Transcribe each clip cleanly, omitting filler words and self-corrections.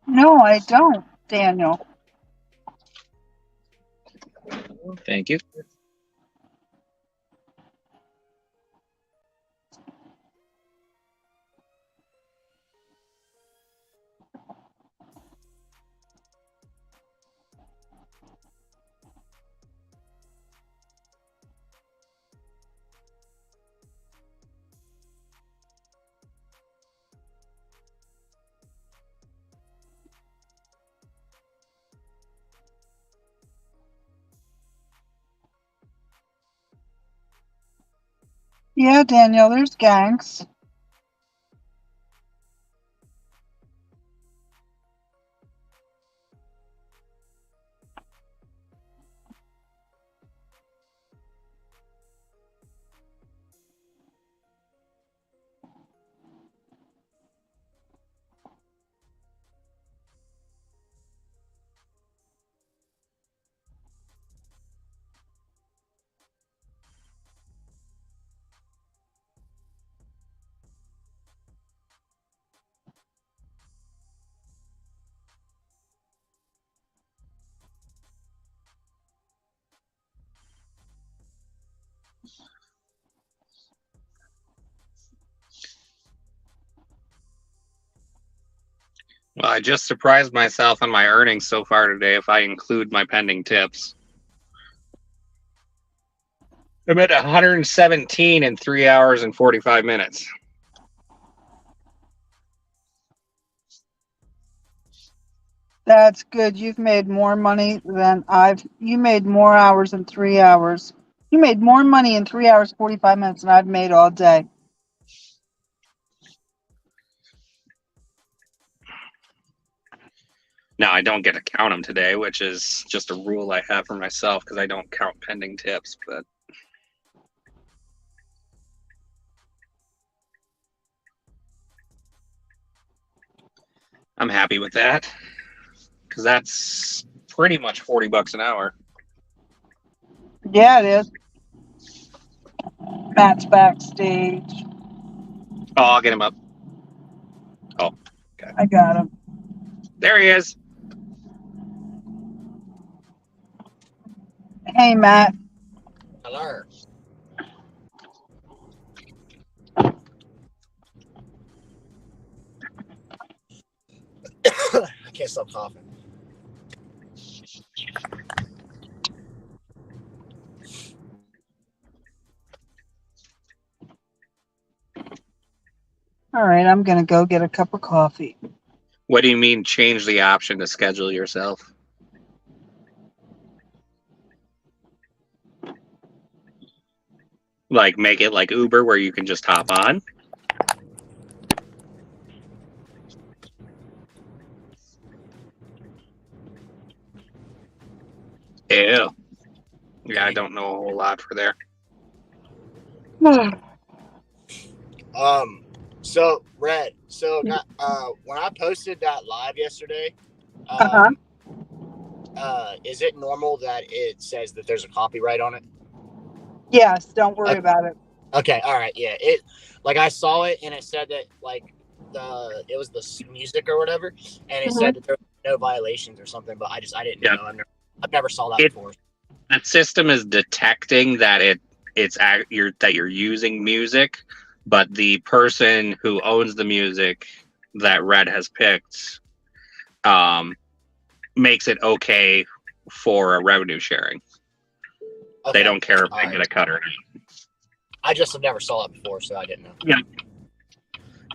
No, I don't, Daniel. Thank you. Yeah, Daniel, there's gangs. Well, I just surprised myself on my earnings so far today if I include my pending tips. I'm at 117 in 3 hours and 45 minutes. That's good. You've made more money than you made more hours in 3 hours. You made more money in 3 hours, 45 minutes than I've made all day. Now, I don't get to count them today, which is just a rule I have for myself because I don't count pending tips, but I'm happy with that because that's pretty much $40 an hour. Yeah, it is. Matt's backstage. Oh, I'll get him up. Oh, okay. I got him. There he is. Hey, Matt. Hello. I can't stop coughing. All right, I'm going to go get a cup of coffee. What do you mean change the option to schedule yourself? Like make it like Uber where you can just hop on? Ew. Yeah, I don't know a whole lot for there. So Red. So when I posted that live yesterday, Uh-huh. is it normal that it says that there's a copyright on it? Yes, don't worry about it. Okay, all right, yeah. It like I saw it and it said that like it was the music or whatever, and it said that there were no violations or something, but I didn't Yeah. know. I've never saw that before. That system is detecting that you're using music, but the person who owns the music that Red has picked makes it okay for a revenue sharing. Okay. They don't care if they get a cut or not. I just have never saw it before, so I didn't know. Yeah.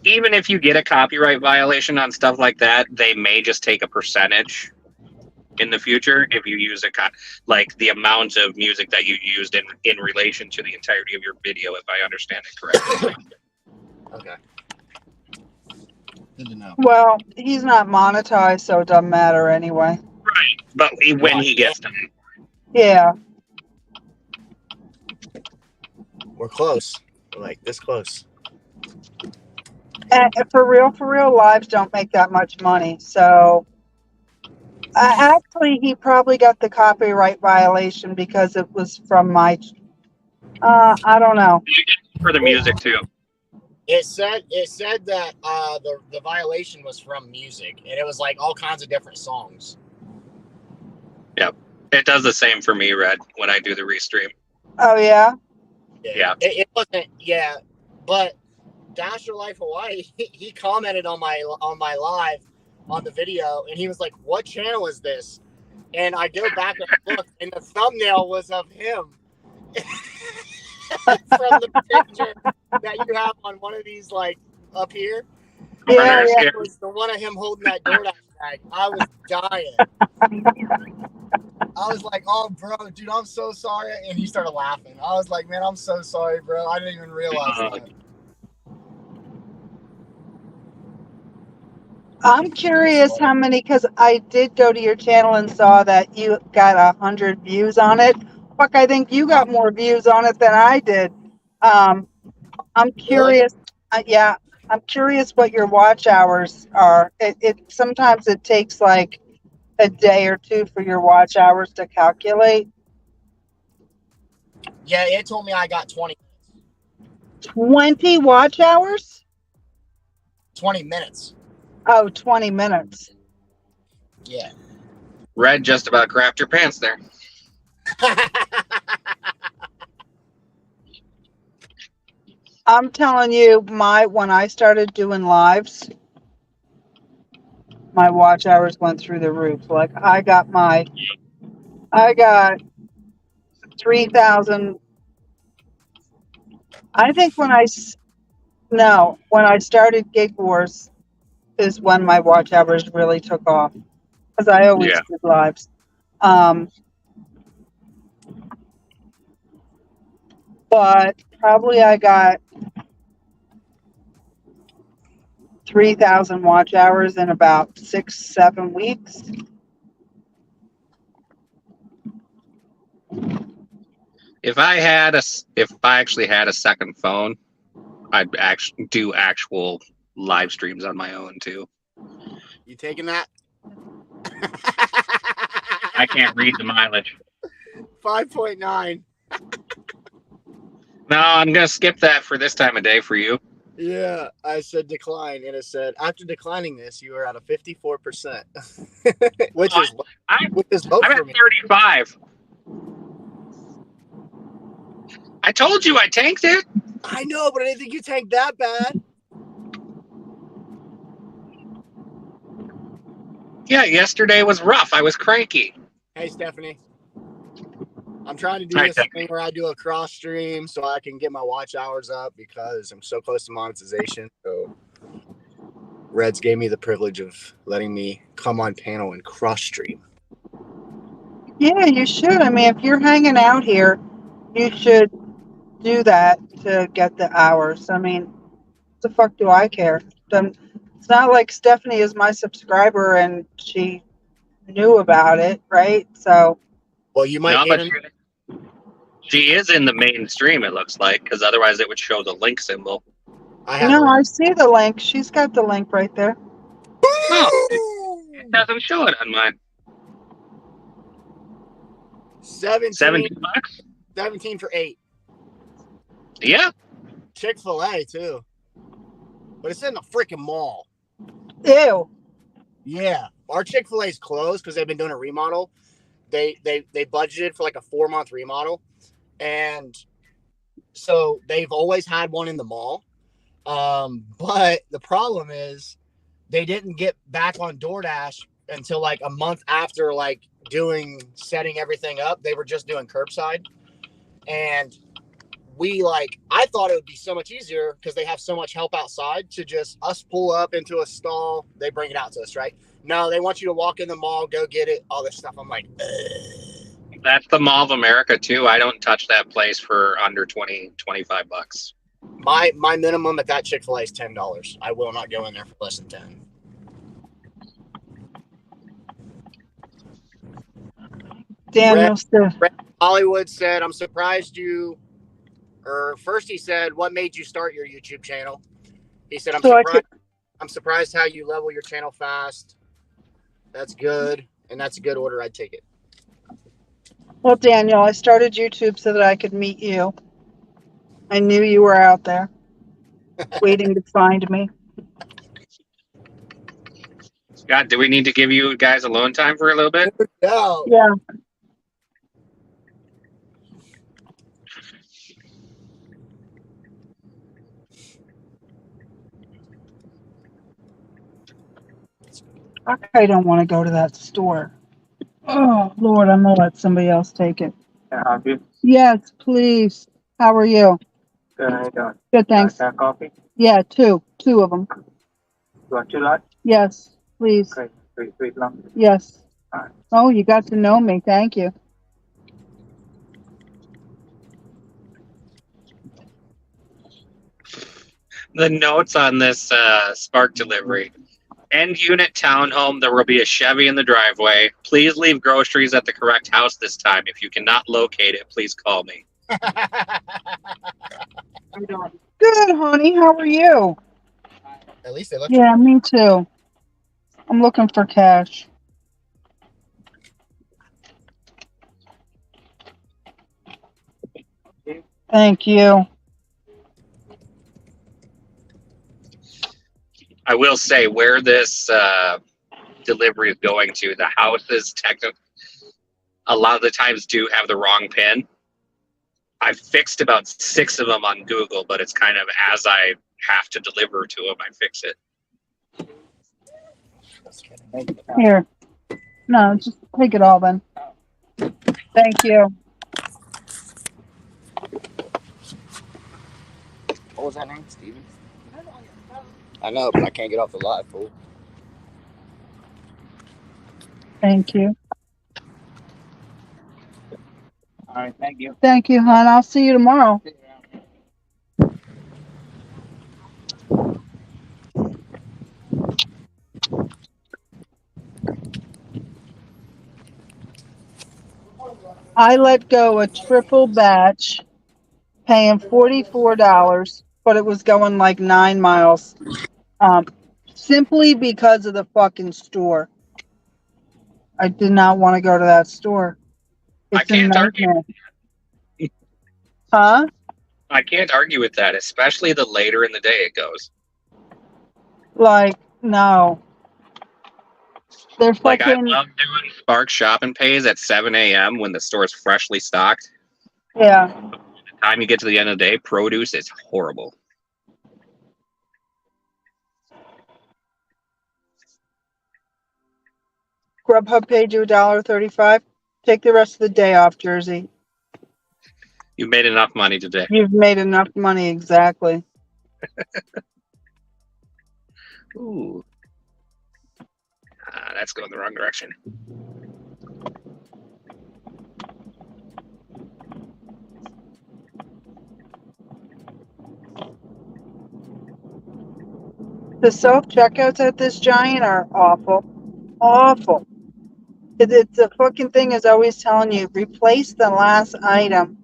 Even if you get a copyright violation on stuff like that, they may just take a percentage in the future if you use like the amount of music that you used in relation to the entirety of your video, if I understand it correctly. Okay. Good to know. Well, he's not monetized, so it doesn't matter anyway. Right. But when he gets done. Yeah. We're close. We're like this close. And for real, lives don't make that much money. So actually, he probably got the copyright violation because it was from my. I don't know. For the music too. It said that the violation was from music, and it was like all kinds of different songs. Yep. It does the same for me, Red, when I do the restream. Oh yeah. Yeah. It wasn't. Yeah, but Dasher Life Hawaii, he commented on my live on the video, and he was like, "What channel is this?" And I go back and look, and the thumbnail was of him from the picture that you have on one of these, like up here. Yeah, And yeah. it was the one of him holding that DoorDash bag. I was dying. I was like, "Oh, bro, dude, I'm so sorry." And he started laughing. I was like, "Man, I'm so sorry, bro. I didn't even realize that." I'm curious how many, because I did go to your channel and saw that you got 100 views on it. Fuck, I think you got more views on it than I did. I'm Really? curious. Yeah, I'm curious what your watch hours are. It sometimes it takes like a day or two for your watch hours to calculate. Yeah, it told me I got 20 minutes. 20 watch hours? 20 minutes. Oh, 20 minutes. Yeah. Red just about crapped your pants there. I'm telling you, when I started doing lives, my watch hours went through the roof. Like I got 3,000. I think when I started Gig Wars is when my watch hours really took off, because I always Yeah. did lives. But probably I got 3,000 watch hours in about 6-7 weeks. If I actually had a second phone, I'd actually do actual live streams on my own too. You taking that? I can't read the mileage. 5.9. No, I'm gonna skip that for this time of day for you. Yeah, I said decline, and it said after declining this, you are at a 54%, which is low I'm for at me. 35. I told you I tanked it. I know, but I didn't think you tanked that bad. Yeah, yesterday was rough. I was cranky. Hey, Stephanie. I'm trying to do Hi, this Stephanie. thing where I do a cross stream so I can get my watch hours up because I'm so close to monetization. So Reds gave me the privilege of letting me come on panel and cross stream. Yeah, you should. I mean, if you're hanging out here, you should do that to get the hours. I mean, what the fuck do I care? It's not like Stephanie is my subscriber and she knew about it, right? So, Well, you might No, get but she is in the mainstream, it looks like, because otherwise it would show the link symbol. I have no, I see the link. She's got the link right there. No, it doesn't show it on mine. 17 bucks? 17 for 8. Yeah. Chick-fil-A too. But it's in the freaking mall. Ew. Yeah. Our Chick-fil-A is closed because they've been doing a remodel. They budgeted for like a 4-month remodel. And so they've always had one in the mall. But the problem is they didn't get back on DoorDash until like a month after like setting everything up. They were just doing curbside. And I thought it would be so much easier because they have so much help outside to just us pull up into a stall. They bring it out to us, right? No, they want you to walk in the mall, go get it, all this stuff. I'm like, ugh. That's the Mall of America too. I don't touch that place for under 25 bucks. My minimum at that Chick-fil-A is $10. I will not go in there for less than 10. Daniel Red Hollywood said, I'm surprised you, or first he said, what made you start your YouTube channel? He said, I'm surprised how you level your channel fast. That's good. And that's a good order. I'd take it. Well, Daniel, I started YouTube so that I could meet you. I knew you were out there. waiting to find me. God, do we need to give you guys alone time for a little bit? No. Yeah. I don't want to go to that store. Oh, Lord, I'm going to let somebody else take it. Yes, please. How are you? Good, thanks. Coffee? Yeah, two of them. You want 2 large? Yes, please. Okay, sweet long. Yes. Alright. Oh, you got to know me. Thank you. The notes on this Spark delivery. End unit townhome. There will be a Chevy in the driveway. Please leave groceries at the correct house this time. If you cannot locate it, please call me. Good, honey. How are you? At least they let Yeah, me too. I'm looking for cash. Thank you. I will say where this delivery is going to, the houses technically a lot of the times do have the wrong pin. I fixed about 6 of them on Google, but it's kind of as I have to deliver to them, I fix it. Here. No, just take it all then. Thank you. What was that name? Steven? I know, but I can't get off the live, fool. Thank you. All right, thank you. Thank you, hon. I'll see you tomorrow. I let go a triple batch, paying $44, but it was going like 9 miles. Simply because of the fucking store. I did not want to go to that store. I It's a can't argue. nightmare. Huh? I can't argue with that, especially the later in the day it goes. Like, no. They're Like, I fucking, love doing Spark shop and pays at 7 a.m. when the store's freshly stocked. yeah. By the time you get to the end of the day, produce is horrible. Grubhub paid you $1.35. Take the rest of the day off, Jersey. You've made enough money today. You've made enough money, exactly. Ooh. That's going the wrong direction. The self-checkouts at this Giant are awful. Awful. The fucking thing is always telling you, replace the last item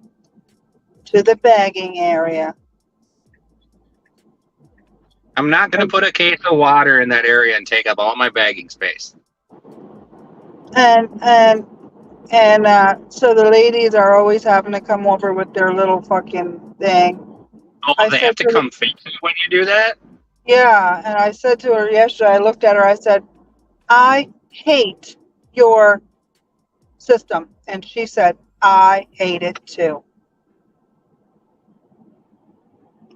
to the bagging area. I'm not going to put a case of water in that area and take up all my bagging space. And so the ladies are always having to come over with their little fucking thing. Oh, I they said have to to her, come fix it when you do that? yeah, and I said to her yesterday, I looked at her, I said, I hate your system. And she said, I hate it too.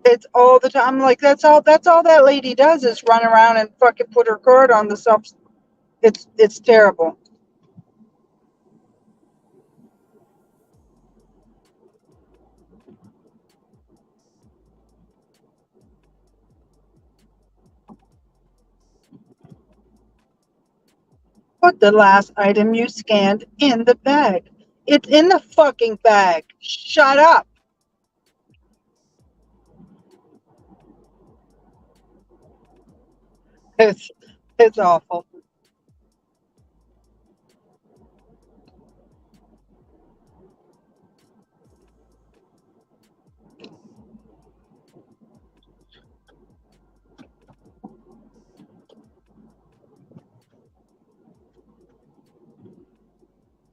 It's all the time. I'm like, that's all that lady does is run around and fucking put her card on the self. It's terrible. Put the last item you scanned in the bag. It's in the fucking bag. Shut up. It's awful.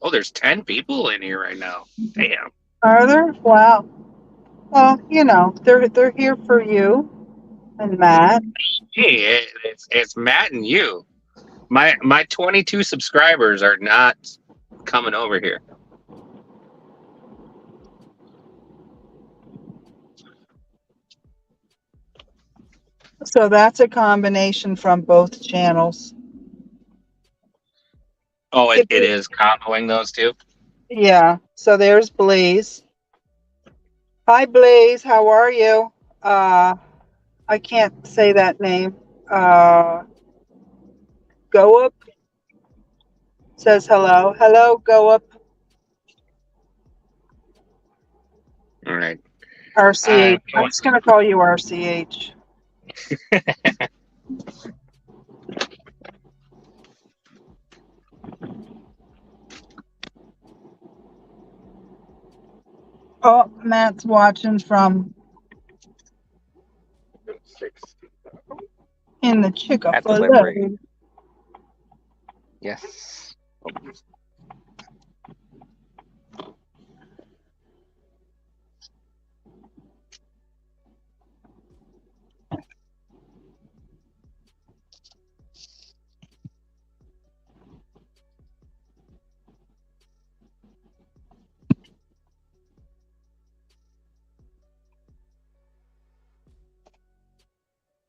Oh, there's 10 people in here right now. Damn. Are there? Wow. Well, they're here for you. And Matt. Hey, it's Matt and you. My 22 subscribers are not coming over here. So that's a combination from both channels. Oh, it is comboing those two. Yeah. So there's Blaze. Hi, Blaze. How are you? I can't say that name. Go up says hello. Hello, go up. All right. RCH. I'm just going to call you RCH. Oh, Matt's watching from in the At Chick-fil-A. delivery. Yes.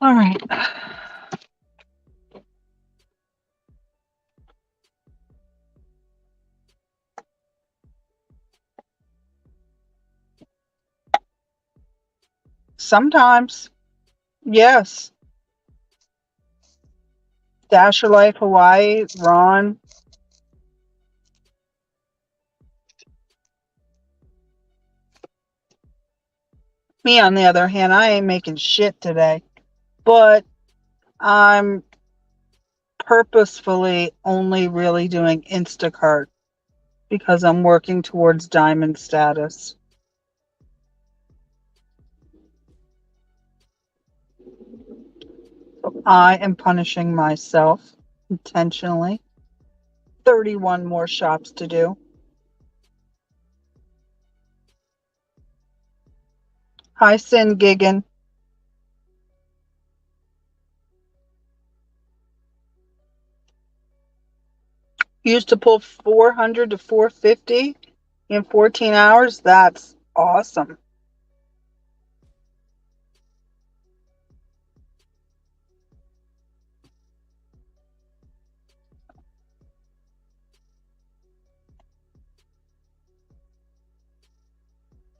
All right. Sometimes, yes. Dash Your Life Hawaii, Ron. Me, on the other hand, I ain't making shit today. But I'm purposefully only really doing Instacart because I'm working towards diamond status. So I am punishing myself intentionally. 31 more shops to do. Hi, Sin Giggin. Used to pull 400 to 450 in 14 hours. That's awesome.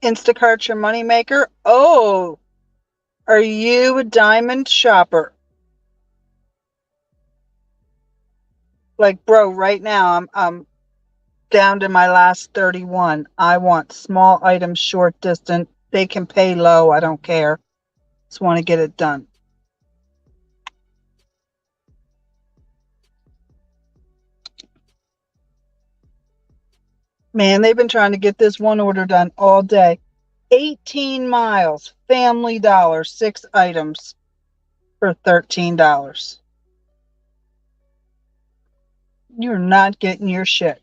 Instacart's your moneymaker? Oh, are you a diamond shopper? Like, bro, right now I'm down to my last 31. I want small items, short distance. They can pay low. I don't care. Just want to get it done. Man, they've been trying to get this one order done all day. 18 miles, Family Dollar, 6 items for $13. You're not getting your shit.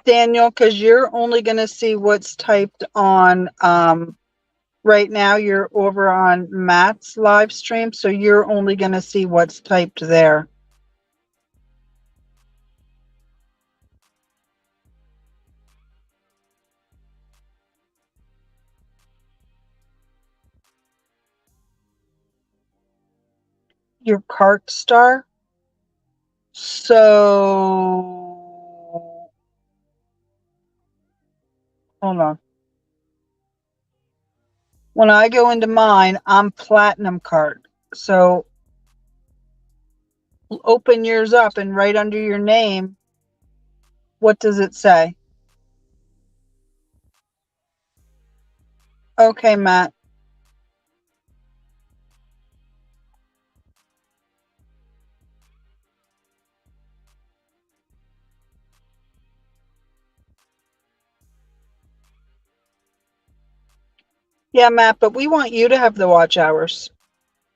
Daniel, because you're only going to see what's typed on, right now you're over on Matt's live stream, so you're only going to see what's typed there. Your cart star. So, hold on. When I go into mine, I'm platinum cart. So open yours up and right under your name, what does it say? Okay, Matt. Yeah, Matt, but we want you to have the watch hours.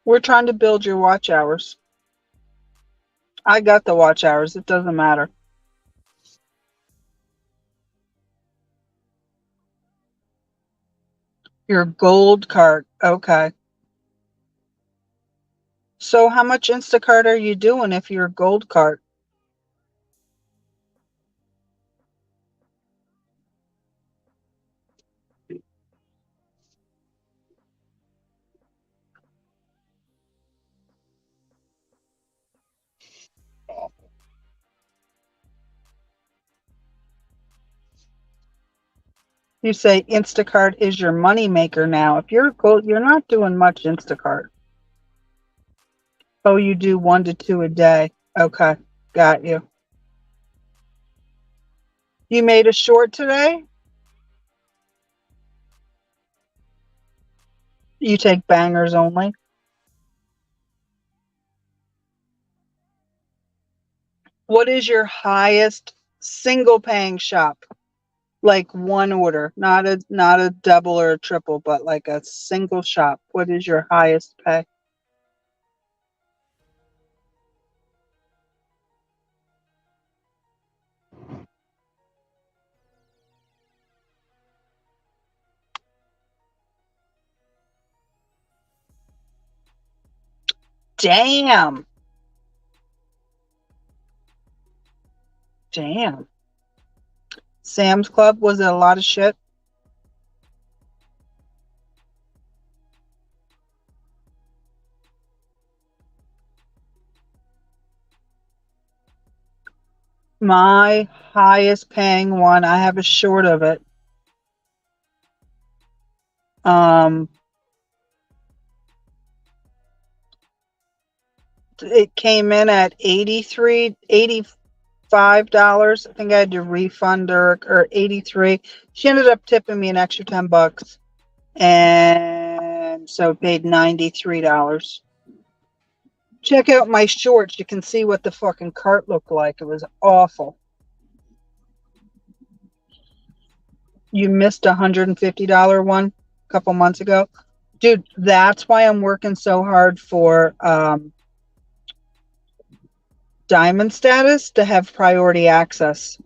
We're trying to build your watch hours. I got the watch hours. It doesn't matter. Your gold cart. Okay. So how much Instacart are you doing if you're a gold cart? You say Instacart is your money maker now. If you're gold, you're not doing much Instacart. Oh, you do 1 to 2 a day. Okay, got you. You made a short today? You take bangers only? What is your highest single paying shop? Like one order, not a double or a triple, but like a single shop. What is your highest pay? Damn. Damn. Sam's Club, was it a lot of shit? My highest paying one, I have a short of it. It came in at $85. I think I had to refund her, or 83. She ended up tipping me an extra $10, and so paid $93. Check out my shorts. You can see what the fucking cart looked like. It was awful. You missed a $150 one a couple months ago. Dude, that's why I'm working so hard for diamond status, to have priority access.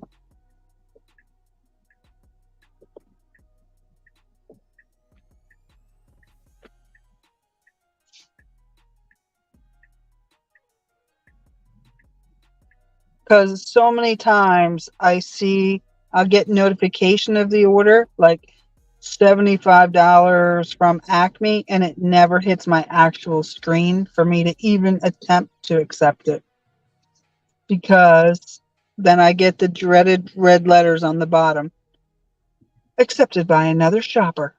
Because so many times I'll get notification of the order, like $75 from Acme, and it never hits my actual screen for me to even attempt to accept it. Because then I get the dreaded red letters on the bottom. Accepted by another shopper.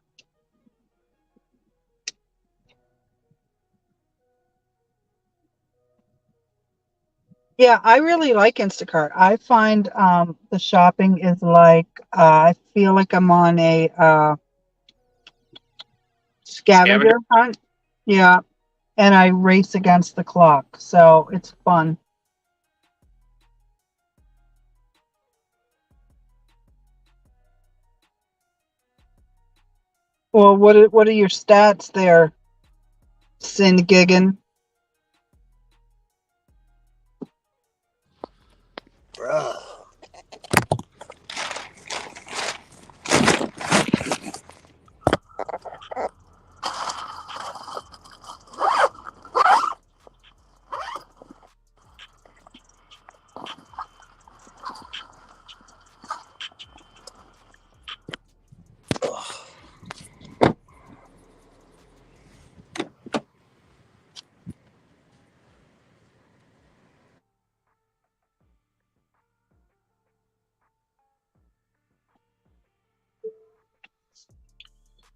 Yeah, I really like Instacart. I find the shopping is like, I feel like I'm on a Scavenger. scavenger hunt. Yeah, and I race against the clock, so it's fun. Well, what are your stats there, Sin Giggin? Bro.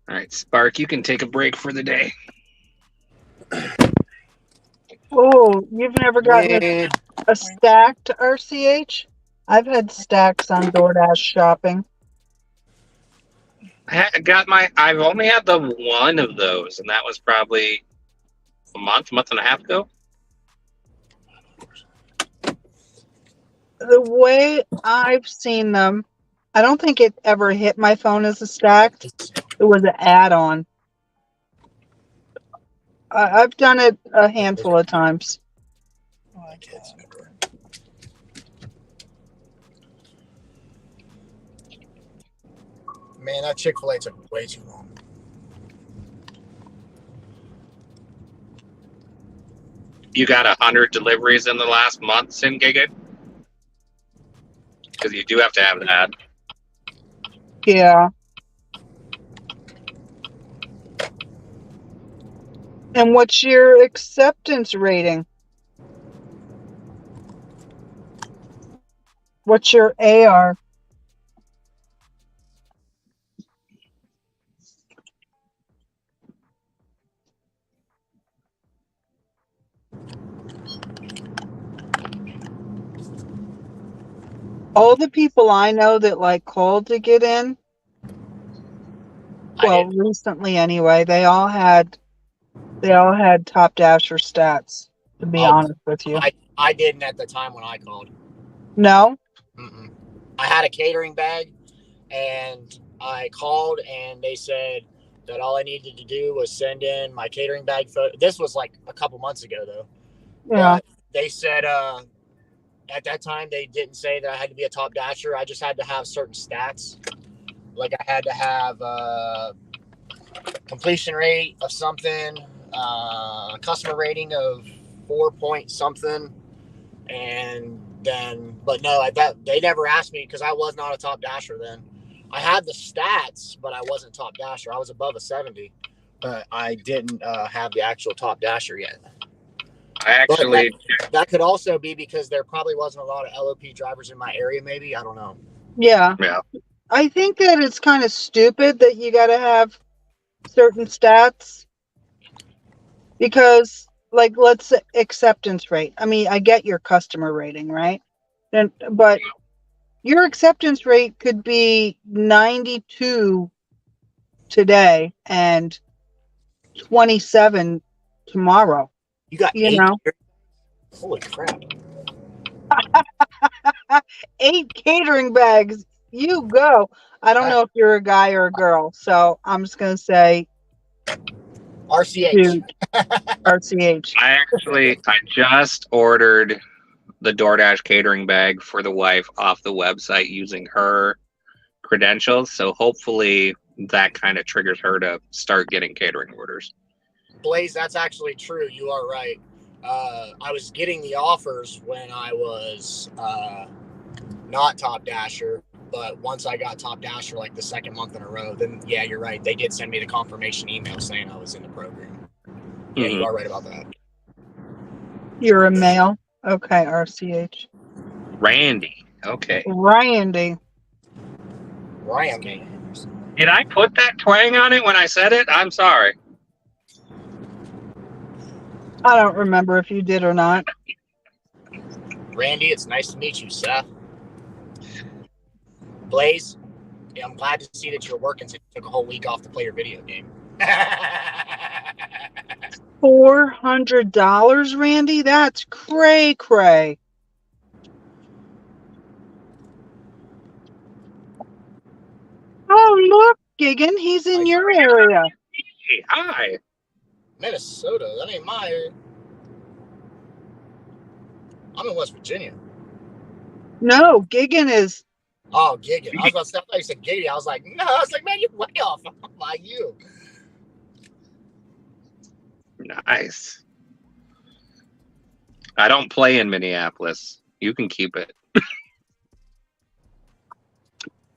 All right, Spark, you can take a break for the day. Oh, you've never gotten Weird. a stacked RCH? I've had stacks on DoorDash shopping. I've only had the one of those, and that was probably a month and a half ago. The way I've seen them, I don't think it ever hit my phone as a stacked. It was an add-on. I've done it a handful of times. Oh, I can't remember. Man, that Chick-fil-A took way too long. You got 100 deliveries in the last month, Sin Giga? Because you do have to have that. Yeah. And what's your acceptance rating? What's your AR? All the people I know that like called to get in, well, recently anyway, they all had top dasher stats, to be honest with you. I didn't at the time when I called. No? Mm-mm. I had a catering bag, and I called, and they said that all I needed to do was send in my catering bag photo. This was like a couple months ago, though. Yeah. But they said at that time they didn't say that I had to be a top dasher. I just had to have certain stats. Like I had to have completion rate of something, customer rating of 4 point something, and then, but no, they never asked me because I was not a top dasher then. I had the stats, but I wasn't top dasher. I was above a 70, but I didn't have the actual top dasher yet. I actually... That could also be because there probably wasn't a lot of LOP drivers in my area, maybe. I don't know. Yeah. I think that it's kind of stupid that you got to have certain stats because, like, let's say acceptance rate. I mean, I get your customer rating, right? But your acceptance rate could be 92 today and 27 tomorrow. You got you 8? know? Holy crap. 8 catering bags. You go. I don't know if you're a guy or a girl, so I'm just going to say RCH. RCH. I just ordered the DoorDash catering bag for the wife off the website using her credentials. So hopefully that kind of triggers her to start getting catering orders. Blaze, that's actually true. You are right. I was getting the offers when I was not top dasher, but once I got top dasher like the second month in a row, then yeah, you're right. They did send me the confirmation email saying I was in the program. Yeah, you are right about that. You're a male? Okay, RCH. Randy. Okay. Randy. Did I put that twang on it when I said it? I'm sorry. I don't remember if you did or not. Randy, it's nice to meet you, Seth. Blaze, yeah, I'm glad to see that you're working since you took a whole week off to play your video game. $400, Randy? That's cray. Oh, look, Gigan, he's in your area. Hey, hi. Minnesota, that ain't my area. I'm in West Virginia. No, Gigan is... Oh, Gigan. I was about to say, I thought you said Gigan. I was like, no. I was like, man, you're way off by you. Nice. I don't play in Minneapolis. You can keep it.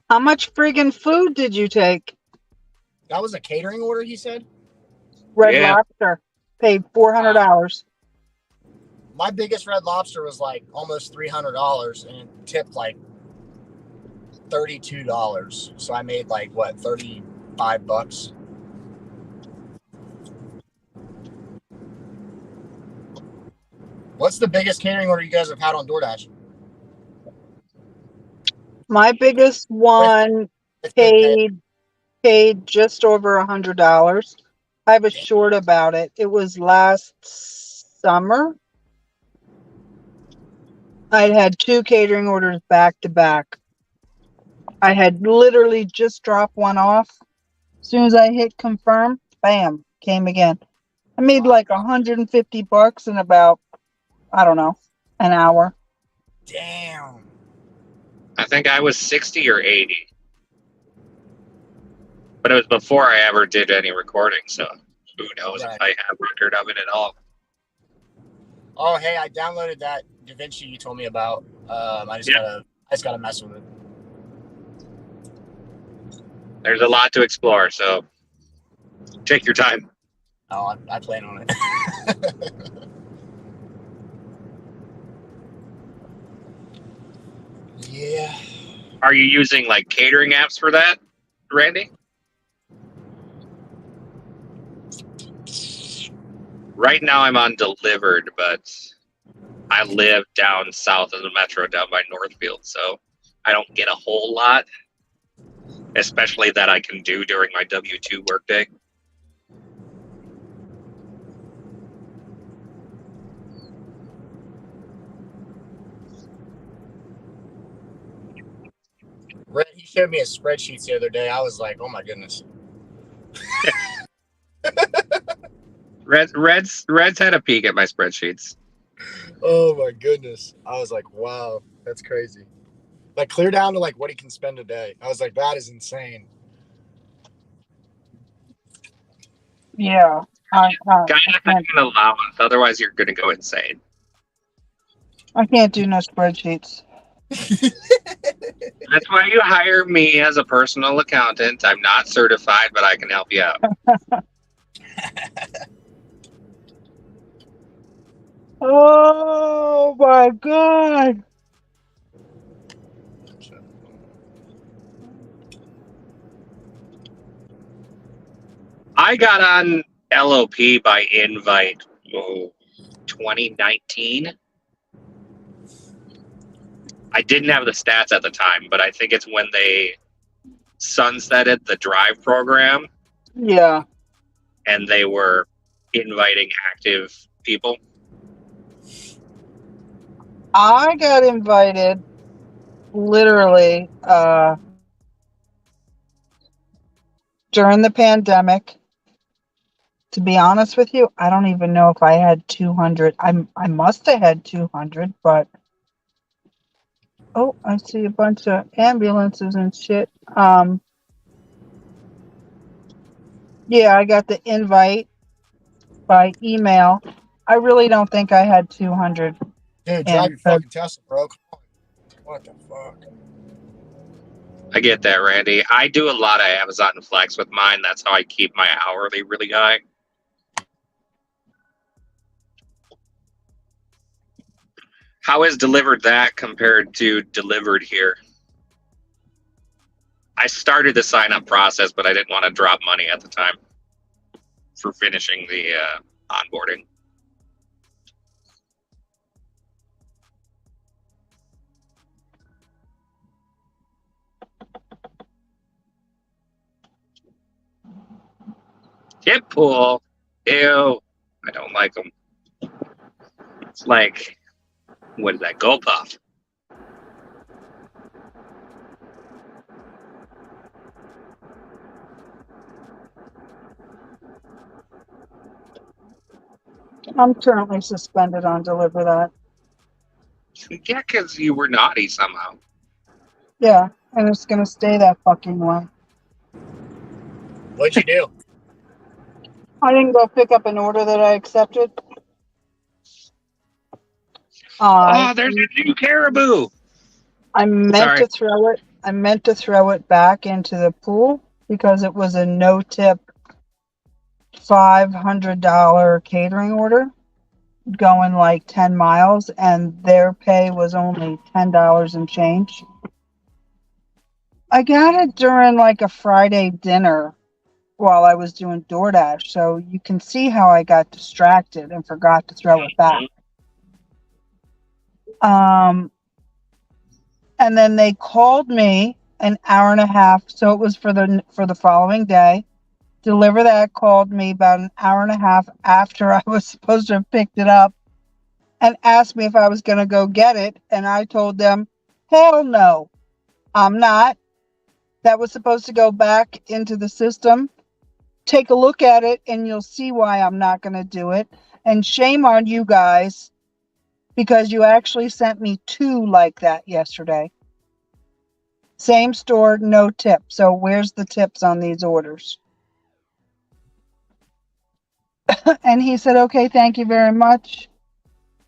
How much friggin' food did you take? That was a catering order, he said? Red Lobster. Paid $400. My biggest Red Lobster was like almost $300 and it tipped like $32. So I made like, what, $35? What's the biggest catering order you guys have had on DoorDash? My biggest one paid just over $100. I was short about it. It was last summer. I'd had 2 catering orders back to back. I had literally just dropped one off. As soon as I hit confirm, bam, came again. I made like $150 in about, I don't know, an hour. Damn. I think I was 60 or 80. But it was before I ever did any recording, so who knows Right. if I have record of it at all. Oh, hey, I downloaded that DaVinci you told me about. I just gotta mess with it. There's a lot to explore, so take your time. Oh, I plan on it. Yeah. Are you using like catering apps for that, Randy? Right now I'm on Delivered, but I live down south of the metro, down by Northfield, so I don't get a whole lot, especially that I can do during my W-2 workday. Red, he showed me his spreadsheets the other day. I was like, oh my goodness. Red's had a peek at my spreadsheets. Oh my goodness. I was like, wow, that's crazy. Like clear down to like what he can spend a day. I was like, that is insane. Yeah. Gotta have an allowance, otherwise you're gonna go insane. I can't do no spreadsheets. That's why you hire me as a personal accountant. I'm not certified, but I can help you out. Oh my God. I got on LOP by invite 2019. I didn't have the stats at the time, but I think it's when they sunsetted the Drive program Yeah. and they were inviting active people. I got invited literally during the pandemic. To be honest with you, I don't even know if I had 200. I must have had 200, but oh, I see a bunch of ambulances and shit. Yeah, I got the invite by email. I really don't think I had 200. Dude, drive your fucking Tesla, bro. Come on. What the fuck? I get that, Randy. I do a lot of Amazon Flex with mine. That's how I keep my hourly really high. How is Delivered that compared to Delivered here? I started the sign-up process, but I didn't want to drop money at the time for finishing the onboarding. Tip pool. Ew. I don't like them. It's like, what is that? Go Puff. I'm currently suspended on Deliver That. Yeah, because you were naughty somehow. Yeah, and it's going to stay that fucking way. What'd you do? I didn't go pick up an order that I accepted. Oh, there's a new caribou. I meant to throw it. I meant to throw it back into the pool because it was a no-tip $500 catering order going like 10 miles, and their pay was only $10 and change. I got it during like a Friday dinner while I was doing DoorDash, so you can see how I got distracted and forgot to throw it back. And then they called me an hour and a half, so it was for the following day. Deliver That called me about an hour and a half after I was supposed to have picked it up and asked me if I was going to go get it, and I told them, hell no, I'm not. That was supposed to go back into the system take a look at it and you'll see why I'm not going to do it. And shame on you guys because you actually sent me 2 like that yesterday. Same store, no tip. So where's the tips on these orders? And he said, okay, thank you very much.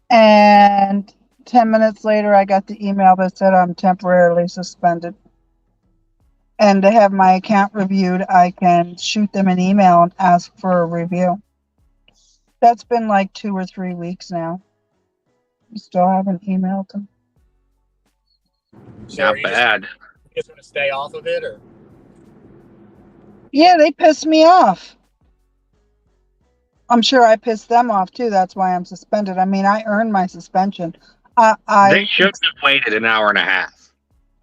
And 10 minutes later, I got the email that said I'm temporarily suspended. And to have my account reviewed, I can shoot them an email and ask for a review. That's been like 2 or 3 weeks now. You still haven't emailed them. So Not are you bad. just going to stay off of it, or? Yeah, they pissed me off. I'm sure I pissed them off too. That's why I'm suspended. I mean, I earned my suspension. They should have waited an hour and a half.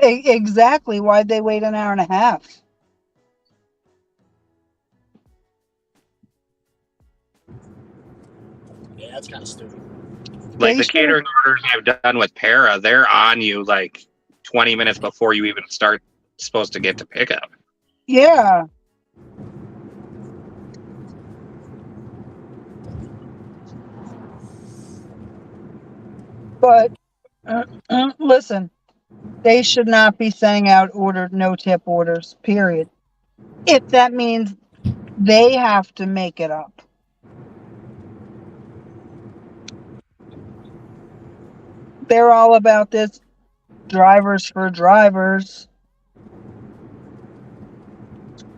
Exactly. Why'd they wait an hour and a half? Yeah, that's kind of stupid. Like They the should- catering orders I've done with Para, they're on you like 20 minutes before you even start supposed to get to pickup. Yeah. But listen, they should not be sending out no tip orders, period. If that means they have to make it up. They're all about this drivers for drivers.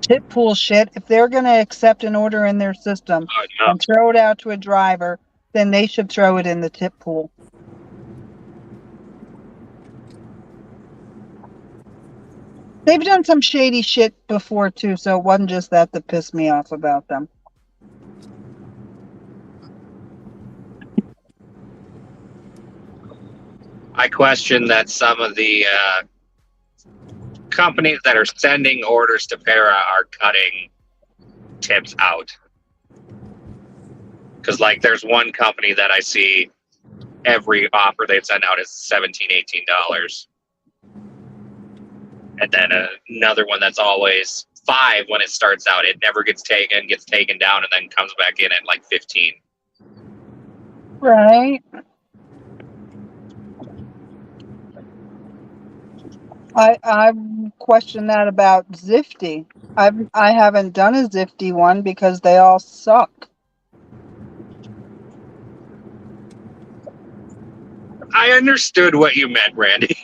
Tip pool shit. If they're going to accept an order in their system No. and throw it out to a driver, then they should throw it in the tip pool. They've done some shady shit before too, so it wasn't just that pissed me off about them. I question that some of the companies that are sending orders to Para are cutting tips out. Because, like, there's one company that I see every offer they send out is $17, $18. And then another one that's always $5 when it starts out. It never gets taken down, and then comes back in at like 15. Right. I question that about Zifty. I haven't done a Zifty one because they all suck. I understood what you meant, Randy.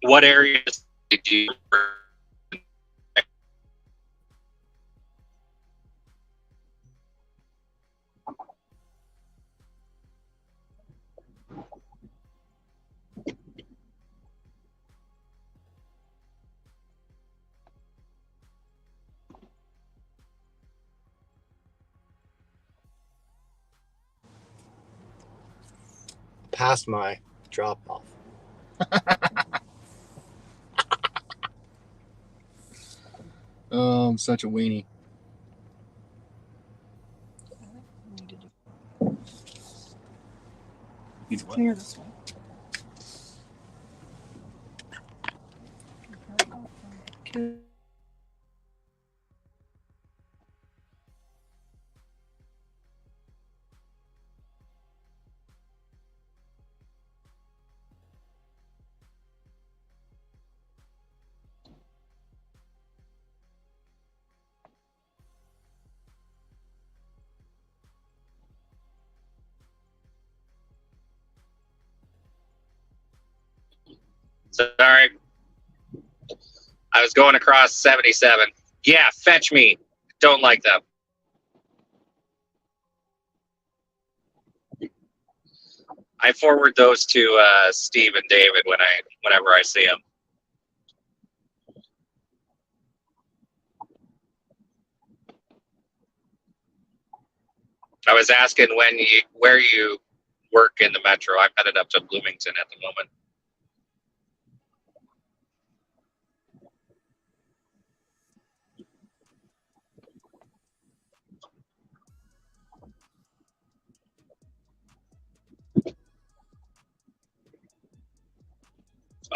What areas did you? Past my drop off. Oh, I'm such a weenie. He's what? Here, this one. Sorry. I was going across 77. Yeah, fetch me. Don't like them. I forward those to Steve and David whenever I see them. I was asking where you work in the metro. I'm headed up to Bloomington at the moment.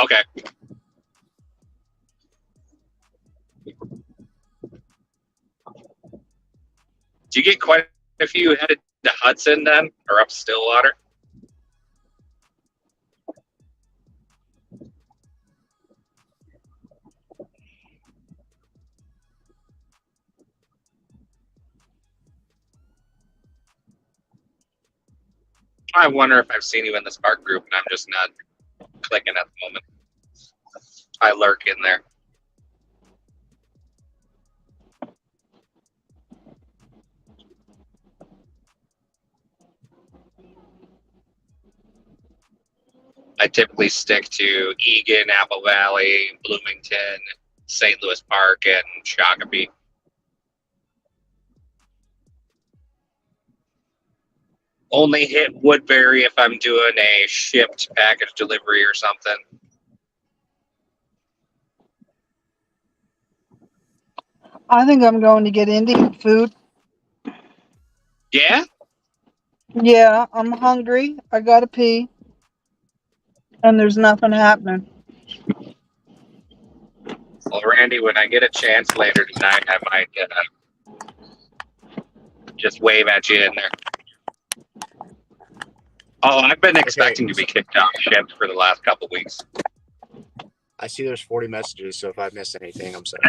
Okay. Do you get quite a few headed to Hudson then, or up Stillwater? I wonder if I've seen you in the Spark group and I'm just not clicking at the moment. I lurk in there. I typically stick to Eagan, Apple Valley, Bloomington, St. Louis Park, and Shakopee. Only hit Woodbury if I'm doing a shipped package delivery or something. I think I'm going to get Indian food. Yeah? Yeah, I'm hungry. I gotta pee. And there's nothing happening. Well, Randy, when I get a chance later tonight, I might just wave at you in there. Oh, I've been expecting to be kicked off shipped for the last couple weeks. I see there's 40 messages, so if I missed anything, I'm sorry.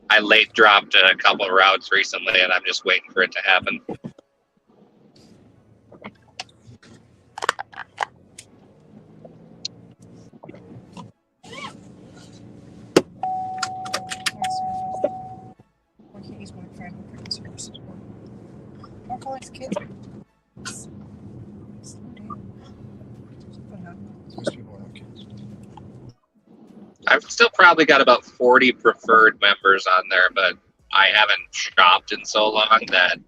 I late dropped a couple of routes recently, and I'm just waiting for it to happen. I've still probably got about 40 preferred members on there, but I haven't shopped in so long that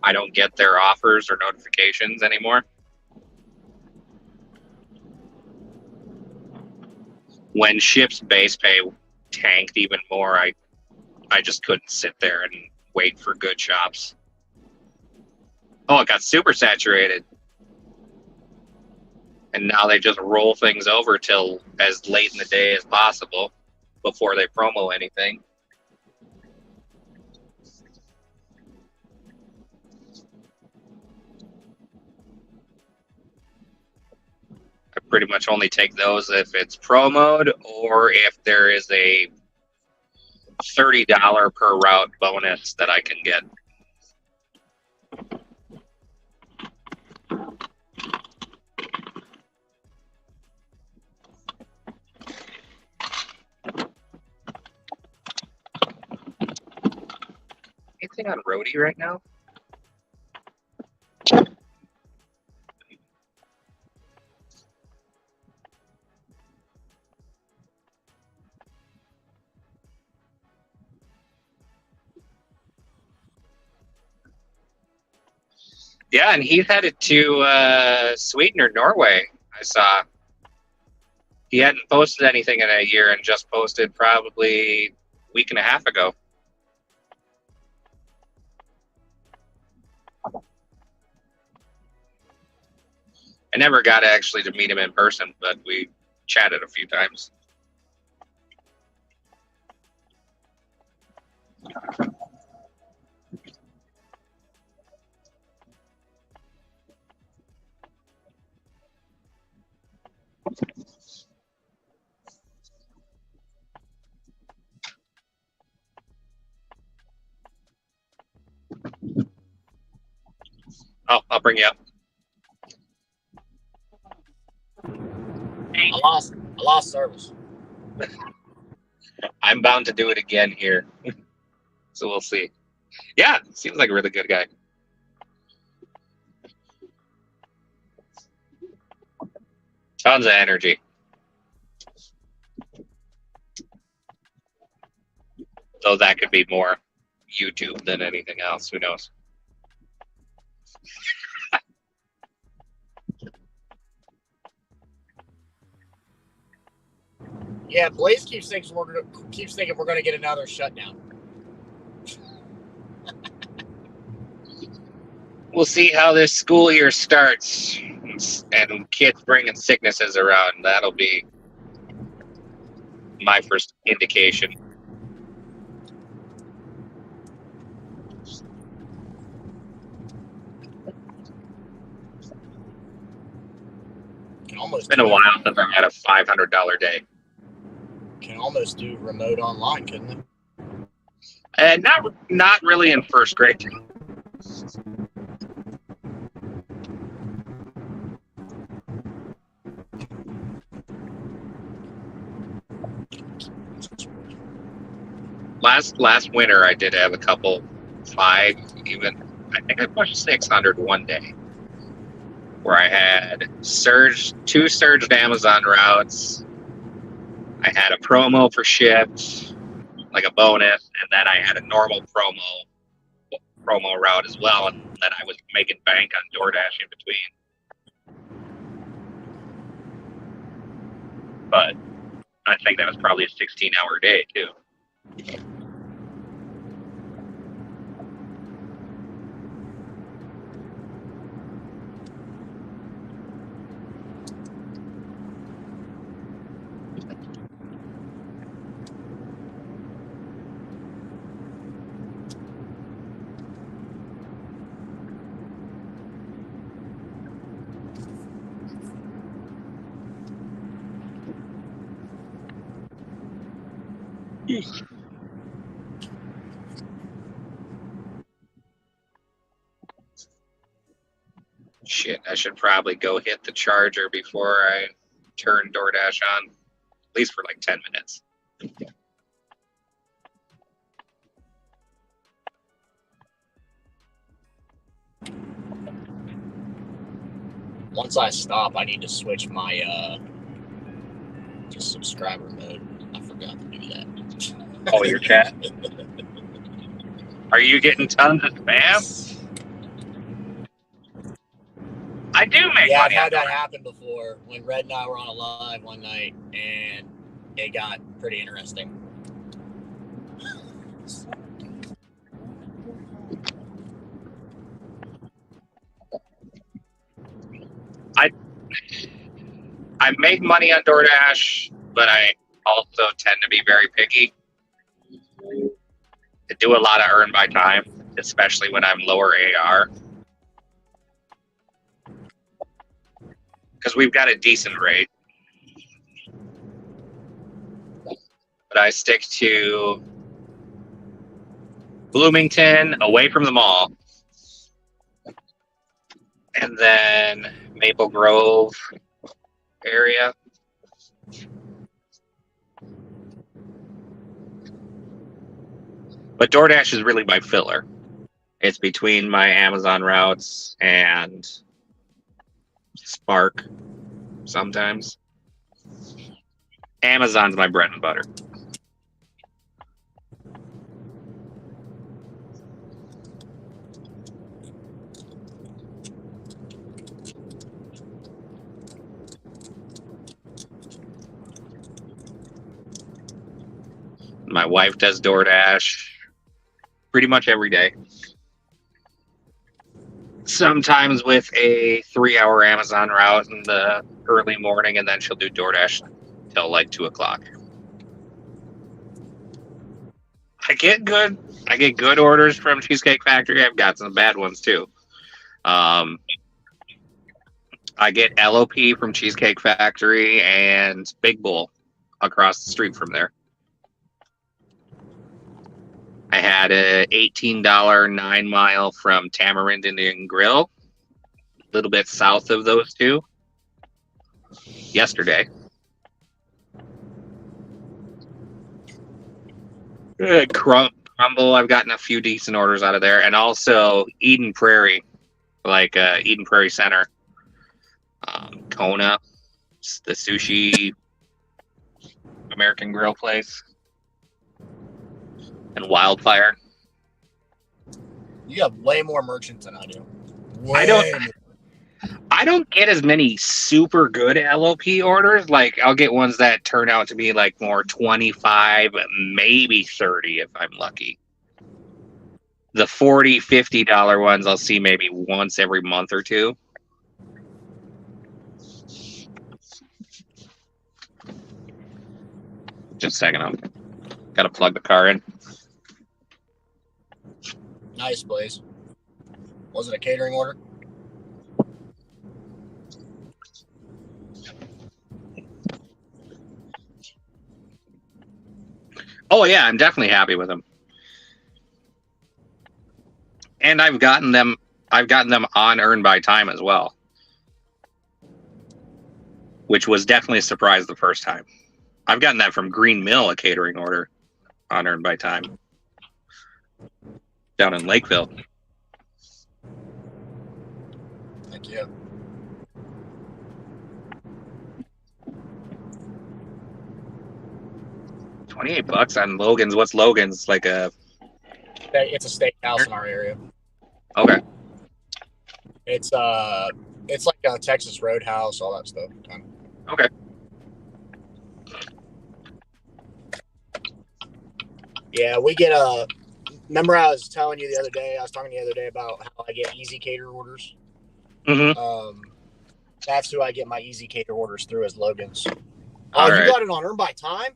I don't get their offers or notifications anymore. When Ship's base pay tanked even more, I just couldn't sit there and wait for good shops. Oh, it got super saturated. And now they just roll things over till as late in the day as possible before they promo anything. I pretty much only take those if it's promoed or if there is a $30 per route bonus that I can get. Anything on roadie right now? Yeah, and he's headed to Sweden or Norway, I saw. He hadn't posted anything in a year and just posted probably a week and a half ago. I never got actually to meet him in person, but we chatted a few times. Oh, I'll bring you up. I lost service. I'm bound to do it again here. So we'll see. Yeah, seems like a really good guy. Tons of energy. Though that could be more YouTube than anything else. Who knows? Yeah, Blaze keeps thinking we're gonna get another shutdown. We'll see how this school year starts, and kids bringing sicknesses around. That'll be my first indication. Can almost It's been a while since I've had a $500 day. Can almost do remote online, couldn't it? And not really in first grade. Last winter, I did have a couple, 5 even. I think I pushed 600 one day, where I had two surged Amazon routes. I had a promo for shipped, like a bonus, and then I had a normal promo route as well, and then I was making bank on DoorDash in between. But I think that was probably a 16-hour day too. Shit, I should probably go hit the charger before I turn DoorDash on, at least for like 10 minutes. Once I stop, I need to switch my to subscriber mode. I forgot to do that. Oh, your chat? Are you getting tons of spam? I do make Yeah, I've money. had that happen before when Red and I were on a live one night, and it got pretty interesting. I make money on DoorDash, but I also tend to be very picky. I do a lot of earn by time, especially when I'm lower AR. Because we've got a decent rate. But I stick to Bloomington, away from the mall. And then Maple Grove area. But DoorDash is really my filler. It's between my Amazon routes and Spark sometimes. Amazon's my bread and butter. My wife does DoorDash pretty much every day. Sometimes with a 3-hour Amazon route in the early morning, and then she'll do DoorDash till like 2 o'clock. I get good orders from Cheesecake Factory. I've got some bad ones too. I get LOP from Cheesecake Factory and Big Bull across the street from there. I had a $18 9-mile from Tamarind Indian Grill, a little bit south of those two, yesterday. Good Crumble, I've gotten a few decent orders out of there, and also Eden Prairie, like Eden Prairie Center, Kona, the sushi American Grill place. And Wildfire. You have way more merchants than I do. I I don't get as many super good LOP orders. Like, I'll get ones that turn out to be like more 25, maybe 30 if I'm lucky. The $40, $50 ones I'll see maybe once every month or two. Just a second, I've got to plug the car in. Nice, Blaze. Was it a catering order? Oh yeah, I'm definitely happy with them. And I've gotten them on Earn by Time as well. Which was definitely a surprise the first time. I've gotten that from Green Mill, a catering order on Earn by Time. Down in Lakeville. Thank you. $28 on Logan's. What's Logan's? Like a... It's a steakhouse in our area. Okay. It's like a Texas Roadhouse, all that stuff. Kind of. Okay. Yeah, we get a. Remember, I was telling you the other day. I was talking the other day about how I get easy cater orders. Mm-hmm. That's who I get my easy cater orders through as Logan's. All You right. got it on Earn by Time?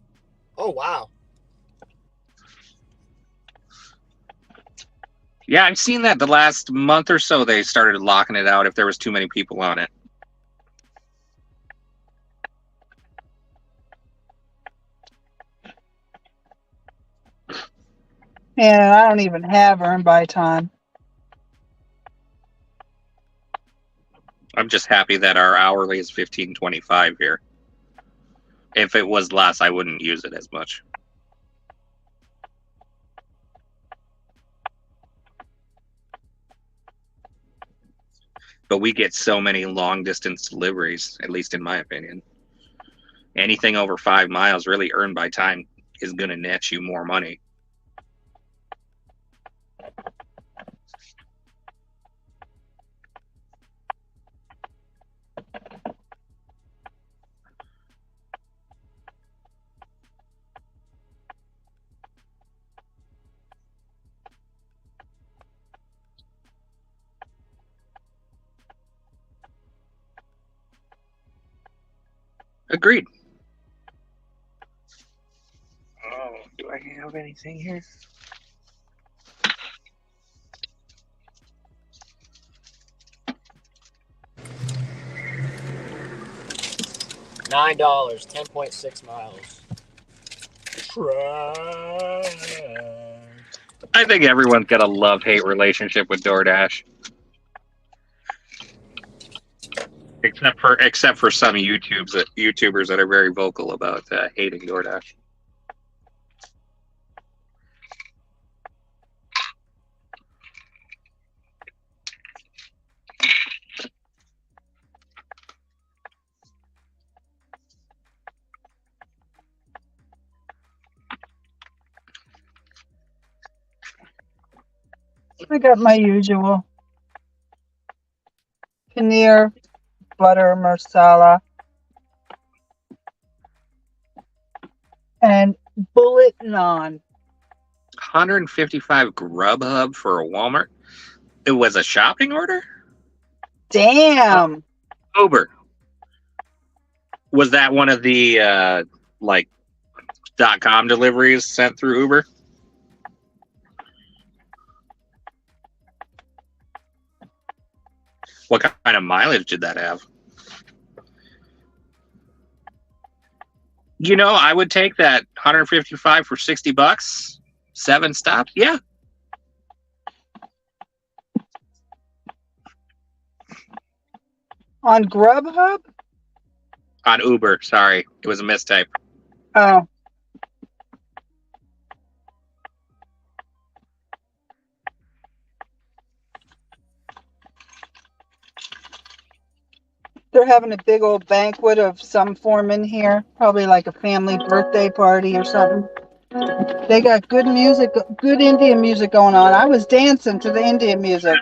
Oh wow. Yeah, I've seen that the last month or so. They started locking it out if there was too many people on it. And I don't even have Earn by Time. I'm just happy that our hourly is $15.25 here. If it was less, I wouldn't use it as much. But we get so many long distance deliveries, at least in my opinion. Anything over 5 miles, really Earned by Time, is going to net you more money. Agreed. Oh, do I have anything here? $9, 10.6 miles. I think everyone's got a love-hate relationship with DoorDash. Except for some YouTubers that are very vocal about hating DoorDash. I got my usual paneer, butter, marsala, and bullet naan. 155 Grubhub for a Walmart. It was a shopping order? Damn. Uber. Was that one of the .com deliveries sent through Uber? What kind of mileage did that have? You know, I would take that 155 for $60. 7 stops. Yeah. On Grubhub? On Uber. Sorry. It was a mistype. Oh. They're having a big old banquet of some form in here. Probably like a family birthday party or something. They got good music, good Indian music going on. I was dancing to the Indian music.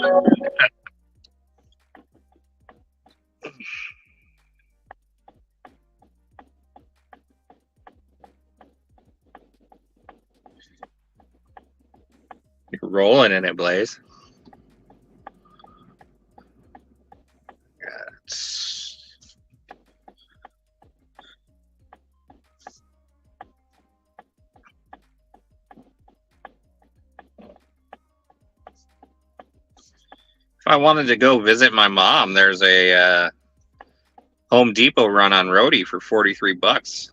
rolling in it, Blaze. If I wanted to go visit my mom, there's a Home Depot run on roadie for $43,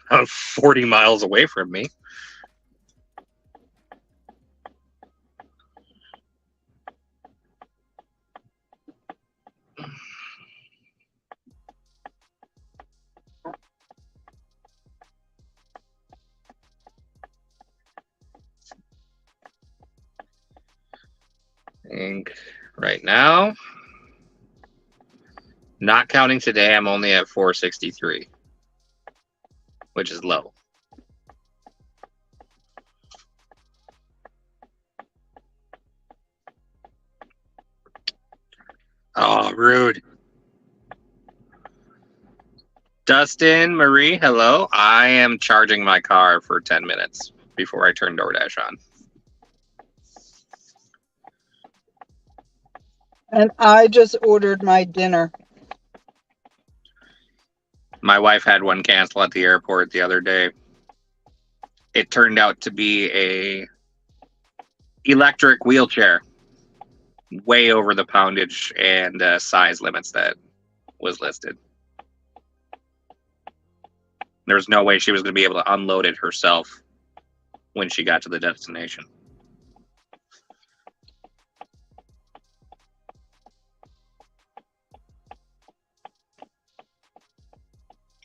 about 40 miles away from me. I think right now, not counting today, I'm only at 463, which is low. Oh, rude. Dustin, Marie, hello. I am charging my car for 10 minutes before I turn DoorDash on. And I just ordered my dinner. My wife had one cancel at the airport the other day. It turned out to be a electric wheelchair, way over the poundage and size limits that was listed. There's no way she was going to be able to unload it herself when she got to the destination.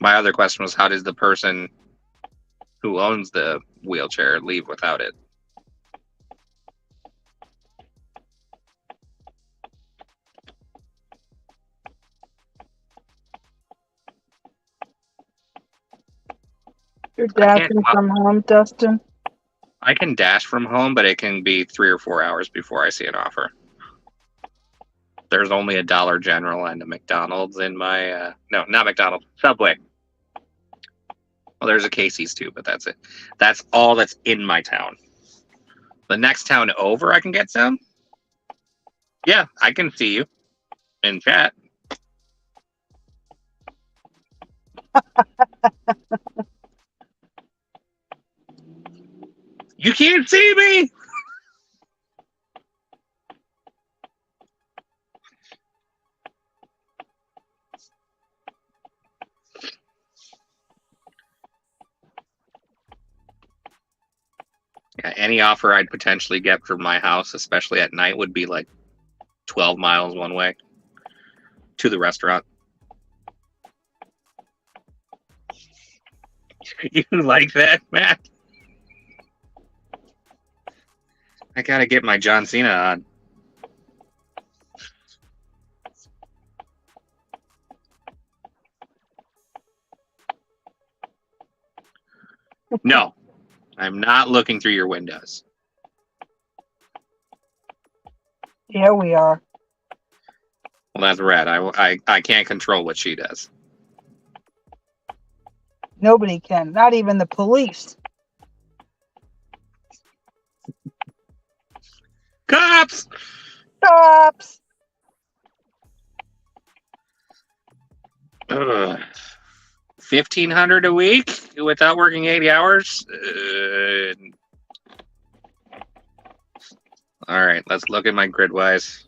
My other question was, how does the person who owns the wheelchair leave without it? You're dashing from home, Dustin? I can dash from home, but it can be 3 or 4 hours before I see an offer. There's only a Dollar General and a McDonald's in my... no, not McDonald's. Subway. Well, there's a Casey's too, but that's it. That's all that's in my town. The next town over, I can get some? Yeah, I can see you in chat. You can't see me! Yeah, any offer I'd potentially get from my house, especially at night, would be like 12 miles one way to the restaurant. You like that, Matt? I gotta get my John Cena on. No, I'm not looking through your windows. Yeah, we are. Well, that's red. I can't control what she does. Nobody can. Not even the police. Cops! Cops! Ugh. 1,500 a week without working 80 hours? All right, let's look at my Gridwise.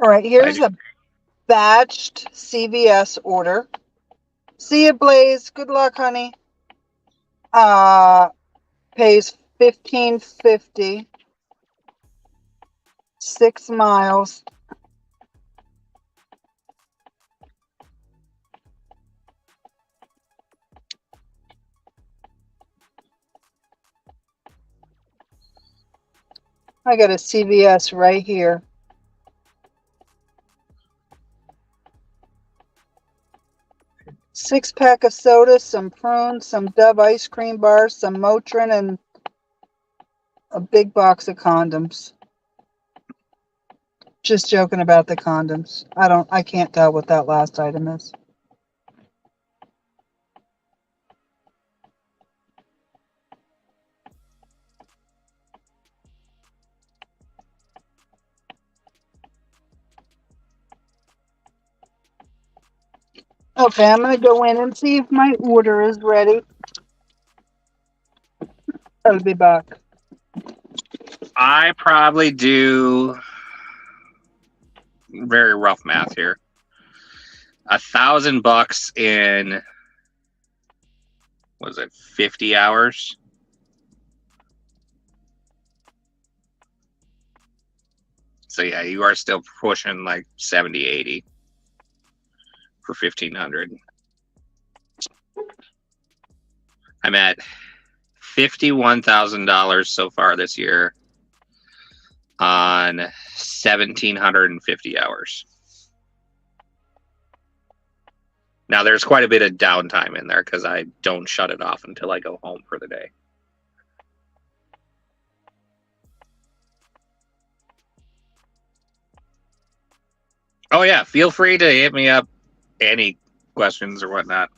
All right, here's a batched CVS order. See you, Blaze. Good luck, honey. Pays $15.50. 6 miles. I got a CVS right here. Six-pack of soda, some prunes, some Dove ice cream bars, some Motrin, and a big box of condoms. just joking about the condoms. I can't tell what that last item is. Okay, I'm going to go in and see if my order is ready. I'll be back. I probably do very rough math here. $1,000 in, was it 50 hours? So yeah, you are still pushing like 70, 80 for 1,500. I'm at $51,000 so far this year on 1,750 hours. Now there's quite a bit of downtime in there because I don't shut it off until I go home for the day. Oh yeah, feel free to hit me up any questions or whatnot.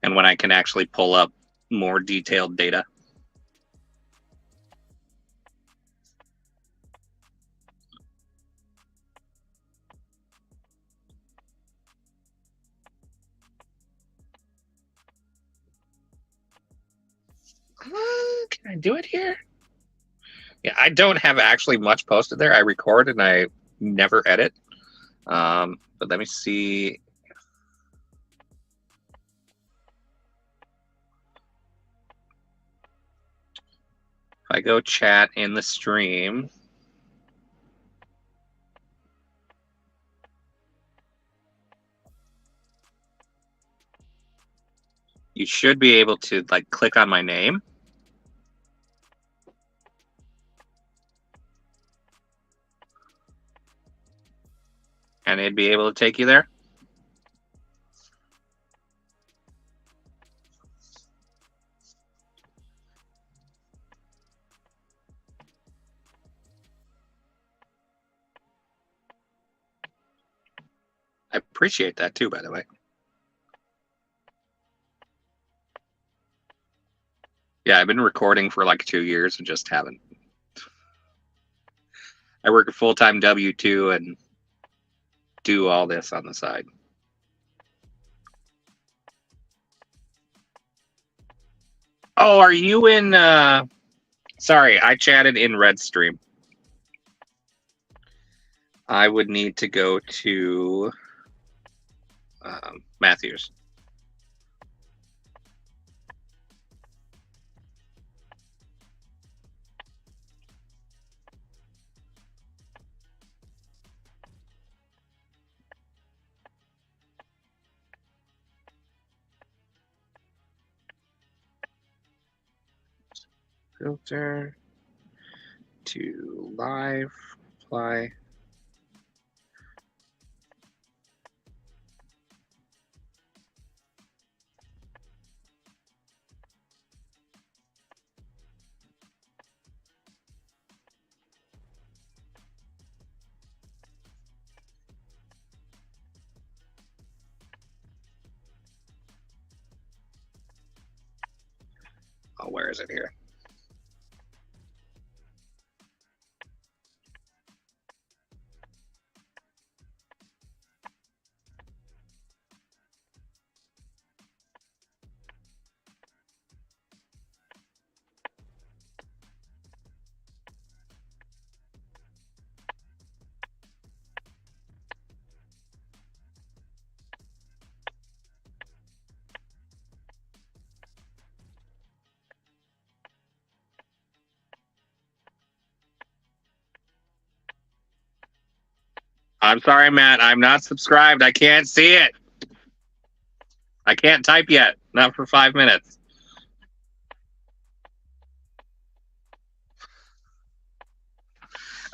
And when I can actually pull up more detailed data. Can I do it here? Yeah, I don't have actually much posted there. I record and I never edit. But let me see. If I go chat in the stream. You should be able to like click on my name. And it'd be able to take you there. I appreciate that too, by the way. Yeah, I've been recording for like 2 years and just haven't. I work a full-time W-2 and do all this on the side. Oh, are you in... Sorry, I chatted in Redstream. I would need to go to Matthews. Filter to live, apply. Oh, where is it here? I'm sorry, Matt. I'm not subscribed. I can't see it. I can't type yet. Not for 5 minutes.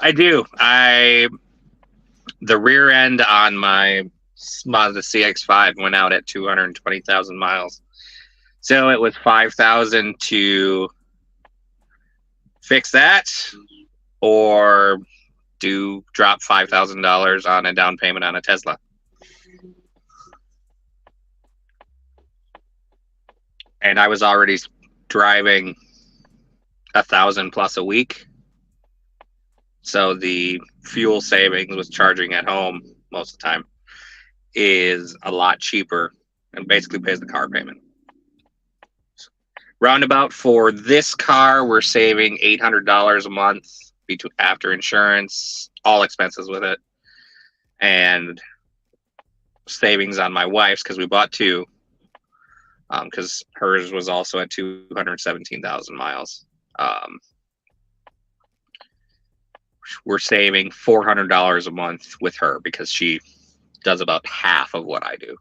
I do. The rear end on my Mazda CX-5 went out at 220,000 miles. So it was 5,000 to fix that, or drop $5,000 on a down payment on a Tesla. And I was already driving 1,000 plus a week. So the fuel savings with charging at home most of the time is a lot cheaper and basically pays the car payment. Roundabout for this car, we're saving $800 a month after insurance, all expenses with it, and savings on my wife's because we bought two, because hers was also at 217,000 miles. We're saving $400 a month with her because she does about half of what I do.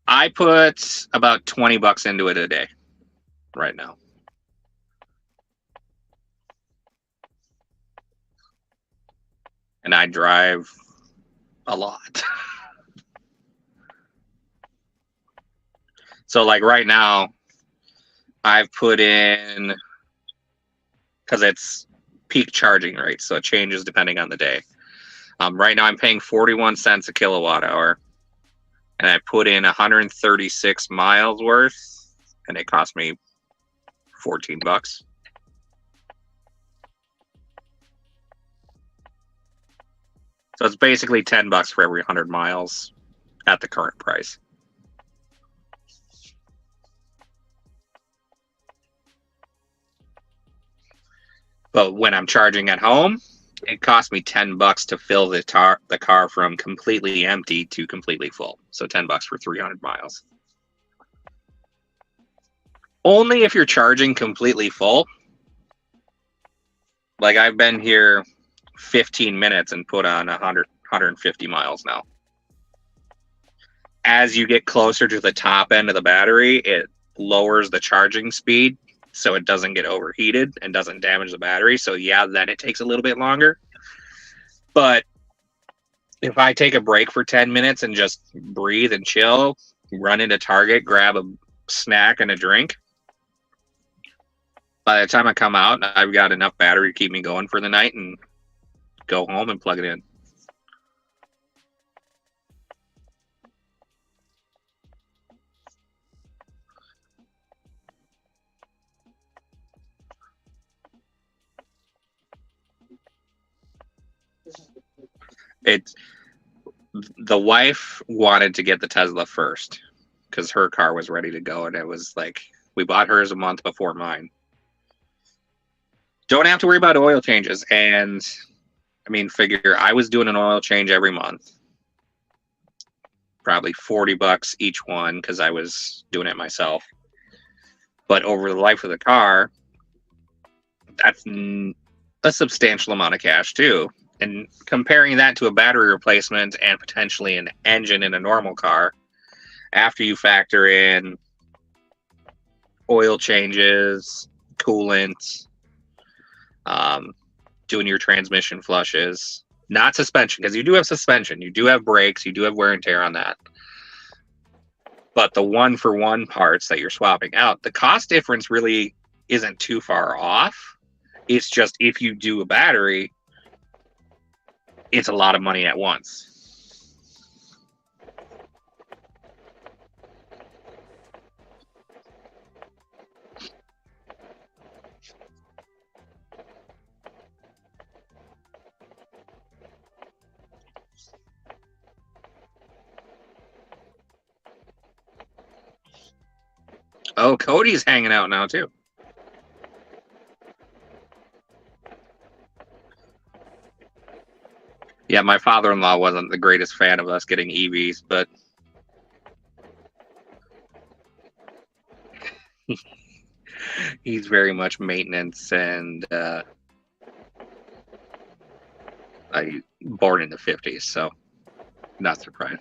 I put about $20 into it a day right now. And I drive a lot. So like right now, I've put in, because it's peak charging rate, so it changes depending on the day. Right now I'm paying 41 cents a kilowatt hour, and I put in 136 miles worth, and it cost me $14. So it's basically $10 for every 100 miles at the current price. But when I'm charging at home, it costs me $10 to fill the car from completely empty to completely full. So $10 for 300 miles. Only if you're charging completely full. Like I've been here 15 minutes and put on 150 miles now. As you get closer to the top end of the battery, it lowers the charging speed so it doesn't get overheated and doesn't damage the battery. So yeah, then it takes a little bit longer. But if I take a break for 10 minutes and just breathe and chill, run into Target, grab a snack and a drink, by the time I come out, I've got enough battery to keep me going for the night and go home and plug it in. The wife wanted to get the Tesla first because her car was ready to go, and it was like we bought hers a month before mine. Don't have to worry about oil changes, and I mean, figure I was doing an oil change every month, probably $40 each one because I was doing it myself. But over the life of the car, that's a substantial amount of cash too. And comparing that to a battery replacement and potentially an engine in a normal car, after you factor in oil changes, coolant, doing your transmission flushes, not suspension, because you do have suspension, you do have brakes, you do have wear and tear on that. But the one-for-one parts that you're swapping out, the cost difference really isn't too far off. It's just if you do a battery, it's a lot of money at once. Oh, Cody's hanging out now too. Yeah, my father-in-law wasn't the greatest fan of us getting EVs, but he's very much maintenance and born in the 50s, so not surprising.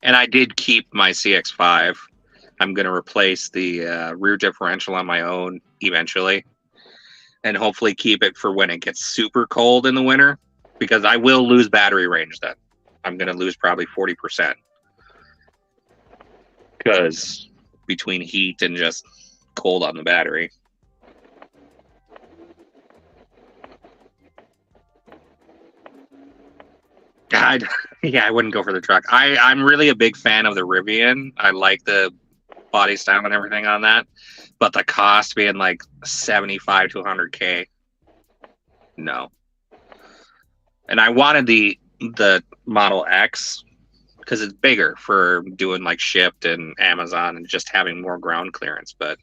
And I did keep my CX-5 I'm going to replace the rear differential on my own eventually, and hopefully keep it for when it gets super cold in the winter, because I will lose battery range then. I'm going to lose probably 40%, because between heat and just cold on the battery. God, yeah, I wouldn't go for the truck. I'm really a big fan of the Rivian. I like the body style and everything on that, but the cost being like 75 to 100K, no. And I wanted the Model X because it's bigger for doing like Shipt and Amazon and just having more ground clearance. But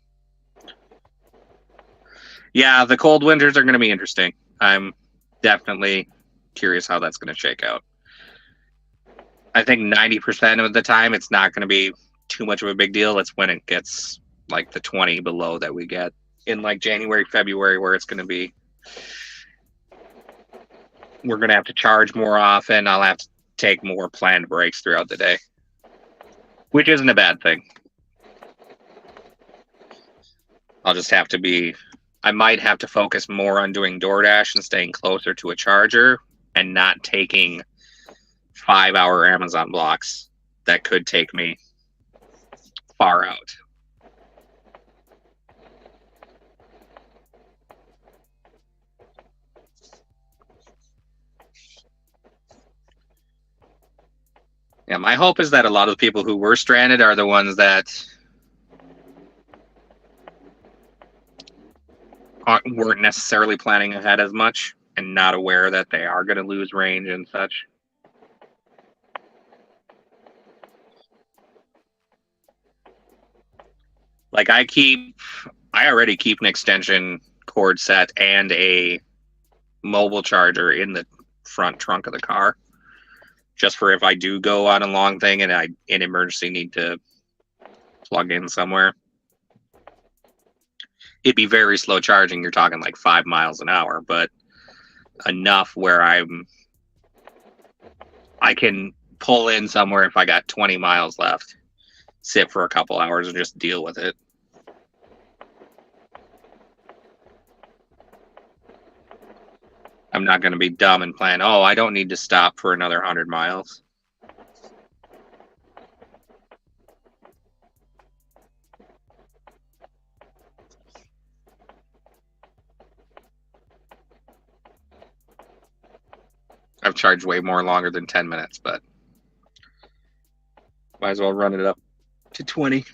yeah, the cold winters are going to be interesting. I'm definitely curious how that's going to shake out. I think 90% of the time it's not going to be too much of a big deal. It's when it gets like the 20 below that we get in like January, February, where it's going to be, we're going to have to charge more often. I'll have to take more planned breaks throughout the day, which isn't a bad thing. I'll just have to be, I might have to focus more on doing DoorDash and staying closer to a charger and not taking 5-hour Amazon blocks that could take me far out. Yeah, my hope is that a lot of the people who were stranded are the ones that weren't necessarily planning ahead as much and not aware that they are going to lose range and such. Like I already keep an extension cord set and a mobile charger in the front trunk of the car, just for if I do go on a long thing and I in emergency need to plug in somewhere. It'd be very slow charging. You're talking like 5 miles an hour, but enough where I can pull in somewhere if I got 20 miles left, sit for a couple hours and just deal with it. I'm not going to be dumb and plan, oh, I don't need to stop for another 100 miles. I've charged way more longer than 10 minutes, but might as well run it up to 20.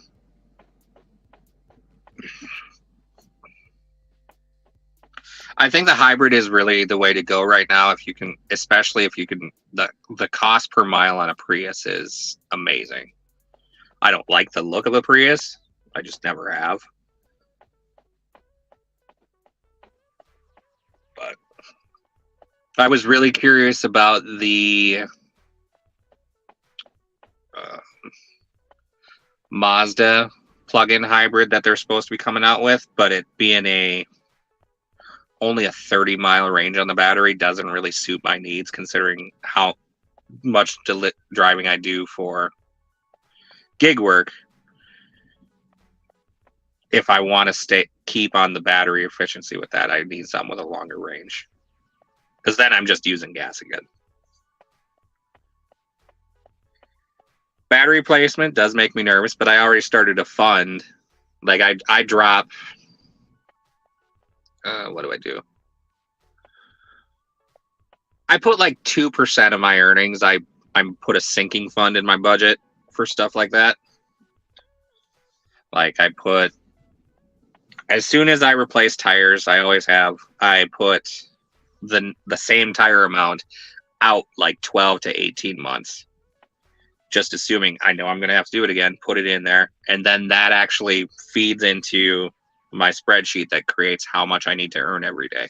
I think the hybrid is really the way to go right now. If you can, especially if you can, the cost per mile on a Prius is amazing. I don't like the look of a Prius. I just never have. But I was really curious about the Mazda plug-in hybrid that they're supposed to be coming out with, but it being only a 30-mile range on the battery doesn't really suit my needs, considering how much driving I do for gig work. If I want to keep on the battery efficiency with that, I need something with a longer range, because then I'm just using gas again. Battery placement does make me nervous, but I already started a fund. Like I drop. What do I do? I put like 2% of my earnings. I put a sinking fund in my budget for stuff like that. Like I put, as soon as I replace tires, I put the same tire amount out like 12 to 18 months. Just assuming I know I'm going to have to do it again, put it in there. And then that actually feeds into my spreadsheet that creates how much I need to earn every day.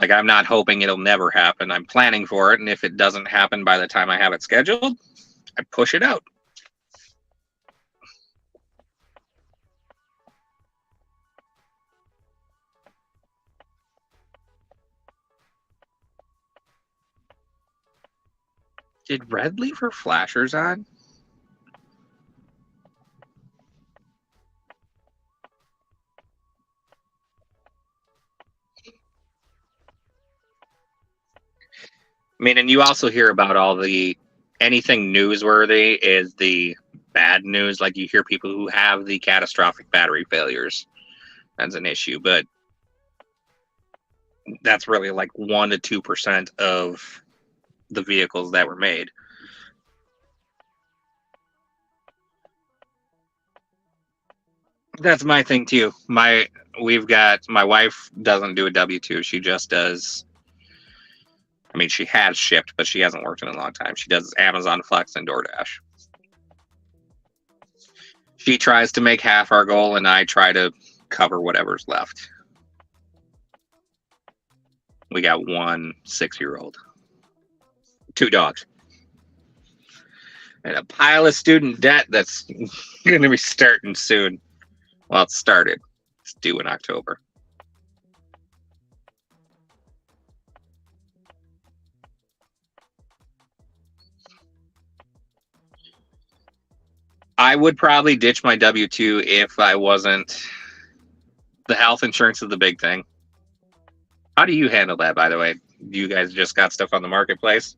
Like, I'm not hoping it'll never happen. I'm planning for it. And if it doesn't happen by the time I have it scheduled, I push it out. Did Red leave her flashers on? I mean, and you also hear about all the anything newsworthy is the bad news. Like you hear people who have the catastrophic battery failures. That's an issue, but that's really like 1 to 2% of the vehicles that were made. That's my thing too. My wife doesn't do a W-2. She just does. I mean, she has shipped, but she hasn't worked in a long time. She does Amazon Flex and DoorDash. She tries to make half our goal, and I try to cover whatever's left. We got 1 6-year-old, 2 dogs, and a pile of student debt that's going to be starting soon. Well, it started. It's due in October. I would probably ditch my W-2 if I wasn't. The health insurance is the big thing. How do you handle that, by the way? You guys just got stuff on the marketplace?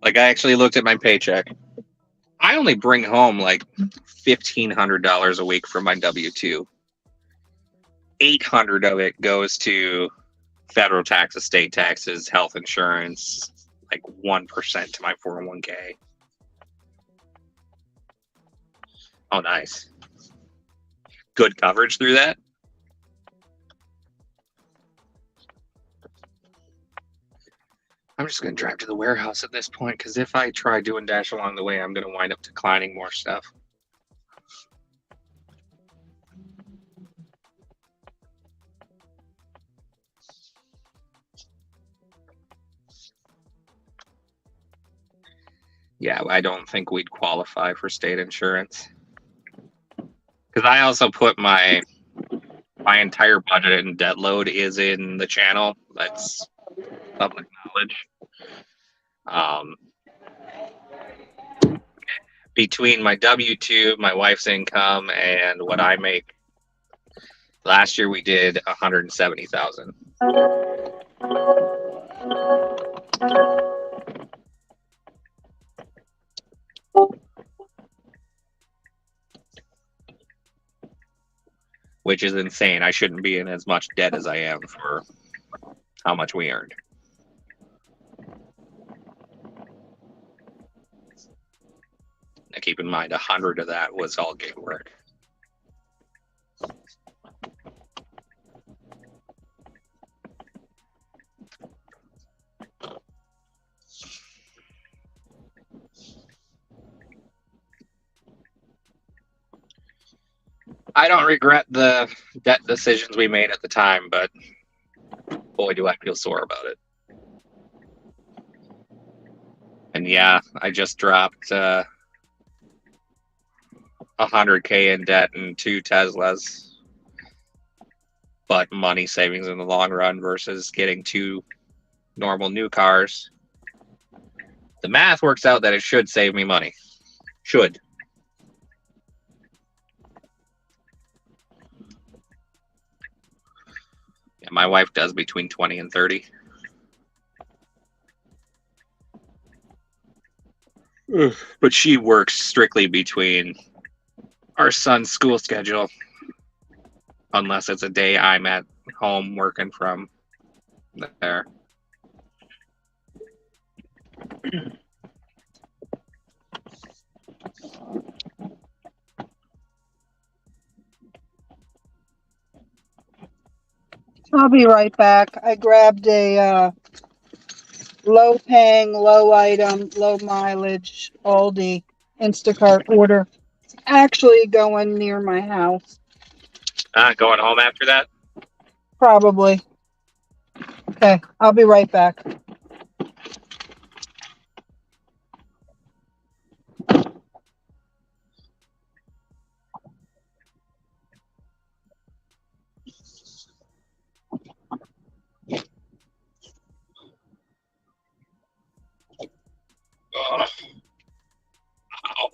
Like, I actually looked at my paycheck. I only bring home like $1,500 a week from my W-2. 800 of it goes to federal taxes, state taxes, health insurance, like 1% to my 401k. Oh, nice. Good coverage through that. I'm just going to drive to the warehouse at this point, because if I try doing Dash along the way, I'm going to wind up declining more stuff. Yeah, I don't think we'd qualify for state insurance. Because I also put my entire budget and debt load is in the channel. That's public knowledge. Between my W-2, my wife's income, and what I make, last year we did $170,000. Which is insane. I shouldn't be in as much debt as I am for how much we earned. Now keep in mind, 100 of that was all gig work. I don't regret the debt decisions we made at the time, but boy, do I feel sore about it. And yeah, I just dropped 100K in debt and 2 Teslas, but money savings in the long run versus getting 2 normal new cars. The math works out that it should save me money. Should. Yeah, my wife does between 20 and 30. But she works strictly between our son's school schedule, unless it's a day I'm at home working from there. I'll be right back. I grabbed a low paying, low item, low mileage Aldi Instacart order. It's actually going near my house. Going home after that? Probably. Okay, I'll be right back. Ugh. Ow.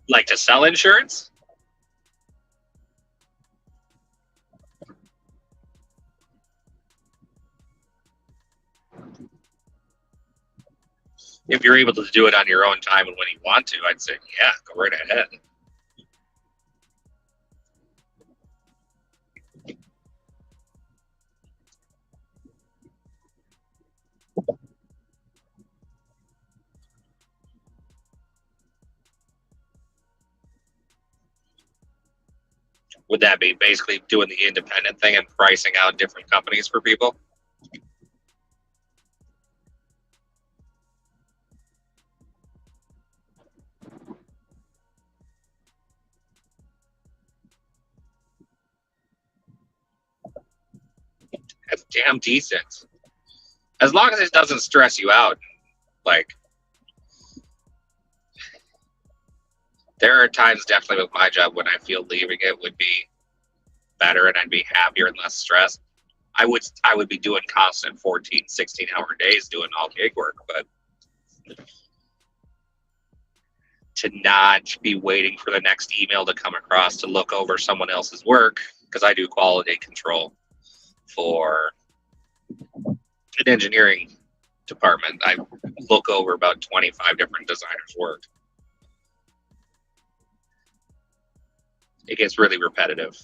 Like to sell insurance? If you're able to do it on your own time and when you want to, I'd say, yeah, go right ahead. Would that be basically doing the independent thing and pricing out different companies for people? That's damn decent. As long as it doesn't stress you out. Like, there are times definitely with my job when I feel leaving it would be better and I'd be happier and less stressed. I would be doing constant 14, 16-hour days doing all gig work, but to not be waiting for the next email to come across to look over someone else's work, because I do quality control for an engineering department. I look over about 25 different designers' work. It gets really repetitive,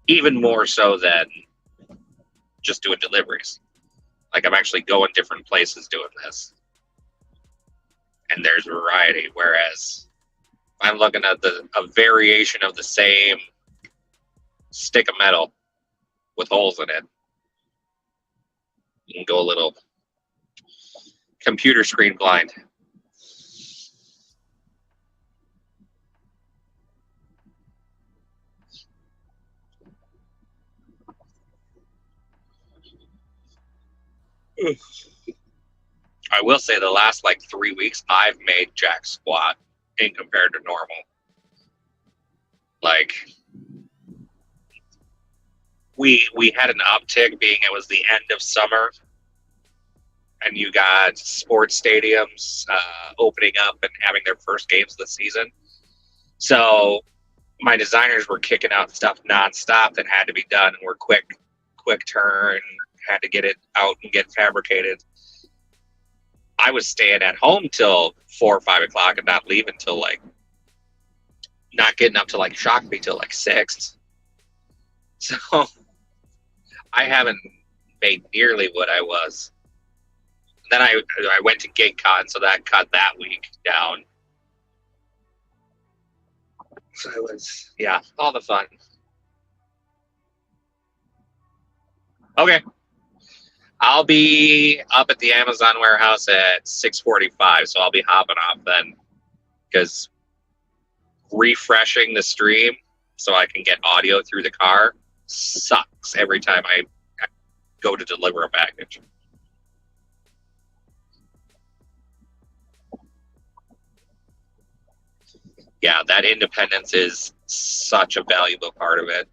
even more so than just doing deliveries. Like, I'm actually going different places doing this, and there's variety. Whereas if I'm looking at a variation of the same stick of metal with holes in it, you can go a little computer screen blind. I will say the last like 3 weeks, I've made jack squat in compared to normal. Like, we had an uptick being it was the end of summer, and you got sports stadiums opening up and having their first games of the season. So my designers were kicking out stuff nonstop that had to be done and were quick turn, had to get it out and get fabricated. I was staying at home till 4 or 5 o'clock and not leaving till like, not getting up to like Shakopee till like 6. So I haven't made nearly what I was. Then I went to GigCon, so that cut that week down. So it was, yeah, all the fun. Okay. I'll be up at the Amazon warehouse at 6:45, so I'll be hopping off then, because refreshing the stream so I can get audio through the car sucks every time I go to deliver a package. Yeah, that independence is such a valuable part of it.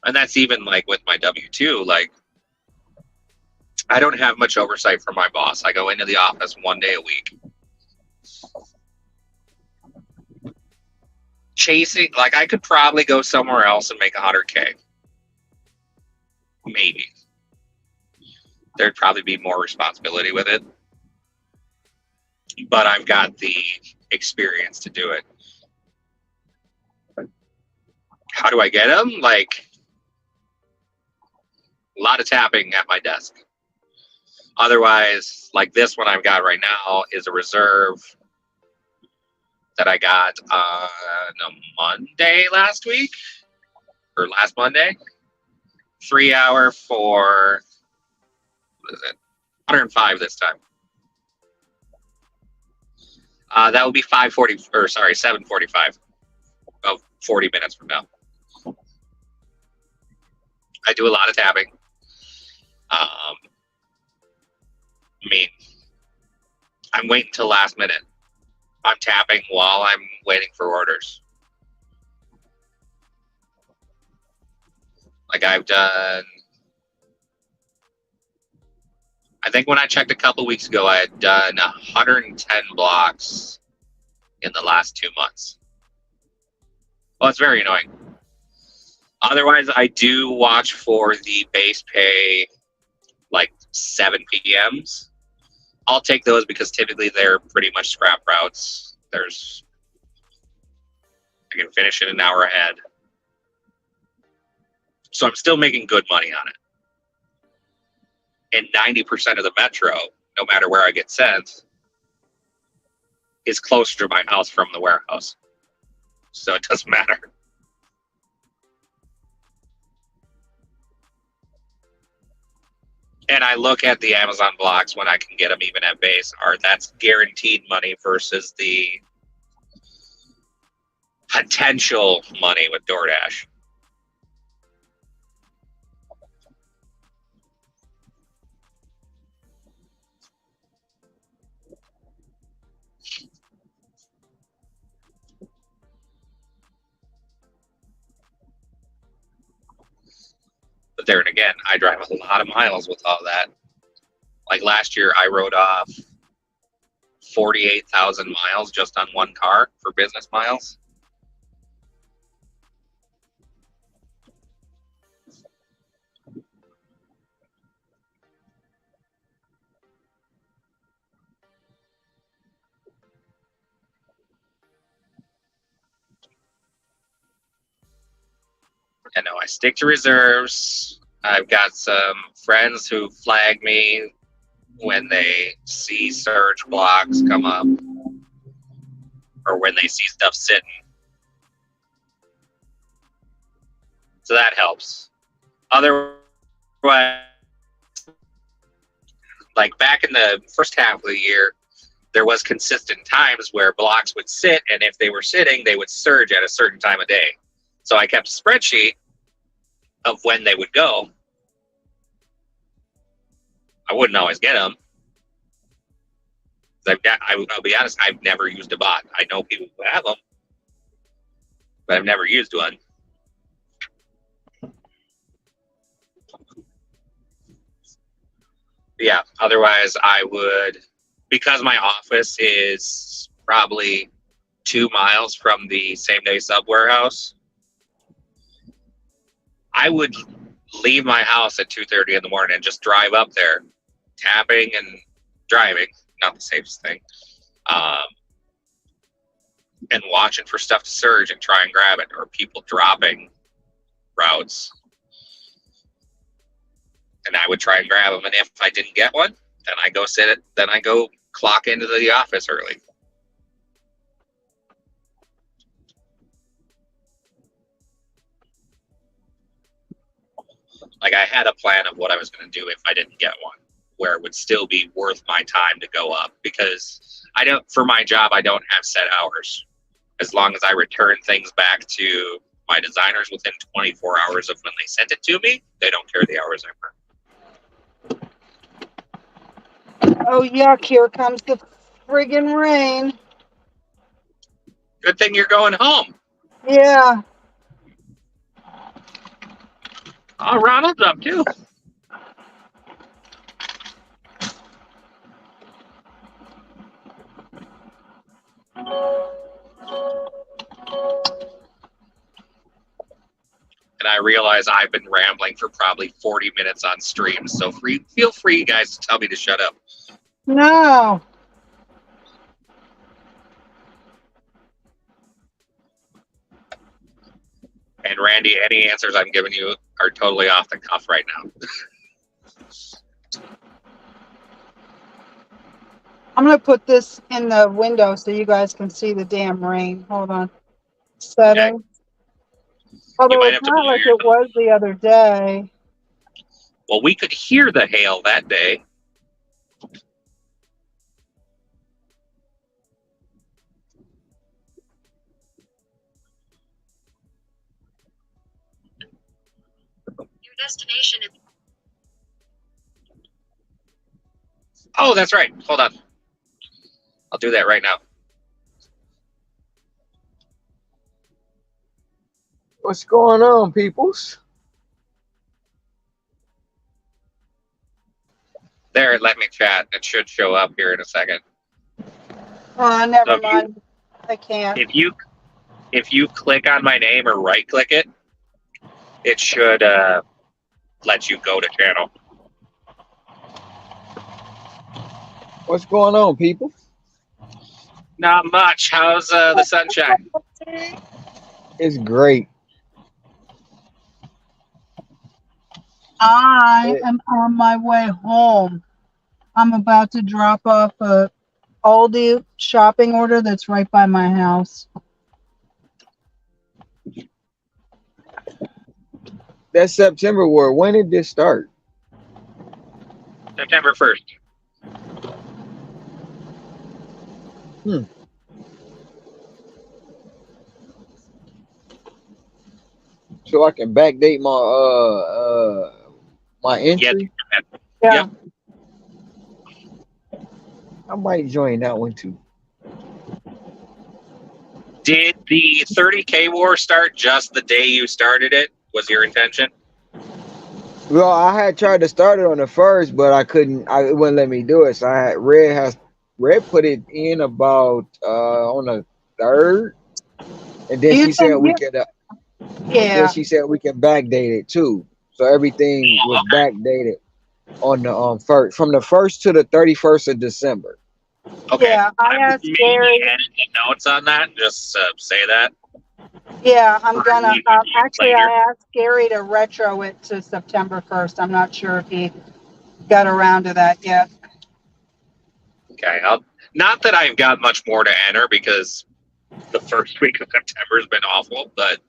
And that's even like with my W-2, like, I don't have much oversight from my boss. I go into the office 1 day a week. Chasing, like, I could probably go somewhere else and make 100K. Maybe. There'd probably be more responsibility with it. But I've got the experience to do it. How do I get them? Like, a lot of tapping at my desk. Otherwise, like this one I've got right now is a reserve that I got on a Monday last week, or last Monday. 3 hour for, what is it, 105 this time. That would be 7:45. 40 minutes from now. I do a lot of tapping. I mean, I'm waiting till last minute. I'm tapping while I'm waiting for orders. Like I've done, I think when I checked a couple weeks ago, I had done 110 blocks in the last 2 months. Well, it's very annoying. Otherwise, I do watch for the base pay, like 7 PMs. I'll take those because typically they're pretty much scrap routes. I can finish it an hour ahead. So I'm still making good money on it. And 90% of the metro, no matter where I get sent, is closer to my house from the warehouse. So it doesn't matter. And I look at the Amazon blocks when I can get them even at base, or that's guaranteed money versus the potential money with DoorDash. But there and again, I drive a lot of miles with all that. Like last year, I rode off 48,000 miles just on one car for business miles. I know I stick to reserves. I've got some friends who flag me when they see surge blocks come up or when they see stuff sitting. So that helps. Otherwise, like back in the first half of the year, there was consistent times where blocks would sit, and if they were sitting, they would surge at a certain time of day. So I kept a spreadsheet of when they would go. I wouldn't always get them. I'll be honest, I've never used a bot. I know people who have them, but I've never used one. Yeah, otherwise I would, because my office is probably 2 miles from the same day sub warehouse, I would leave my house at 2:30 in the morning and just drive up there, tapping and driving, not the safest thing, and watching for stuff to surge and try and grab it, or people dropping routes. And I would try and grab them, and if I didn't get one, then I go sit it. Then I go clock into the office early. Like I had a plan of what I was going to do if I didn't get one, where it would still be worth my time to go up, because I don't, for my job, I don't have set hours. As long as I return things back to my designers within 24 hours of when they sent it to me, they don't care the hours I work. Oh, yuck, here comes the friggin' rain. Good thing you're going home. Yeah. Oh, Ronald's up too. And I realize I've been rambling for probably 40 minutes on stream, so feel free, guys, to tell me to shut up. No. And Randy, any answers I'm giving you are totally off the cuff right now. I'm going to put this in the window so you guys can see the damn rain. Hold on. Settings. Although might it's have to not blow like your it was the other day. Well, we could hear the hail that day. destination is Oh, that's right. Hold on. I'll do that right now. What's going on, peoples? There, let me chat. It should show up here in a second. Never So mind. I can't. if you click on my name or right click it, it should let you go to channel. What's going on, people? Not much. How's the sunshine? It's great. I am on my way home. I'm about to drop off a Aldi shopping order that's right by my house. That September war, when did this start? September 1st. So I can backdate my entry. Yeah. Yep. I might join that one too. Did the 30K war start just the day you started it? Was your intention? Well, I had tried to start it on the first, but I couldn't. It wouldn't let me do it. So I had Red put it in about on the third, and then she said we could. Yeah. Then she said we can backdate it too. So everything was backdated on the first, from the 1st to the 31st of December. Okay. Yeah, I asked maybe Gary. edit the notes on that. Just say that. Yeah, I'm gonna. Actually, Later. I asked Gary to retro it to September 1st. I'm not sure if he got around to that yet. Okay. Not that I've got much more to enter because the first week of September has been awful, but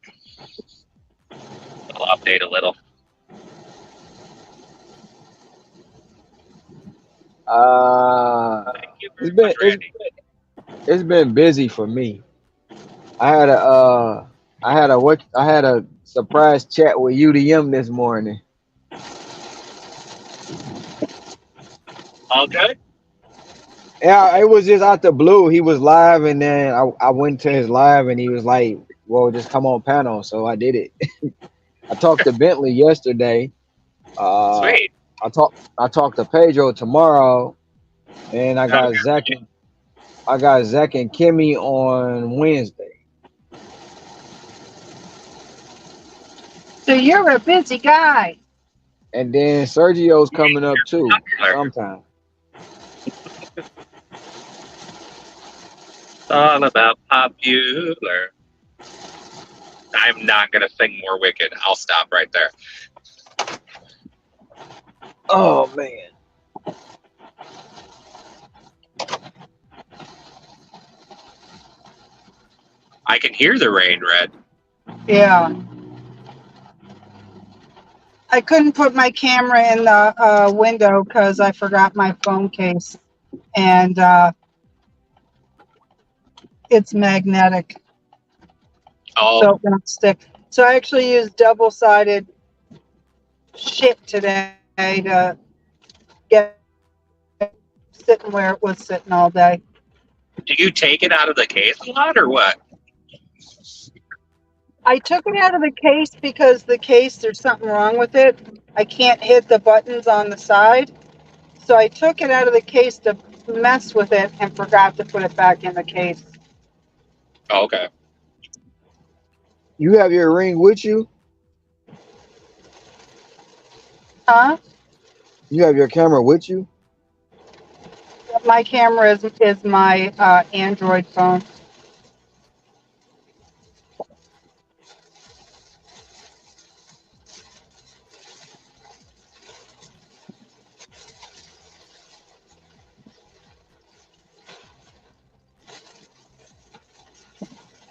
I'll update a little. Thank you very much, Randy. It's been busy for me. I had a surprise chat with UDM this morning. All good? Yeah, it was just out the blue. He was live, and then I went to his live, and he was like, "Well, just come on panel." So I did it. I talked to Bentley yesterday. Sweet. I talked to Pedro tomorrow, and I got Zach and Kimmy on Wednesday. So you're a busy guy. And then Sergio's coming up too sometime. It's all about popular. I'm not going to sing more Wicked. I'll stop right there. Oh man. I can hear the rain, Red. Yeah. I couldn't put my camera in the window because I forgot my phone case, and it's magnetic, Oh, so it won't stick. So I actually used double-sided shit today to get it sitting where it was sitting all day. do you take it out of the case a lot or what? I took it out of the case because the case, there's something wrong with it. I can't hit the buttons on the side. So I took it out of the case to mess with it and forgot to put it back in the case. Oh, okay. You have your ring with you? Huh? You have your camera with you? My camera is my Android phone.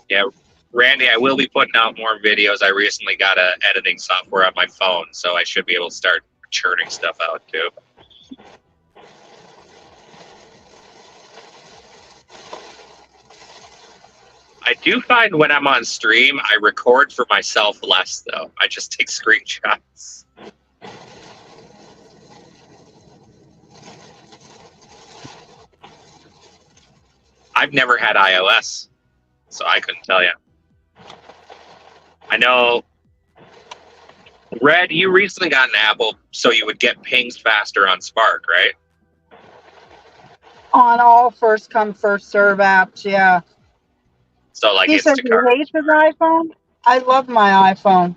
Yeah, Randy, I will be putting out more videos. I recently got a editing software on my phone, so I should be able to start churning stuff out too. I do find when I'm on stream, I record for myself less though. I just take screenshots. I've never had iOS, so I couldn't tell you. I know, Red, you recently got an Apple, so you would get pings faster on Spark, right? On all first come, first serve apps, yeah. So like He says he Instacart. hates his iPhone. I love my iPhone.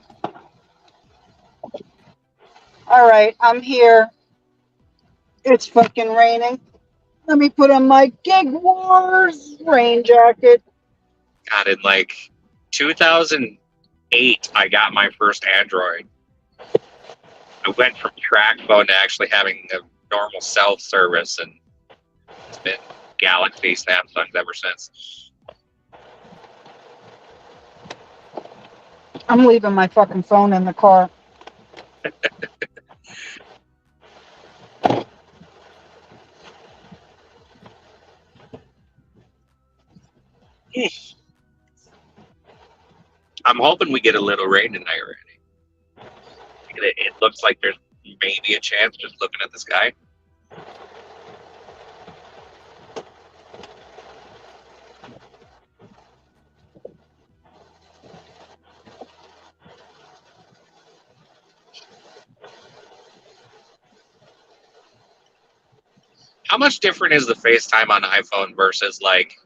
All right, I'm here. It's fucking raining. Let me put on my Gig Wars rain jacket. God, in like 2008, I got my first Android. I went from track phone to actually having a normal cell service, and it's been Galaxy, Samsung ever since. I'm leaving my fucking phone in the car. I'm hoping we get a little rain tonight already. It looks like there's maybe a chance just looking at the sky. How much different is the FaceTime on iPhone versus like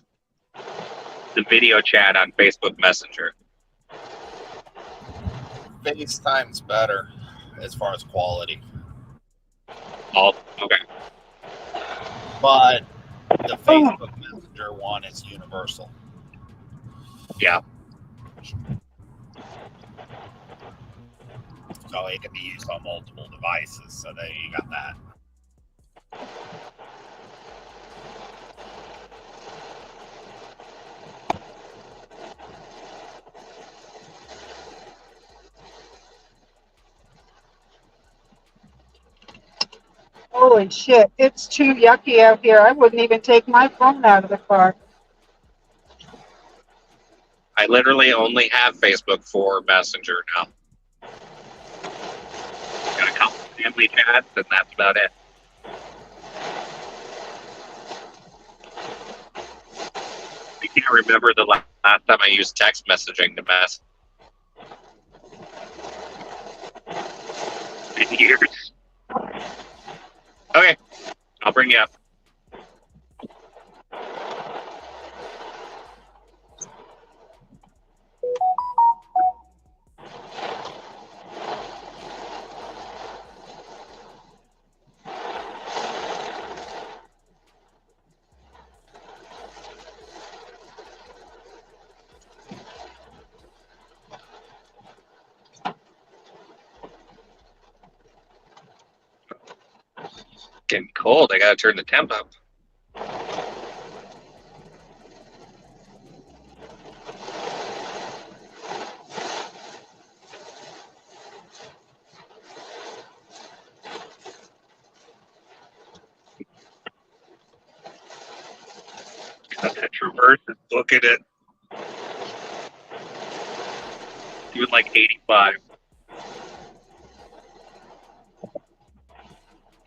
the video chat on Facebook Messenger? FaceTime's better as far as quality, Oh, okay. but the Facebook Messenger one is universal. Yeah. So it can be used on multiple devices. So there you got that. Holy shit, it's too yucky out here. I wouldn't even take my phone out of the car. I literally only have Facebook for Messenger now. Got a couple family chats, and that's about it. I can't remember the last time I used text messaging to mess. In years. Okay, I'll bring you up. Getting cold. I gotta turn the temp up. God, that traverse is looking at doing like 85.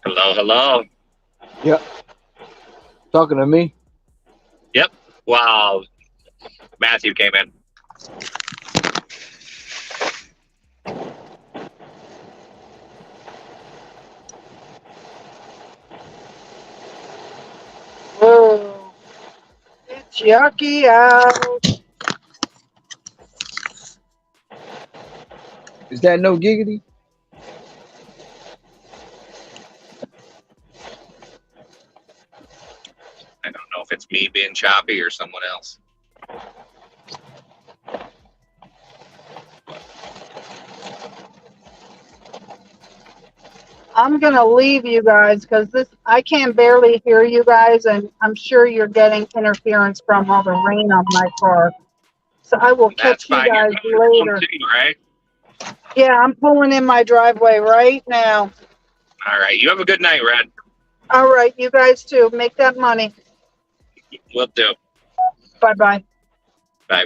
Hello, hello. Yep. Talking to me? Yep. Wow. Matthew came in. Whoa. It's yucky out. Is that no giggity? I don't know if it's me being choppy or someone else. I'm gonna leave you guys because I can barely hear you guys, and I'm sure you're getting interference from all the rain on my car. So I will That's catch you fine. You're guys going home later. too, right? Yeah, I'm pulling in my driveway right now. All right. You have a good night, Red. All right, you guys too. Make that money. Will do. Bye bye. Bye.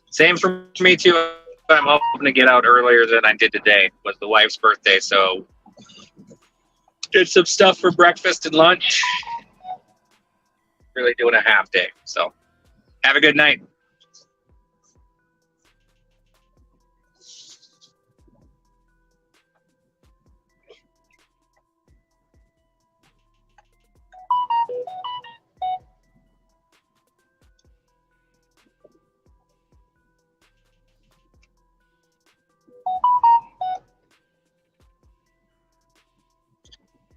Same for me too. I'm hoping to get out earlier than I did today. It was the wife's birthday, so did some stuff for breakfast and lunch. Really doing a half day. So have a good night.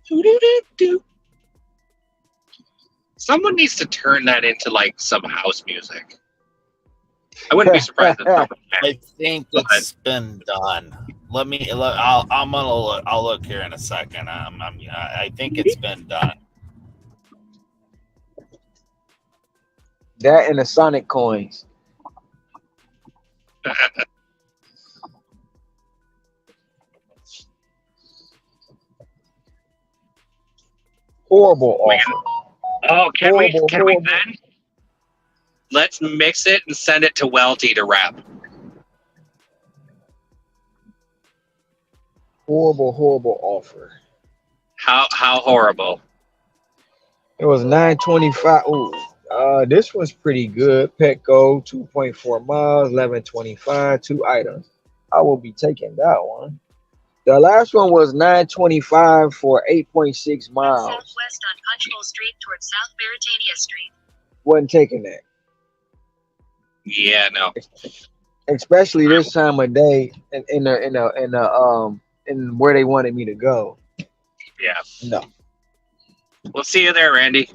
Do-do-do-do. Someone needs to turn that into like some house music. I wouldn't be surprised if someone I think it's been done. I'll look here in a second. I think it's been done. That and the Sonic coins. Horrible offer. Oh, can we Horrible. then? Let's mix it and send it to Welty to wrap. Horrible offer. How horrible. It was $9.25. Ooh, this one's pretty good. Petco, 2.4 miles, 11.25, 2 items. I will be taking that one. The last one was $9.25 for 8.6 miles. Southwest on Punchbowl Street towards South Veritania Street. Wasn't taking that. Yeah, no. Especially this time of day in where they wanted me to go. Yeah. No. We'll see you there, Randy.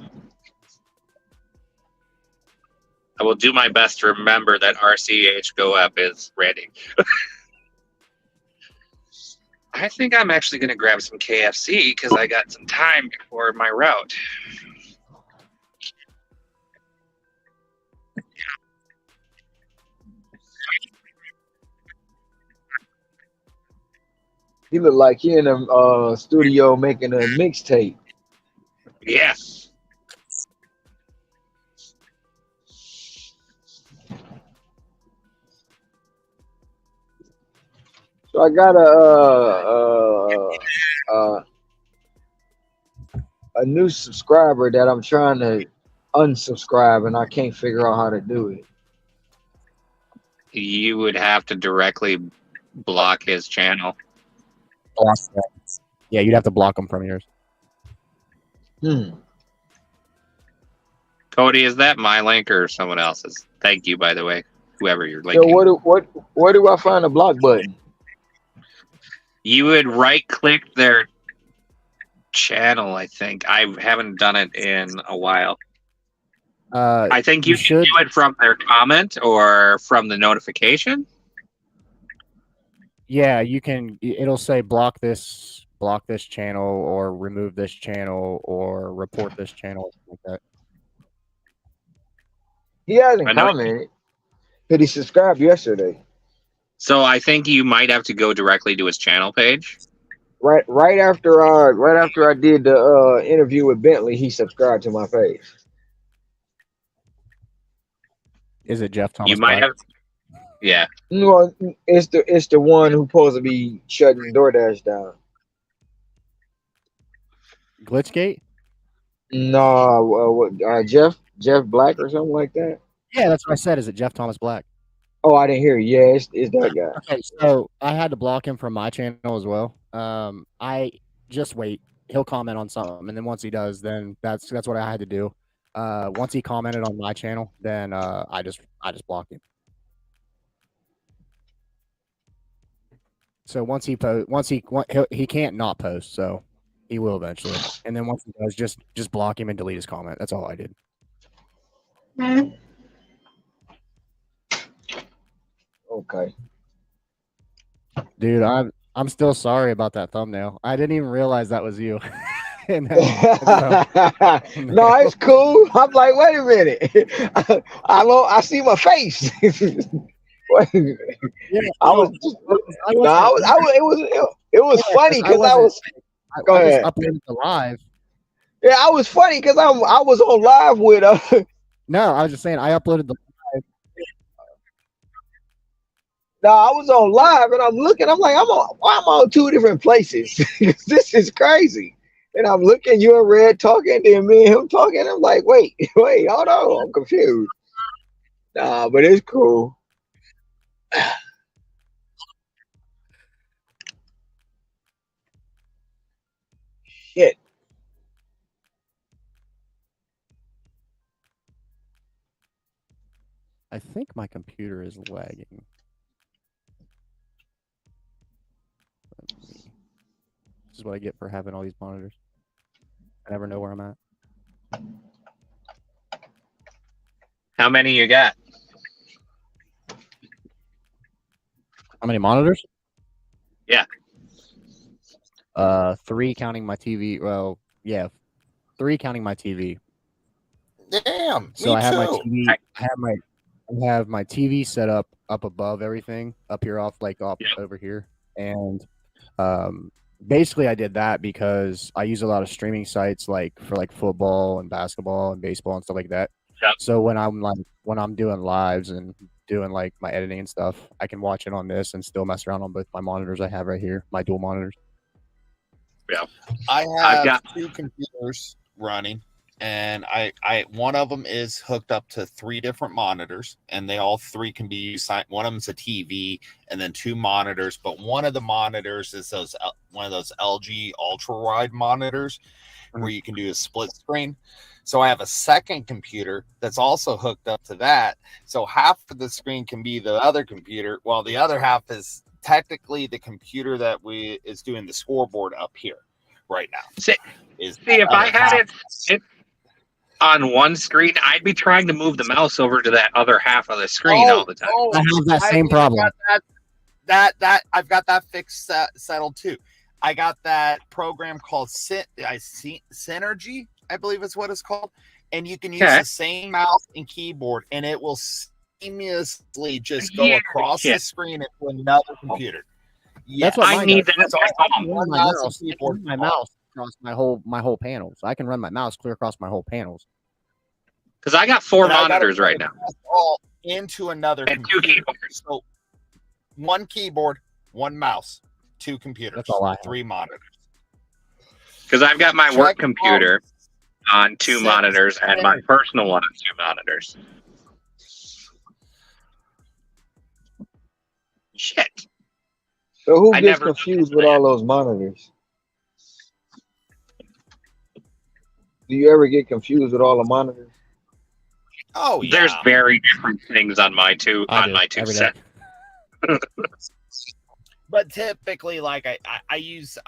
I will do my best to remember that RCH Go Up is Randy. I think I'm actually going to grab some KFC because I got some time before my route. He looked like he in a studio making a mixtape. Yeah. So I got a new subscriber that I'm trying to unsubscribe, and I can't figure out how to do it. You would have to directly block his channel. Block that. Yeah, you'd have to block them from yours. Cody, is that my link or someone else's? Thank you, by the way, whoever you're So linking. where do I find the block button? You would right-click their channel, I think. I haven't done it in a while. I think you should do it from their comment or from the notification. Yeah, you can. It'll say block this channel, or remove this channel, or report this channel, like that. He hasn't commented. Did he subscribe yesterday? So I think you might have to go directly to his channel page. Right after I did the interview with Bentley, he subscribed to my page. Is it Jeff Thomas? You might have. Yeah. No, it's the one who's supposed to be shutting DoorDash down. Glitchgate? No, Jeff Black or something like that. Yeah, that's what I said. Is it Jeff Thomas Black? Oh, I didn't hear you. Yeah, it's that guy. Okay, so I had to block him from my channel as well. I just wait. He'll comment on something, and then once he does, then that's what I had to do. Once he commented on my channel, then I just block him. So once he can't not post, so he will eventually. And then once he does, just block him and delete his comment. That's all I did. Okay. Dude, I'm still sorry about that thumbnail. I didn't even realize that was you. No, it's cool. I'm like, wait a minute. I see my face. It was funny because I was. Go ahead. Uploaded to live. Yeah, I was funny because I was on live with No, I was just saying I uploaded the. No, I was on live and I'm looking. I'm like, why am I on two different places? This is crazy. And I'm looking, you and Red talking, then me and him talking. I'm like, wait, hold on. I'm confused. Nah, but it's cool. Shit. I think my computer is lagging. This is what I get for having all these monitors. I never know where I'm at. How many you got? How many monitors? Yeah. 3 counting my TV. Well, yeah, 3 counting my TV. Damn. So me I have my too. TV. I have my TV set up above everything, up here off over here, and basically I did that because I use a lot of streaming sites for football and basketball and baseball and stuff like that. Yep. So when I'm doing lives and doing like my editing and stuff, I can watch it on this and still mess around on both my monitors I have right here, my dual monitors. Yeah. I I've have got- 2 computers running, and I one of them is hooked up to 3 different monitors, and they all 3 can be used. One of them's a TV, and then 2 monitors. But one of the monitors is one of those LG ultra wide monitors where you can do a split screen. So I have a second computer that's also hooked up to that. So half of the screen can be the other computer, while the other half is technically the computer that is doing the scoreboard up here right now. See, if I had it on one screen, I'd be trying to move the mouse over to that other half of the screen all the time. I have that same problem. I've got that fixed, settled too. I got that program called Synergy, I believe is what it's called, and you can use the same mouse and keyboard, and it will seamlessly just go across the screen into another computer. Yeah, that's what I need that. So I can run my mouse across my whole panels. I can run my mouse clear across my whole panels. Because I got 4 monitors right now. All into another and 2 keyboards. So 1 keyboard, 1 mouse, 2 computers. That's all I have. 3 monitors. Because I've got my work computer on 2 monitors and my personal one on 2 monitors. Shit. So who gets confused with all those monitors? Do you ever get confused with all the monitors? Oh, yeah. There's very different things on my two sets. But typically, like I use,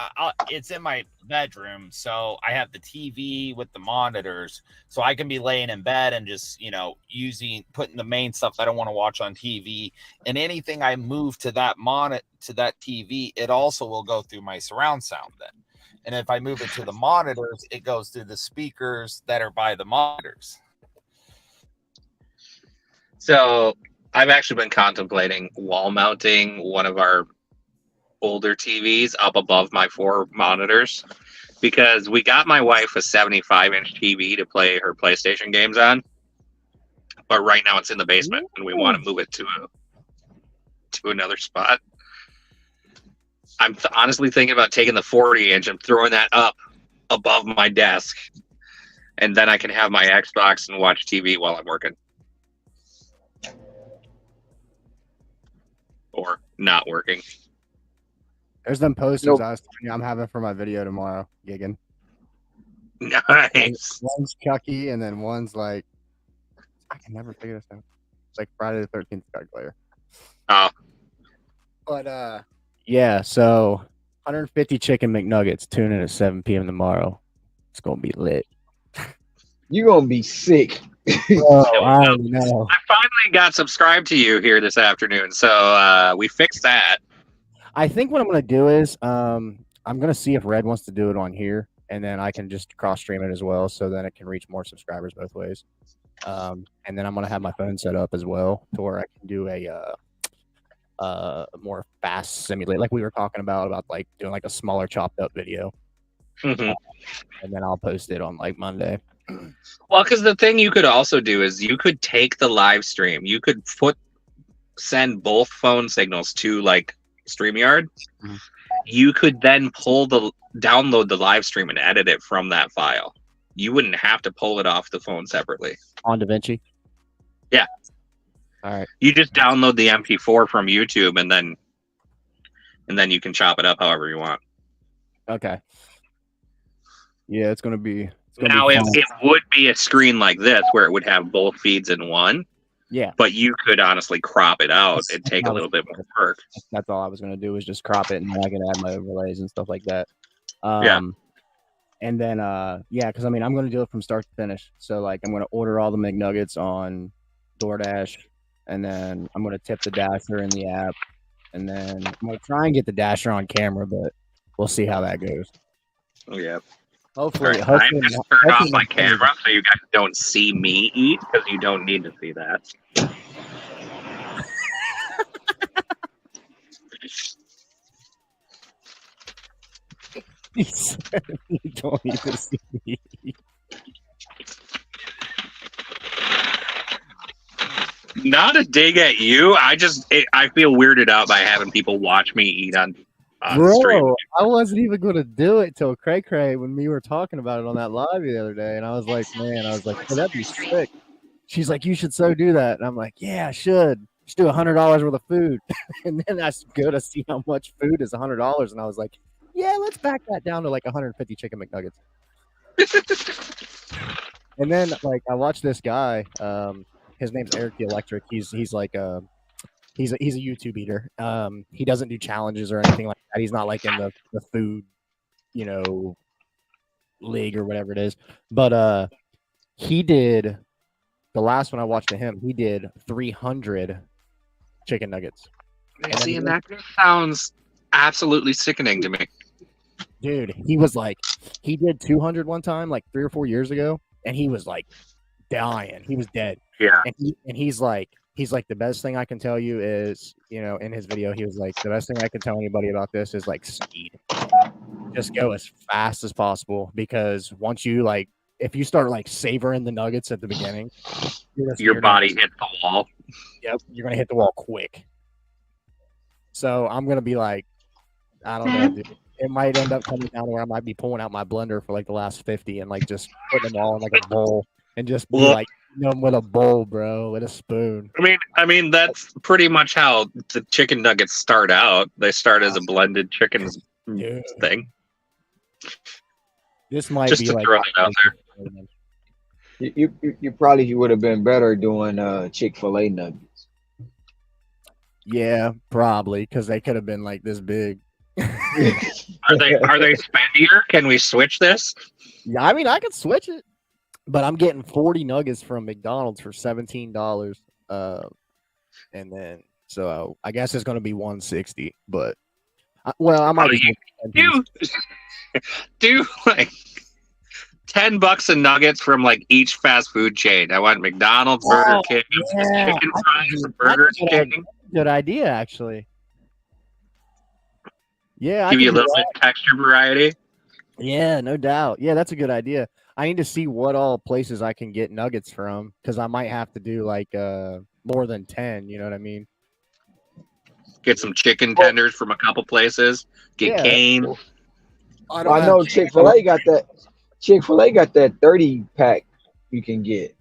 it's in my bedroom, so I have the TV with the monitors, so I can be laying in bed and just putting the main stuff I don't want to watch on TV, and anything I move to that that TV, it also will go through my surround sound then, and if I move it to the monitors, it goes through the speakers that are by the monitors. So I've actually been contemplating wall mounting one of our older TVs up above my 4 monitors, because we got my wife a 75-inch TV to play her PlayStation games on, but right now it's in the basement and we want to move it to another spot. I'm honestly thinking about taking the 40-inch and throwing that up above my desk, and then I can have my Xbox and watch TV while I'm working. Or not working. There's them posters I was telling you I'm having for my video tomorrow, gigging. Nice. One's Chucky, and then one's like, I can never figure this out. It's like Friday the 13th calculator. Oh. But yeah, so 150 chicken McNuggets. Tune in at 7 p.m. tomorrow. It's gonna be lit. You're gonna be sick. Oh, I know. I finally got subscribed to you here this afternoon, so we fixed that. I think what I'm gonna do is I'm gonna see if Red wants to do it on here, and then I can just cross stream it as well, so then it can reach more subscribers both ways. And then I'm gonna have my phone set up as well to where I can do a more fast simulate, like we were talking about like doing like a smaller chopped up video. Mm-hmm. And then I'll post it on like Monday. Well, because the thing you could also do is you could take the live stream. You could send both phone signals to like StreamYard. Mhm. You could then download the live stream and edit it from that file. You wouldn't have to pull it off the phone separately. On DaVinci. Yeah. All right. You just download the MP4 from YouTube and then you can chop it up however you want. Okay. Yeah, it's gonna be. Now it would be a screen like this where it would have both feeds in one. Yeah. But you could honestly crop it out and take a little bit more work. That's all I was gonna do was just crop it, and then I can add my overlays and stuff like that. Yeah. And then because I mean I'm gonna do it from start to finish. So like I'm gonna order all the McNuggets on DoorDash, and then I'm gonna tip the dasher in the app, and then I'm gonna try and get the dasher on camera, but we'll see how that goes. Yeah. Hopefully, I'm just turn off my camera so you guys don't see me eat because you don't need to see that. He said you don't need to see me. Not a dig at you. I feel weirded out by having people watch me eat on stream. Bro, I wasn't even going to do it till Cray when we were talking about it on that live the other day, and I was like, oh, that'd be sick. She's like, you should so do that, and I'm like, yeah, I should. Just do $100 worth of food, and then I go to see how much food is $100, and I was like, yeah, let's back that down to like 150 chicken McNuggets. And then like I watched this guy. His name's Eric the Electric. He's like he's a YouTube eater. He doesn't do challenges or anything like that. He's not like in the food, league or whatever it is. But he did the last one I watched of him. He did 300 chicken nuggets. See, and that sounds absolutely sickening to me. Dude, he was like, he did 200 one time, like 3 or 4 years ago, and he was like dying. He was dead. Yeah. And he's like, the best thing I can tell you is, in his video, he was like, the best thing I can tell anybody about this is like speed. Just go as fast as possible, because once you like, if you start like savoring the nuggets at the beginning, your body hits the wall. Yep, you're gonna hit the wall quick. So I'm gonna be like, I don't know, dude. It might end up coming down where I might be pulling out my blender for like the last 50 and like just putting them all in like a bowl and just be like, with a bowl, bro, with a spoon. I mean that's pretty much how the chicken nuggets start out. They start as a blended chicken thing. This might just be to like throw it out there. You probably would have been better doing Chick-fil-A nuggets. Yeah, probably, because they could have been like this big. Are they spendier? Can we switch this? Yeah, I mean I could switch it, but I'm getting 40 nuggets from McDonald's for $17. And then so I guess it's gonna be 160, but I might do like $10 a nuggets from like each fast food chain. I want McDonald's, Burger King, chicken fries, Burger King. Good idea, actually. Yeah, give you a little bit of texture variety. Yeah, no doubt. Yeah, that's a good idea. I need to see what all places I can get nuggets from, because I might have to do like more than 10. You know what I mean? Get some chicken tenders from a couple places. Get cane. I know Chick-fil-A got that. Chick-fil-A got that 30 pack you can get.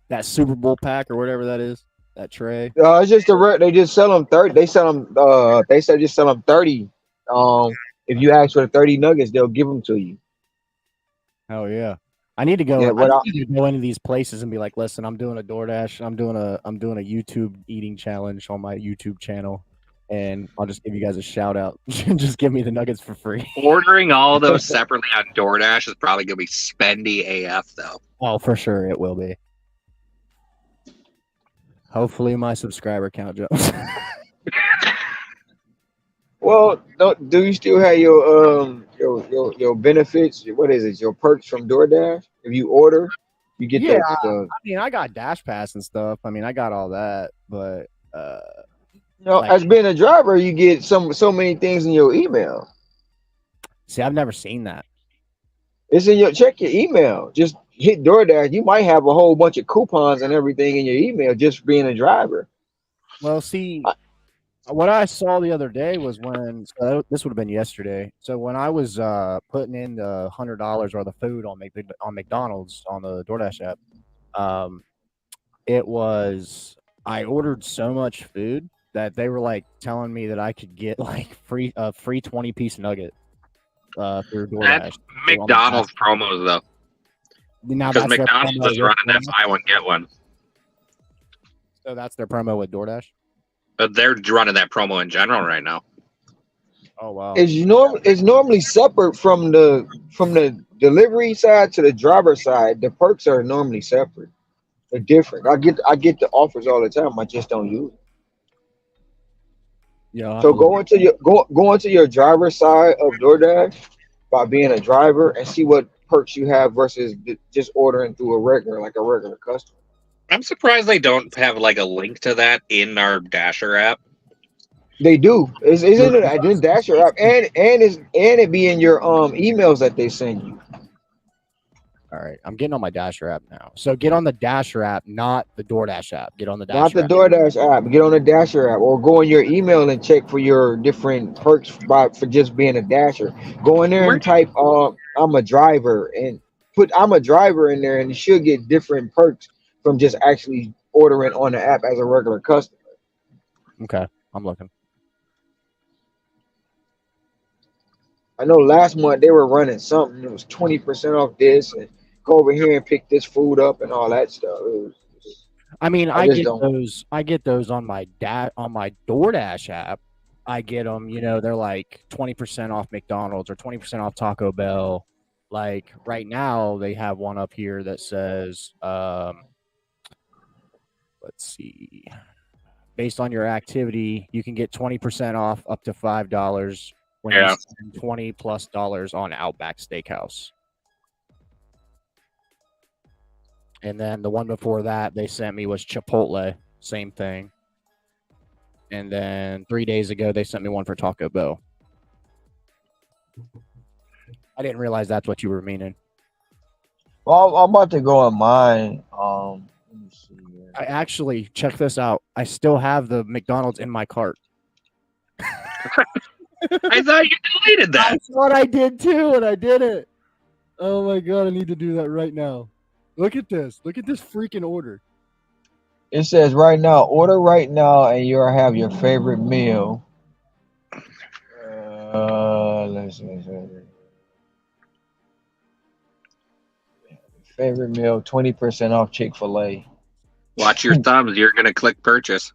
That Super Bowl pack or whatever that is. That tray. It's just they just sell them 30. They sell them. They said just sell them 30. If you ask for the 30 nuggets, they'll give them to you. Oh yeah. I need to go. Yeah, I need to go into these places and be like, listen, I'm doing a DoorDash. I'm doing a YouTube eating challenge on my YouTube channel, and I'll just give you guys a shout out. Just give me the nuggets for free. Ordering all those separately on DoorDash is probably gonna be spendy AF though. Oh, for sure it will be. Hopefully my subscriber count jumps. Well, do you still have your benefits? What is it? Your perks from DoorDash? If you order, you get I mean, I got Dash Pass and stuff. I mean, I got all that, but as being a driver, you get so many things in your email. See, I've never seen that. It's in check your email. Just hit DoorDash, you might have a whole bunch of coupons and everything in your email just being a driver. Well, see, what I saw the other day was when this would have been yesterday. So when I was putting in the $100 worth of food on McDonald's on the DoorDash app, it was I ordered so much food that they were like telling me that I could get like free 20-piece nugget through DoorDash. That's McDonald's promos though, Now because that's their McDonald's promo is with running that DoorDash? buy one get one. So that's their promo with DoorDash. But they're running that promo in general right now. Oh wow! It's normally separate from the delivery side to the driver side. The perks are normally separate. They're different. I get the offers all the time. I just don't use it. Yeah. So go into your driver side of DoorDash by being a driver and see what perks you have versus just ordering through a regular customer. I'm surprised they don't have like a link to that in our Dasher app. They do. It's in the Dasher app and it be in your emails that they send you. All right, I'm getting on my Dasher app now. So get on the Dasher app, not the DoorDash app. Get on the Dasher Not the app. DoorDash app. Get on the Dasher app or go in your email and check for your different perks for just being a Dasher. Go in there and type I'm a driver and put I'm a driver in there and you should get different perks from just actually ordering on the app as a regular customer. Okay, I'm looking. I know last month they were running something. It was 20% off this and go over here and pick this food up and all that stuff. I mean, I I just get don't. those. I get those on my DoorDash app. I get them. You know, they're like 20% off McDonald's or 20% off Taco Bell. Like right now, they have one up here that says, let's see, based on your activity, you can get 20% off up to $5 when you spend $20+ on Outback Steakhouse. And then the one before that they sent me was Chipotle, same thing. And then 3 days ago they sent me one for Taco Bell. I didn't realize that's what you were meaning. Well, I'm about to go on mine. Let me see here. I actually, check this out. I still have the McDonald's in my cart. I thought you deleted that. That's what I did too, and I did it. Oh my god, I need to do that right now. Look at this. Look at this freaking order. It says right now, order right now, and you'll have your favorite meal. Let's see. Favorite meal, 20% off Chick-fil-A. Watch your thumbs. You're gonna click purchase.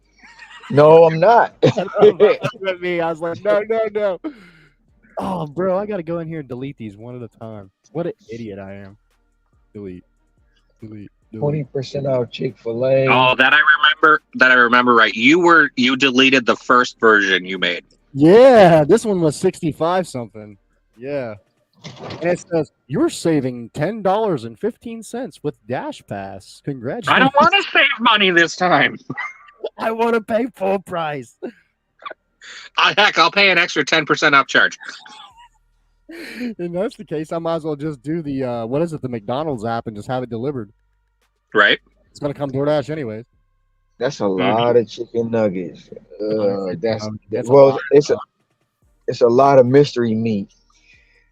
No, I'm not. At me, I was like, no. Oh, bro, I gotta go in here and delete these one at a time. What an idiot I am. Delete. 20% off Chick-fil-A. Oh, that I remember right. You deleted the first version you made. Yeah, this one was 65 something. Yeah. And it says you're saving $10.15 with Dash Pass. Congratulations. I don't want to save money this time. I want to pay full price. Heck, I'll pay an extra 10% upcharge. If that's the case, I might as well just do the the McDonald's app and just have it delivered. Right. It's gonna come DoorDash anyways. That's a lot of chicken nuggets. It's a lot of mystery meat.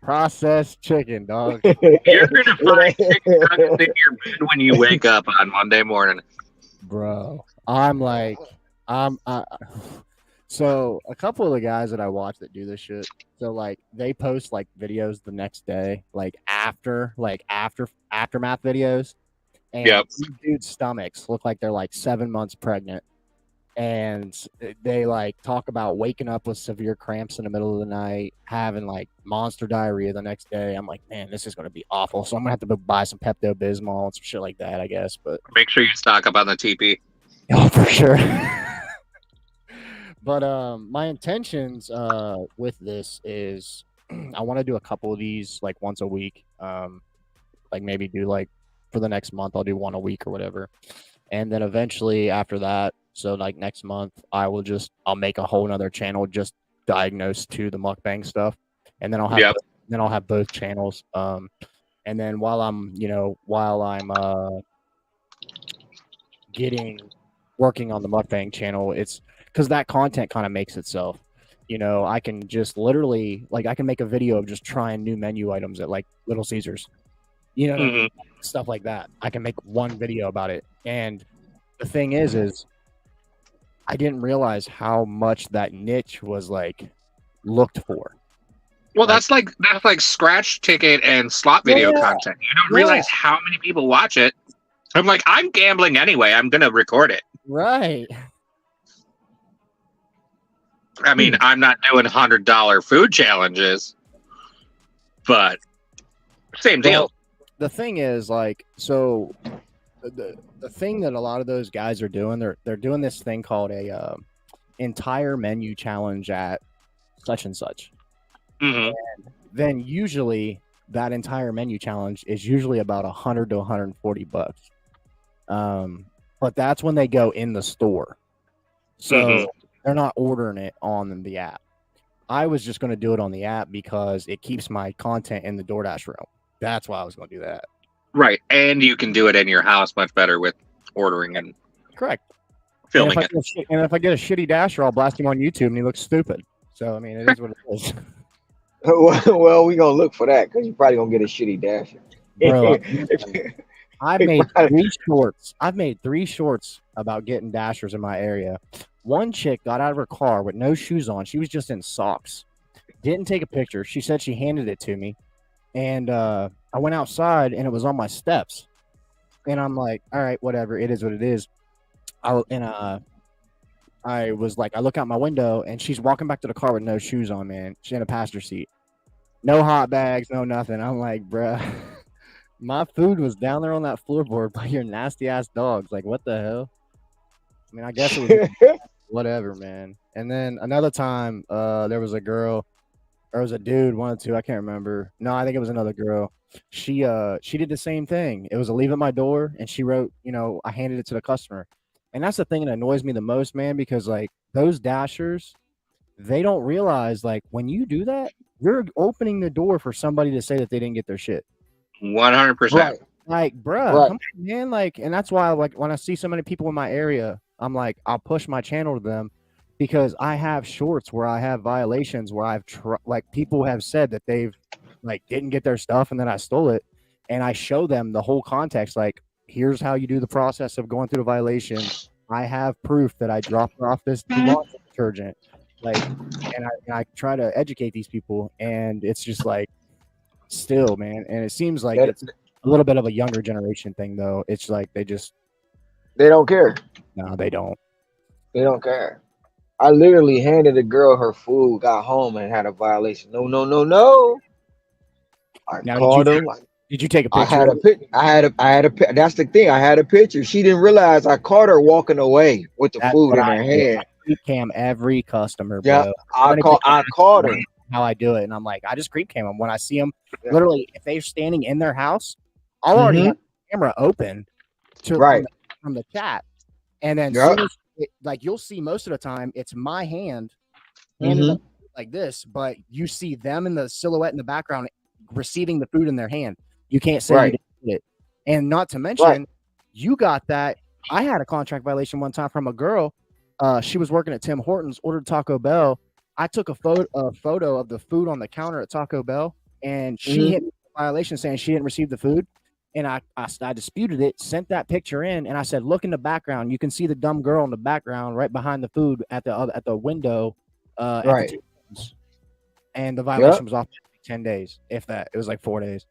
Processed chicken, dog. You're gonna find chicken nuggets in your bed when you wake up on Monday morning. Bro, so a couple of the guys that I watch that do this shit, so like they post like videos the next day, like aftermath videos, and these dudes' stomachs look like they're like 7 months pregnant, and they like talk about waking up with severe cramps in the middle of the night, having like monster diarrhea the next day. I'm like, man, this is gonna be awful. So I'm gonna have to go buy some Pepto-Bismol and some shit like that, I guess. But make sure you stock up on the TP. Oh, for sure. But my intentions with this is I want to do a couple of these like once a week. Like maybe do like for the next month, I'll do one a week or whatever. And then eventually after that, so like next month, I'll make a whole nother channel just diagnosed to the mukbang stuff. And then I'll have both channels. And then while I'm working on the mukbang channel, it's because that content kind of makes itself. I can just literally I can make a video of just trying new menu items at like Little Caesars. You know what I mean? Stuff like that. I can make one video about it. And the thing is I didn't realize how much that niche was like looked for. Well, that's like scratch ticket and slot video content. You don't realize how many people watch it. I'm like, I'm gambling anyway. I'm gonna record it. Right. I mean, I'm not doing $100 food challenges, but same deal. Well, the thing is, like, so the thing that a lot of those guys are doing, they're doing this thing called a entire menu challenge at such and such. Mm-hmm. And then usually that entire menu challenge is usually about $100 to $140. But that's when they go in the store, so they're not ordering it on the app. I was just going to do it on the app because it keeps my content in the DoorDash room. That's why I was going to do that. Right, and you can do it in your house much better with ordering and correct filming it. And if I get a shitty dasher, I'll blast him on YouTube, and he looks stupid. So I mean, it is what it is. Well, we gonna look for that because you're probably gonna get a shitty dasher. Bro, I've made 3 shorts. I've made 3 shorts about getting dashers in my area. One chick got out of her car with no shoes on. She was just in socks. Didn't take a picture. She said she handed it to me. And I went outside and it was on my steps. And I'm like, all right, whatever. It is what it is. I was like, I look out my window and she's walking back to the car with no shoes on, man. She's in a passenger seat. No hot bags, no nothing. I'm like, bruh, my food was down there on that floorboard by your nasty ass dogs. Like, what the hell? I mean, I guess it was whatever, man. And then another time, there was a girl, or it was a dude, one or two, I can't remember. No, I think it was another girl. She did the same thing. It was a leave at my door, and she wrote, I handed it to the customer. And that's the thing that annoys me the most, man, because like those dashers, they don't realize like when you do that, you're opening the door for somebody to say that they didn't get their shit. 100%. Like, bruh, come on, man. Like, and that's why, like, when I see so many people in my area, I'm like, I'll push my channel to them because I have shorts where I have violations where I've like people have said that they've like didn't get their stuff and then I stole it, and I show them the whole context. Like, here's how you do the process of going through the violation. I have proof that I dropped off this laundry detergent. Like, and I try to educate these people, and it's just like, still, man. And it seems like it's a little bit of a younger generation thing, though. It's like they don't care. No, they don't. They don't care. I literally handed a girl her food, got home, and had a violation. No. I called him. Did you take a picture? I had a. That's the thing. I had a picture. She didn't realize I caught her walking away with the food in her hand. Creep cam every customer, bro. Yeah, I caught her. How I do it, and I'm like, I just creep cam them when I see them. Literally, if they're standing in their house, I'll already have the camera open from the chat, and then like you'll see most of the time it's my hand handed like this, but you see them in the silhouette in the background receiving the food in their hand. You can't say you didn't get it, and not to mention you got that. I had a contract violation one time from a girl. She was working at Tim Hortons, ordered Taco Bell. I took a photo of the food on the counter at Taco Bell, and she hit a violation saying she didn't receive the food. And I disputed it, sent that picture in, and I said, look in the background. You can see the dumb girl in the background right behind the food at the window. And the violation was off 10 days, if that. It was like 4 days.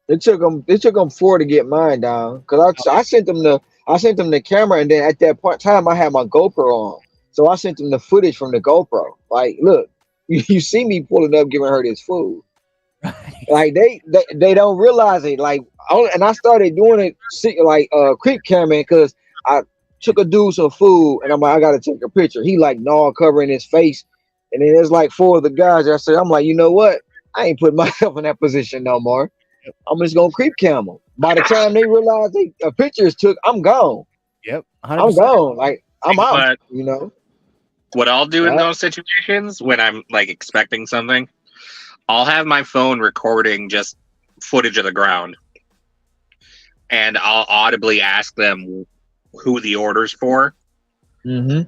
It took them 4 to get mine down because I sent them the camera, and then at that point in time I had my GoPro on, so I sent them the footage from the GoPro. Like, look, you see me pulling up, giving her this food. Like they don't realize it. Like, and I started doing it like creep camming because I took a dude some food, and I'm like, I gotta take a picture. He like covering his face, and then there's like 4 of the guys. I said, I'm like, you know what? I ain't putting myself in that position no more. I'm just gonna creep cam them. By the time they realize a picture is took, I'm gone. Yep, 100%. I'm gone. Like, I'm out. What I'll do in those situations when I'm like expecting something, I'll have my phone recording just footage of the ground, and I'll audibly ask them who the order's for, Mm-hmm.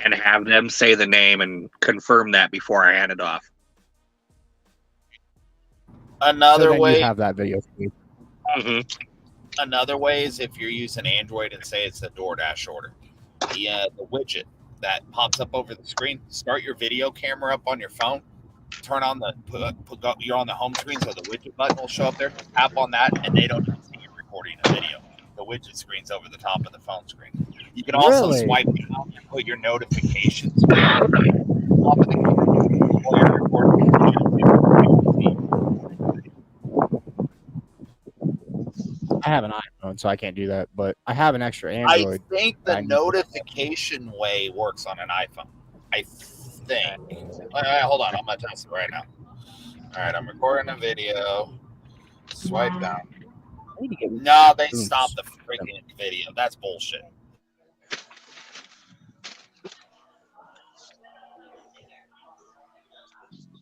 and have them say the name and confirm that before I hand it off. Another So then way, you have that video feed. another way is if you're using Android and say it's a DoorDash order. The widget that pops up over the screen. Start your video camera up on your phone. Turn on you're on the home screen, so the widget button will show up there. Tap on that, and they don't even see you recording a video. The widget screen's over the top of the phone screen. You can also Really? swipe down and put your notifications screen on top of the camera while you're recording the video. I have an iPhone, so I can't do that. But I have an extra I Android. think I the need- notification way works on an iPhone. I think. Hold on, I'm gonna test it right now. All right, I'm recording a video. Swipe down. I need to get No, they stopped the freaking video. That's bullshit.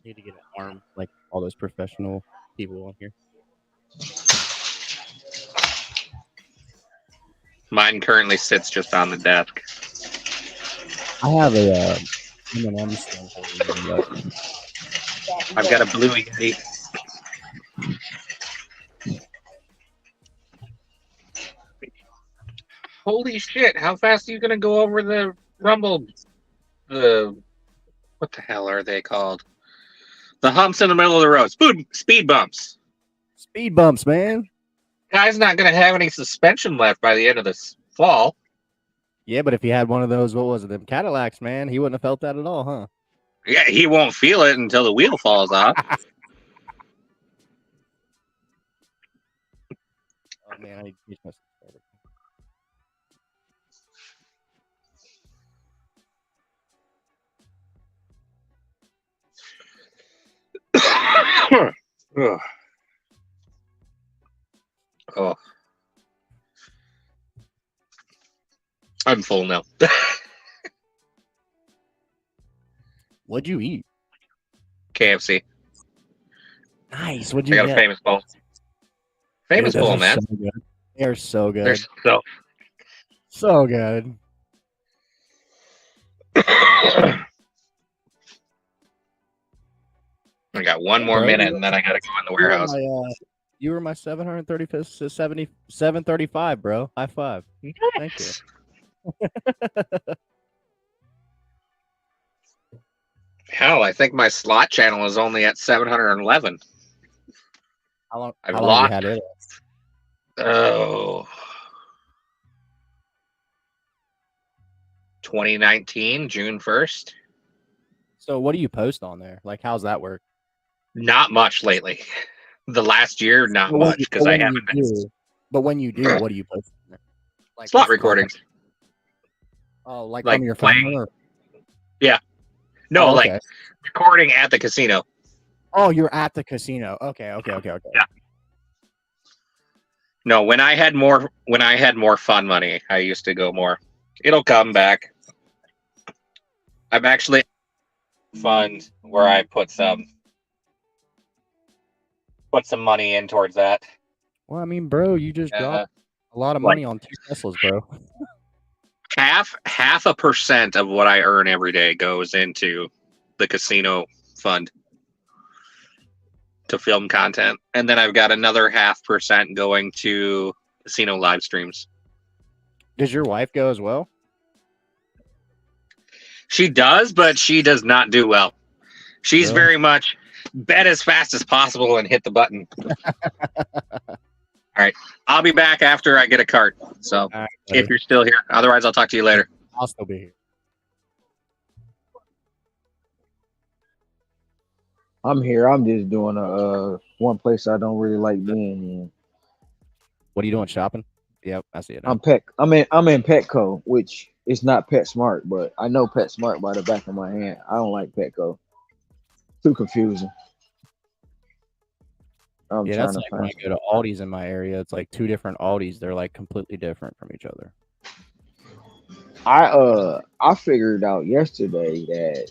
need to get an arm like all those professional people on here. Mine currently sits just on the desk. I have a M&M stand for you, I've got a Blue Yeti. Holy shit! How fast are you gonna go over the rumble? What the hell are they called? The humps in the middle of the road. Speed bumps. Speed bumps, man. Guy's not gonna have any suspension left by the end of this fall. Yeah, but if he had one of those, what was it? Them Cadillacs, man, he wouldn't have felt that at all, huh? Yeah, he won't feel it until the wheel falls off. Oh man, I need to my subscriber. Ugh. Oh. I'm full now. What'd you eat? KFC. Nice. What'd I you got get? a famous bowl. Famous Dude, those bowl, are man. So good. They're so good. They're so. So good. I got one more Bro, minute, and then I gotta go in the warehouse. You were my 735, bro. High five. Thank you. Hell, I think my slot channel is only at 711. How long I've have you lost. had it? Oh. 2019, June 1st. So what do you post on there? Like, how's that work? Not much lately. The last year, not But when much, you- because but I when haven't you been. do- But when you do, what do you post on there? Like Slot what's the recordings. content? Oh, like Like from your playing- phone? Or... No, Oh, like okay. recording at the casino. Oh, you're at the casino. Okay. Yeah. No, when I had more fun money, I used to go more. It'll come back. I've actually fund where I put some money in towards that. Well, I mean, bro, you just dropped a lot of like- money on 2 Teslas, bro. Half a percent of what I earn every day goes into the casino fund to film content, and then I've got another 0.5% going to casino live streams. Does your wife go as well? She does, but she does not do well. She's Really? very much bet as fast as possible and hit the button. All right, I'll be back after I get a cart. So All right, buddy. if you're still here, otherwise I'll talk to you later. I'll still be here. I'm here. I'm just doing one place I don't really like being in. What are you doing? Shopping? Yep, I see it. Now. I'm in Petco, which is not PetSmart, but I know PetSmart by the back of my hand. I don't like Petco. Too confusing. I'm Yeah, trying that's to like when I find. go to Aldi's in my area. It's like 2 different Aldi's. They're like completely different from each other. I figured out yesterday that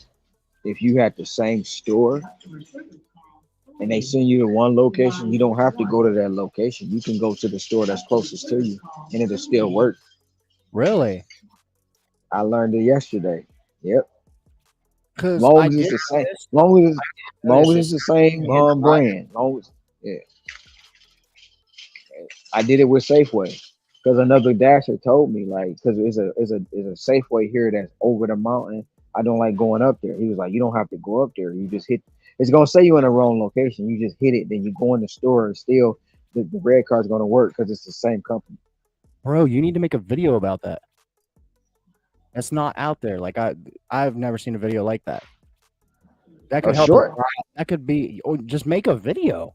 if you had the same store and they send you to one location, you don't have to go to that location. You can go to the store that's closest to you, and it'll still work. Really? I learned it yesterday. Yep. Because Long I as it's did the same, notice, long as just it's the same in the drive. brand. Long as, yeah. I did it with Safeway because another dasher told me like because it's a Safeway here that's over the mountain. I don't like going up there. He was like, you don't have to go up there. You just hit. It's gonna say you in the wrong location. You just hit it. Then you go in the store and still the red card's gonna work because it's the same company. Bro, you need to make a video about that. That's not out there. Like I've never seen a video like that. That could A help. short. That could be. Or just make a video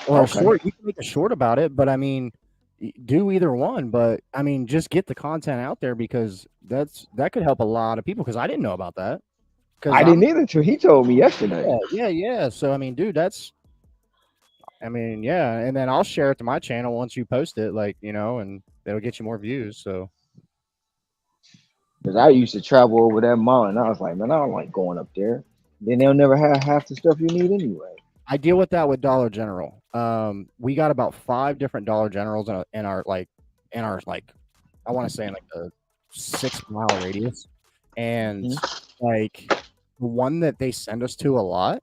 or a Okay. short. You can make a short about it, but I mean, do either one. But I mean, just get the content out there because that could help a lot of people. Because I didn't know about that. Because I didn't either till he told me yesterday. yeah. So I mean, dude, yeah. And then I'll share it to my channel once you post it, like and it'll get you more views. So. Because I used to travel over that mountain. I was like, man, I don't like going up there. Then they'll never have half the stuff you need anyway. I deal with that with Dollar General. We got about 5 different Dollar Generals in our I want to say in like a 6-mile radius, and like the one that they send us to a lot,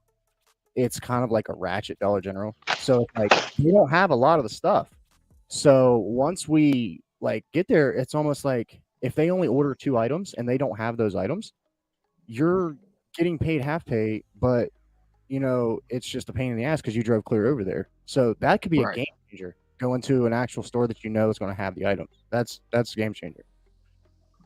it's kind of like a ratchet Dollar General. So it's like they don't have a lot of the stuff. So once we like get there, it's almost like if they only order 2 items and they don't have those items, you're getting paid half pay, but it's just a pain in the ass because you drove clear over there. So that could be a game changer. Go into an actual store that is going to have the items. That's a game changer.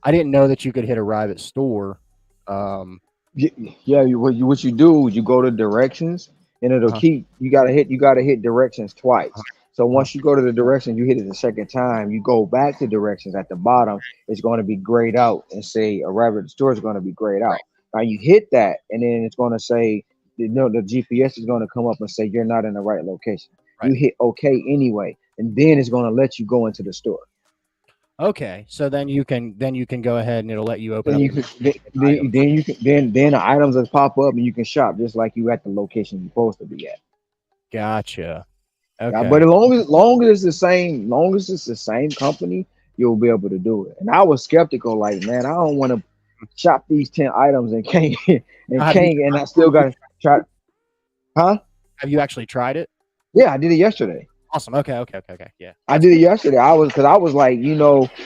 I didn't know that you could hit arrive at store. Yeah, what you do is you go to directions and it'll keep you gotta hit directions twice. So once you go to the directions, you hit it the second time, you go back to directions at the bottom, it's going to be grayed out and say arrive at the store is going to be grayed out. Now you hit that and then it's going to say the GPS is going to come up and say you're not in the right location. You hit okay anyway, and then it's going to let you go into the store. Okay, so then you can go ahead and it'll let you open up. Then the items will pop up and you can shop just like you at the location you're supposed to be at. Gotcha. Okay. Okay. But as long as it's the same company, you'll be able to do it. And I was skeptical, like, man, I don't want to shop these 10 items and I still got to try. Huh? Have you actually tried it? Yeah, I did it yesterday. Awesome. Okay. Yeah. I did it yesterday. I was like,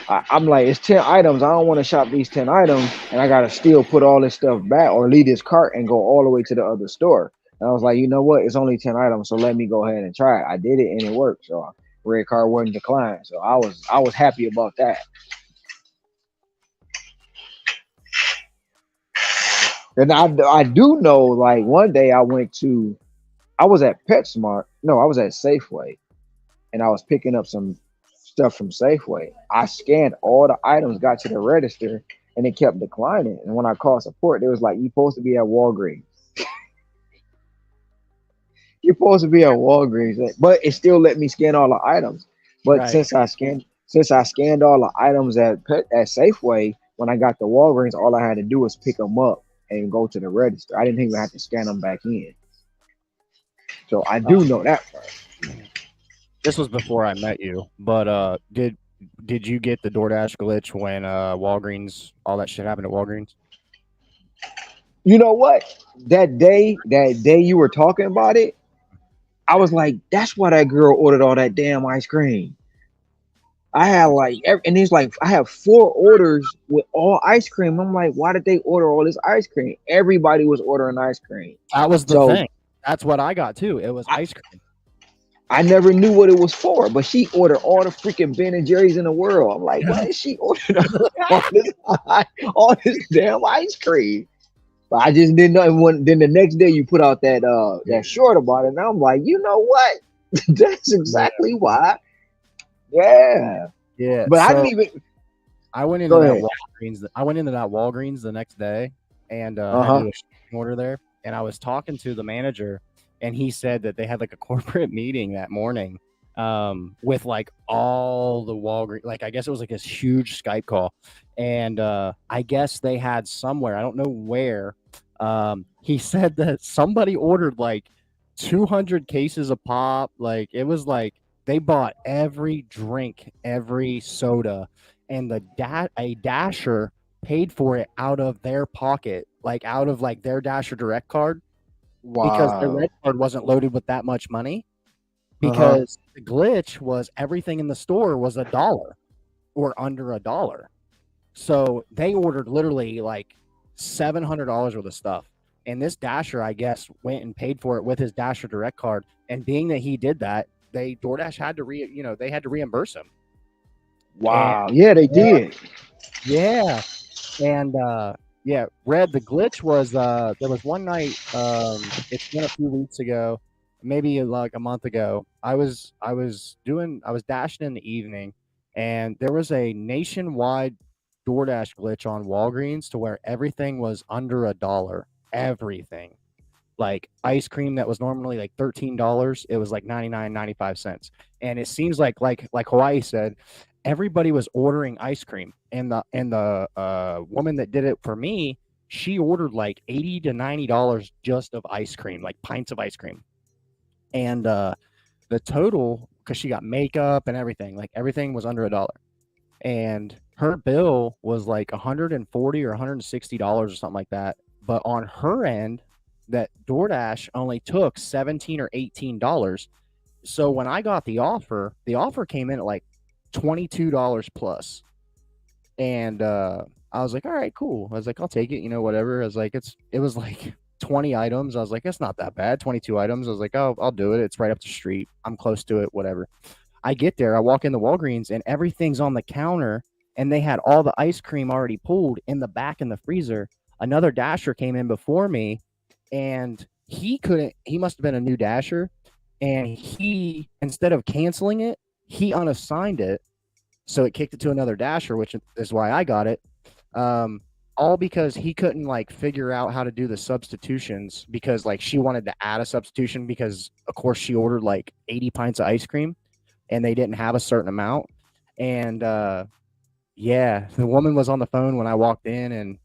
I'm like, it's 10 items. I don't want to shop these 10 items, and I gotta still put all this stuff back or leave this cart and go all the way to the other store. And I was like, you know what? It's only 10 items, so let me go ahead and try it. I did it and it worked. So red card wasn't declined. So I was happy about that. And I do know, like, one day I was at PetSmart. No, I was at Safeway. And I was picking up some stuff from Safeway. I scanned all the items, got to the register, and it kept declining. And when I called support, they was like, "You're supposed to be at Walgreens." You're supposed to be at Walgreens, but it still let me scan all the items. But since I scanned all the items at Safeway, when I got to Walgreens, all I had to do was pick them up and go to the register. I didn't even have to scan them back in. So I do know that part. This was before I met you, but did you get the DoorDash glitch when Walgreens, all that shit happened at Walgreens? You know what? That day you were talking about it, I was like, that's why that girl ordered all that damn ice cream. I had and it's like I have 4 orders with all ice cream. I'm like, why did they order all this ice cream? Everybody was ordering ice cream. That was the thing. That's what I got too. It was ice cream. I never knew what it was for, but she ordered all the freaking Ben and Jerry's in the world. I'm like, why is she ordering all this damn ice cream? But I just didn't know. And then the next day you put out that short about it, and I'm like, you know what? That's exactly why. Yeah. Yeah. But I didn't even. I went into that Walgreens. I went into that Walgreens the next day, and had to do a shipping order there. And I was talking to the manager. And he said that they had like a corporate meeting that morning with like all the Walgreens. Like, I guess it was like this huge Skype call. And I guess they had somewhere, I don't know where, He said that somebody ordered like 200 cases of pop. Like it was like they bought every drink, every soda, and a dasher paid for it out of their pocket, like out of like their dasher direct card, because their Wow. red card wasn't loaded with that much money. Uh-huh. Because the glitch was everything in the store was $1 or under $1. So they ordered literally like $700 worth of stuff. And this dasher, I guess, went and paid for it with his dasher direct card. And being that he did that, DoorDash had to they had to reimburse him. Wow. Yeah, they did. Yeah. And yeah, Red, the glitch was there was one night, it's been a few weeks ago, maybe like a month ago. I was dashing in the evening, and there was a nationwide DoorDash glitch on Walgreens to where everything was under $1. Everything. Like ice cream that was normally like $13, it was like 99.95 cents. And it seems like Hawaii said, everybody was ordering ice cream. And the woman that did it for me, she ordered like $80 to $90 just of ice cream, like pints of ice cream. And the total, because she got makeup and everything, like everything was under $1. And her bill was like $140 or $160 or something like that. But on her end, that DoorDash only took $17 or $18. So when I got the offer came in at like $22 plus. And I was like, all right, cool. I was like, I'll take it, whatever. I was like, it was like 20 items. I was like, it's not that bad. 22 items. I was like, oh, I'll do it. It's right up the street. I'm close to it, whatever. I get there, I walk in the Walgreens, and everything's on the counter, and they had all the ice cream already pulled in the back in the freezer. Another dasher came in before me, and he must have been a new dasher, and he, instead of canceling it, he unassigned it, so it kicked it to another dasher, which is why I got it. All because he couldn't like figure out how to do the substitutions, because like she wanted to add a substitution because of course she ordered like 80 pints of ice cream and they didn't have a certain amount. And yeah, the woman was on the phone when I walked in, and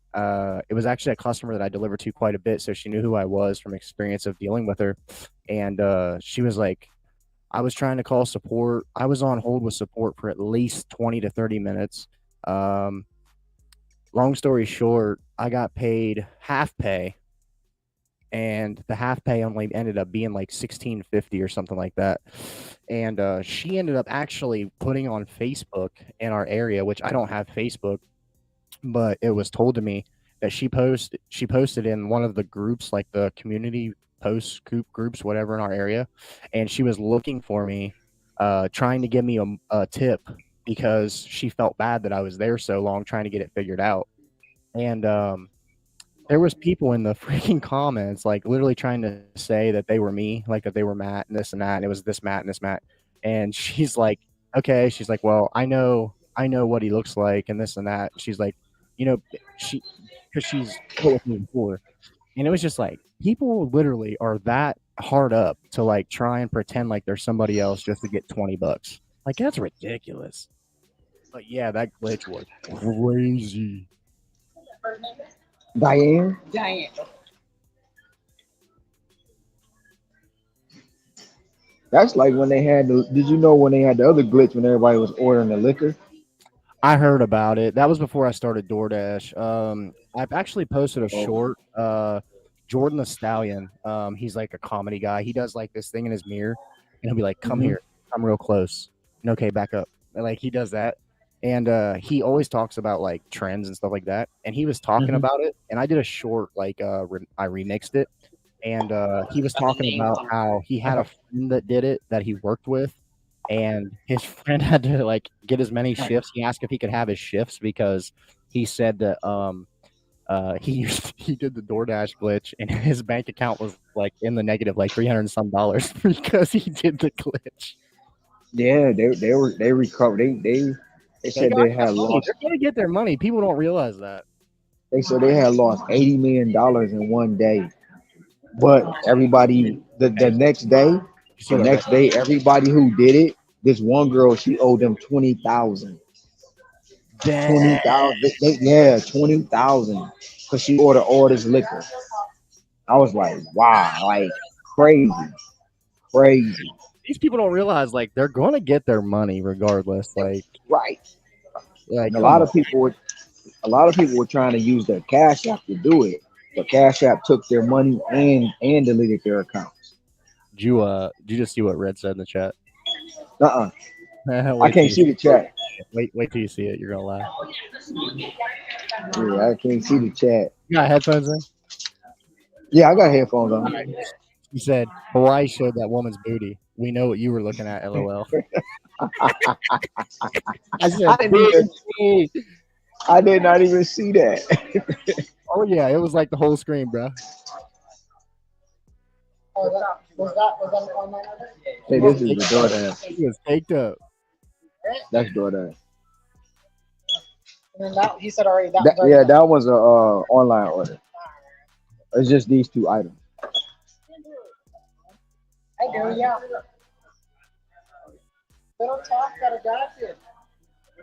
it was actually a customer that I delivered to quite a bit, so she knew who I was from experience of dealing with her. And she was like, I was trying to call support. I was on hold with support for at least 20 to 30 minutes. Long story short, I got paid half pay, and the half pay only ended up being like $16.50 or something like that. And she ended up actually putting on Facebook in our area, which I don't have Facebook, but it was told to me that she posted in one of the groups, like the community post groups, whatever, in our area, and she was looking for me, trying to give me a tip because she felt bad that I was there so long trying to get it figured out. And there was people in the freaking comments, like literally trying to say that they were me, like that they were Matt and this and that, and it was this Matt and this Matt. And she's like, okay, she's like, well, I know what he looks like and this and that. She's like, because she's put with me before, and it was just like people literally are that hard up to like try and pretend like they're somebody else just to get $20. Like that's ridiculous. But yeah, that glitch was crazy. Diane. That's like when they had the. Did you know when they had the other glitch when everybody was ordering the liquor? I heard about it. That was before I started DoorDash. I've actually posted a short. Jordan the Stallion. He's like a comedy guy. He does like this thing in his mirror, and he'll be like, "Come here, come real close." And okay, back up. And, like he does that, and he always talks about like trends and stuff like that. And he was talking about it, and I did a short like I remixed it, and he was talking about how he had a friend that did it that he worked with, and his friend had to like get as many shifts. He asked if he could have his shifts because he said that he did the DoorDash glitch and his bank account was like in the negative, like $300 and some because he did the glitch. Yeah, they recovered. They said they had lost. They're gonna get their money. People don't realize that. They said they had lost $80 million in one day. But everybody, the next day, everybody who did it, this one girl, she owed them 20,000. 20,000. Yeah, 20,000 because she ordered all this liquor. I was like, wow, like crazy, crazy. These people don't realize like they're going to get their money regardless. Right. Like And a come lot on. of people were trying to use their Cash App to do it, but Cash App took their money and deleted their accounts. Did you just see what Red said in the chat? I Wait till can't you see the chat. wait till you see it. You're gonna laugh. Yeah, I can't see the chat. You got headphones in? Yeah, I got headphones on. He said Hawaii showed that woman's booty. We know what you were looking at. LOL. I said, I did not even see that. oh yeah, it was like the whole screen, bro. Was that online order? Hey, this is the DoorDash. He was caked up. That's DoorDash. And then that he said already that. Yeah, that was a online order. It's just these two items. I do, yeah. Little talk that I got you.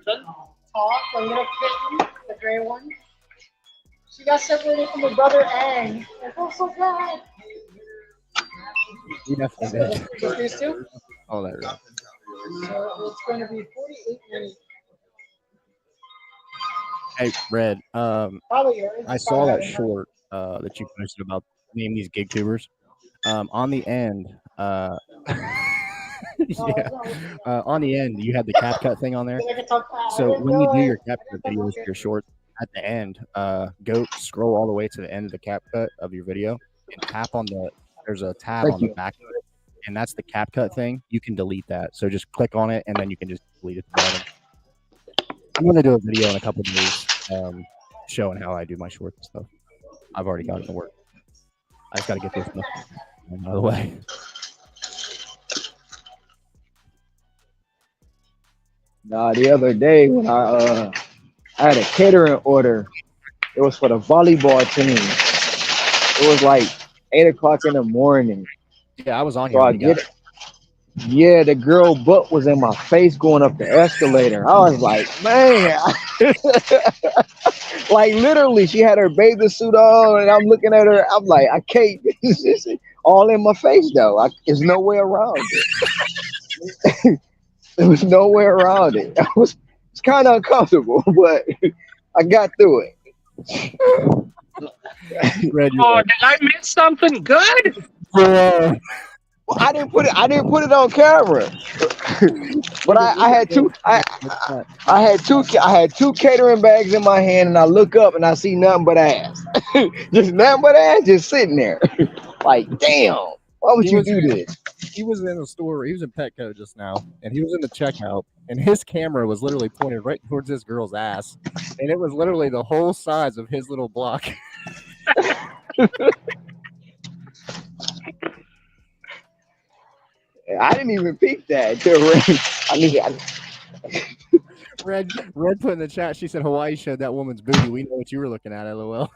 Talk, the little kitten, the gray one. She got separated from her brother Ang. I feel so bad. You definitely did. Just these two? Oh, that right. So it's going to be 48 minutes. Hey, Red. Probably yours. I saw that short that you posted about name these gig tubers. On the end, yeah, on the end you had the cap cut thing on there. So when you do your cap cut videos, your shorts at the end, go scroll all the way to the end of the cap cut of your video and tap on there's a tab on the back of it, and that's the cap cut thing. You can delete that. So just click on it and then you can just delete it at the bottom. I'm gonna do a video in a couple of days showing how I do my shorts and stuff. I've already got it to work. I just got to get this stuff out of the way. Nah, the other day when I had a catering order, it was for the volleyball team. It was like 8 o'clock in the morning. Yeah, I was on here. So I get it. Yeah, the girl butt was in my face going up the escalator. I was like, man. Like literally, she had her bathing suit on, and I'm looking at her. I'm like, I can't. This is all in my face, though. There's no way around it. There was no way around it. It's kind of uncomfortable, but I got through it. Red, Oh, did I miss something good? Well, I didn't put it on camera, but I had two. I had two catering bags in my hand, and I look up and I see nothing but ass. Just nothing but ass, just sitting there. Like, damn, why would you do this? He was in the store. He was in Petco just now, and he was in the checkout, and his camera was literally pointed right towards this girl's ass, and it was literally the whole size of his little block. I didn't even peek that until Red put in the chat. She said Hawaii showed that woman's booty. We know what you were looking at. LOL.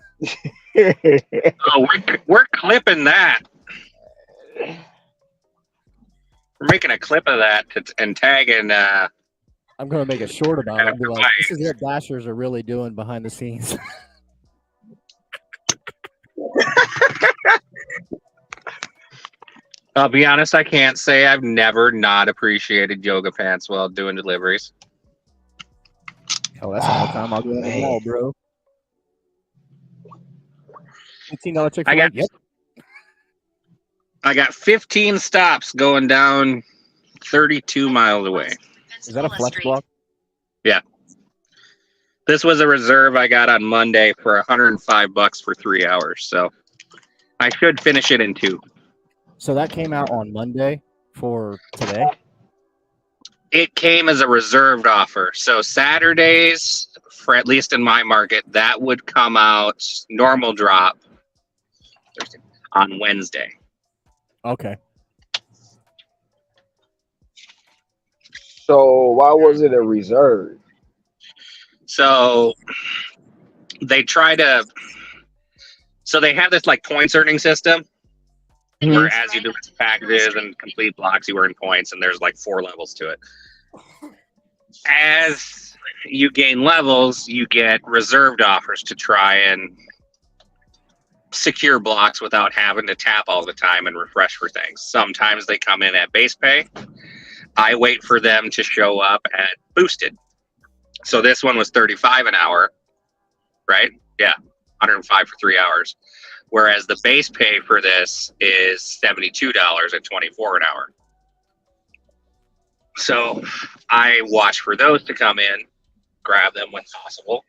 Oh, we're clipping that. We're making a clip of that and tagging. I'm gonna make a short about it. Be like, this is what dashers are really doing behind the scenes. I'll be honest, I can't say I've never not appreciated yoga pants while doing deliveries. Oh, that's all the time I'll go in the mall, bro. $15 Chick-fil-A. Yep. I got 15 stops going down 32 miles away. Is that a flex block? Yeah. This was a reserve I got on Monday for $105 for 3 hours, so I should finish it in 2. So that came out on Monday for today? It came as a reserved offer. So Saturdays, for at least in my market, that would come out normal drop on Wednesday. Okay. So why was it a reserve? So they try to. So they have this like points earning system. Where as you do packages and complete blocks, you earn points, and there's like 4 levels to it. As you gain levels, you get reserved offers to try and secure blocks without having to tap all the time and refresh for things. Sometimes they come in at base pay. I wait for them to show up at boosted. So this one was 35 an hour, right? Yeah, 105 for 3 hours. Whereas the base pay for this is $72 at 24 an hour. So I watch for those to come in, grab them when possible.